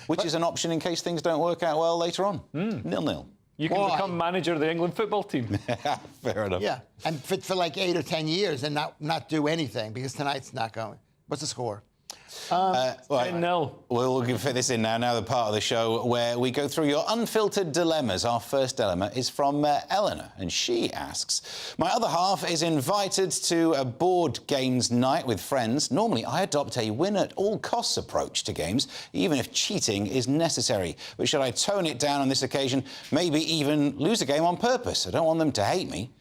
Which is an option in case things don't work out well later on. 0-0. You can become manager of the England football team. Fair enough. Yeah, and for like 8 or 10 years and not do anything because tonight's not going. What's the score? 10-0. We'll fit this in now the part of the show where we go through your unfiltered dilemmas. Our first dilemma is from Eleanor, and she asks, my other half is invited to a board games night with friends. Normally, I adopt a win-at-all-costs approach to games, even if cheating is necessary. But should I tone it down on this occasion, maybe even lose a game on purpose? I don't want them to hate me.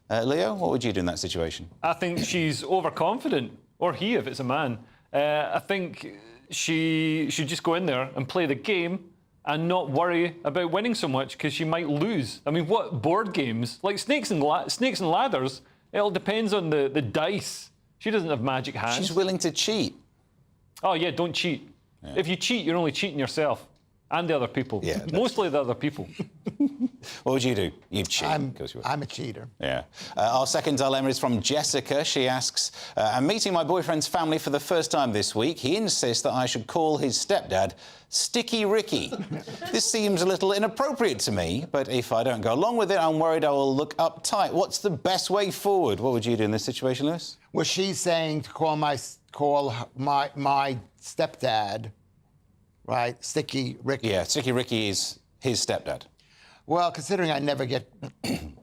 Leo, what would you do in that situation? I think she's overconfident, or he if it's a man. I think she should just go in there and play the game and not worry about winning so much because she might lose. I mean, what board games? Like Snakes and Ladders, it all depends on the dice. She doesn't have magic hands. She's willing to cheat. Oh, yeah, don't cheat. Yeah. If you cheat, you're only cheating yourself. And the other people. Yeah, mostly the other people. What would you do? You'd cheat. I'm a cheater. Yeah. Our second dilemma is from Jessica. She asks, I'm meeting my boyfriend's family for the first time this week. He insists that I should call his stepdad Sticky Ricky. This seems a little inappropriate to me, but if I don't go along with it, I'm worried I will look uptight. What's the best way forward? What would you do in this situation, Lewis? Well, she's saying to call my stepdad, right, Sticky Ricky. Yeah, Sticky Ricky is his stepdad. Well, considering I never get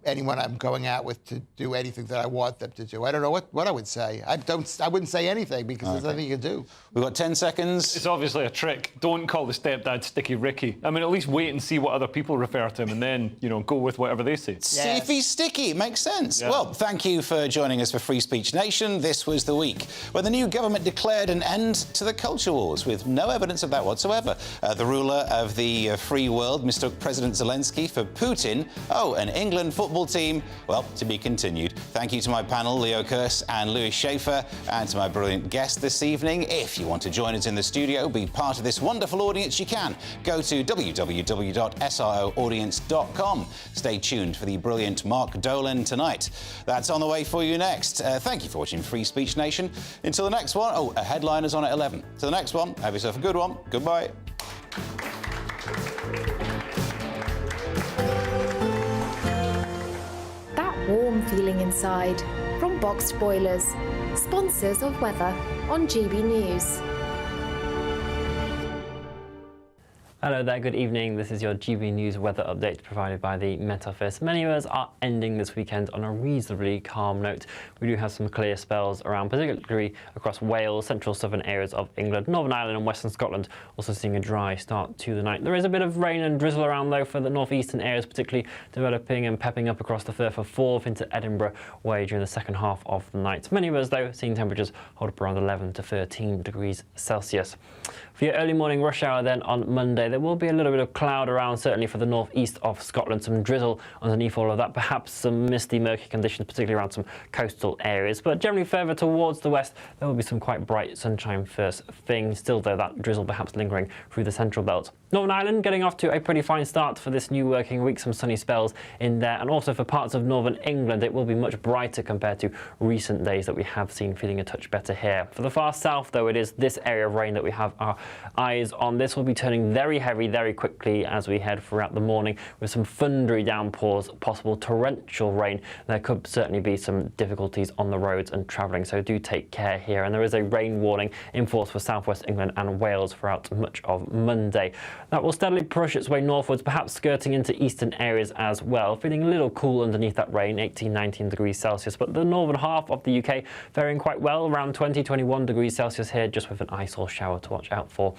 anyone I'm going out with to do anything that I want them to do, I don't know what I would say. I wouldn't say anything because there's nothing you can do. We've got 10 seconds. It's obviously a trick. Don't call the stepdad Sticky Ricky. I mean, at least wait and see what other people refer to him and then, you know, go with whatever they say. See if he's sticky. It makes sense. Yeah. Well, thank you for joining us for Free Speech Nation. This was the week when the new government declared an end to the culture wars with no evidence of that whatsoever. The ruler of the free world mistook President Zelensky for Putin. Oh, an England football team, well, to be continued. Thank you to my panel, Leo Kearse and Lewis Schaefer, and to my brilliant guest this evening. If you want to join us in the studio, be part of this wonderful audience, you can. Go to www.sroaudience.com. Stay tuned for the brilliant Mark Dolan tonight. That's on the way for you next. Thank you for watching Free Speech Nation. Until the next one, a headliner's on at 11. To the next one, have yourself a good one. Goodbye. Warm feeling inside from Boxed Boilers, sponsors of weather on GB News. Hello there, good evening. This is your GB News weather update provided by the Met Office. Many of us are ending this weekend on a reasonably calm note. We do have some clear spells around, particularly across Wales, central southern areas of England, Northern Ireland and western Scotland, also seeing a dry start to the night. There is a bit of rain and drizzle around though for the northeastern areas, particularly developing and pepping up across the Firth of Forth into Edinburgh way during the second half of the night. Many of us though seeing temperatures hold up around 11 to 13 degrees Celsius. For your early morning rush hour then on Monday, there will be a little bit of cloud around, certainly for the northeast of Scotland, some drizzle underneath all of that, perhaps some misty, murky conditions, particularly around some coastal areas. But generally further towards the west, there will be some quite bright sunshine first thing. Still, though, that drizzle perhaps lingering through the central belt. Northern Ireland getting off to a pretty fine start for this new working week, some sunny spells in there. And also for parts of northern England, it will be much brighter compared to recent days that we have seen, feeling a touch better here. For the far south, though, it is this area of rain that we have our eyes on. This will be turning very heavy very quickly as we head throughout the morning, with some thundery downpours, possible torrential rain. There could certainly be some difficulties on the roads and travelling, so do take care here. And there is a rain warning in force for southwest England and Wales throughout much of Monday. That will steadily push its way northwards, perhaps skirting into eastern areas as well. Feeling a little cool underneath that rain, 18-19 degrees Celsius, but the northern half of the UK faring quite well, around 20-21 degrees Celsius here, just with an ice or shower to watch out for.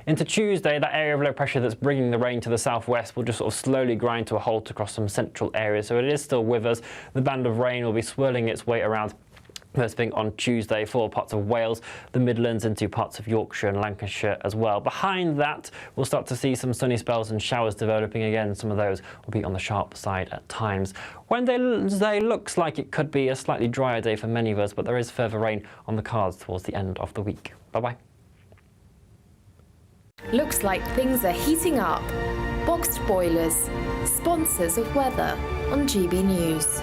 Into Tuesday, that area of low pressure that's bringing the rain to the southwest will just sort of slowly grind to a halt across some central areas, so it is still with us. The band of rain will be swirling its way around first thing on Tuesday for parts of Wales, the Midlands, into parts of Yorkshire and Lancashire as well. Behind that, we'll start to see some sunny spells and showers developing again. Some of those will be on the sharp side at times. Wednesday looks like it could be a slightly drier day for many of us, but there is further rain on the cards towards the end of the week. Bye-bye. Looks like things are heating up. Boxed Boilers, sponsors of weather on GB News.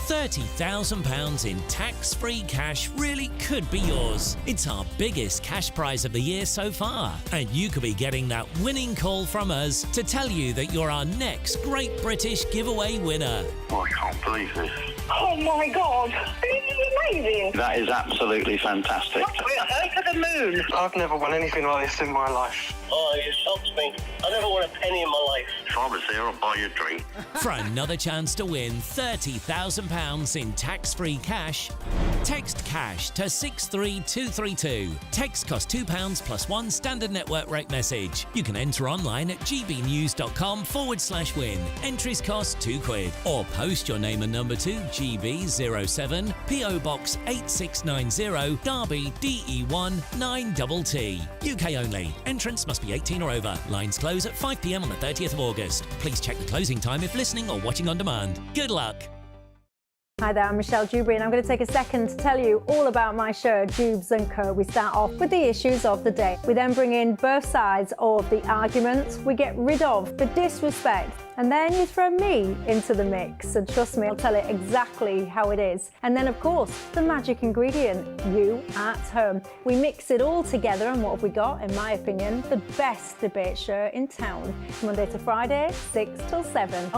£30,000 in tax-free cash really could be yours. It's our biggest cash prize of the year so far, and you could be getting that winning call from us to tell you that you're our next Great British Giveaway winner. Oh, I can't believe this. Oh my God, this is amazing. That is absolutely fantastic. We're over the moon. I've never won anything like this in my life. Oh, you shocked me. I never won a penny in my life. If I was there, I'd buy you a drink. For another chance to win £30,000 in tax-free cash, text cash to 63232. Text costs £2 plus one standard network rate message. You can enter online at gbnews.com/win. Entries cost £2. Or post your name and number to GB07 PO Box 8690 Derby DE1 9TT. UK only. Entrants must be 18 or over. Lines close at 5 p.m. on the 30th of August. Please check the closing time if listening or watching on demand. Good luck. Hi there, I'm Michelle Dewberry, and I'm going to take a second to tell you all about my show, Dubes & Co. We start off with the issues of the day. We then bring in both sides of the argument. We get rid of the disrespect. And then you throw me into the mix. And trust me, I'll tell it exactly how it is. And then, of course, the magic ingredient, you at home. We mix it all together, and what have we got? In my opinion, the best debate show in town. Monday to Friday, 6 till 7.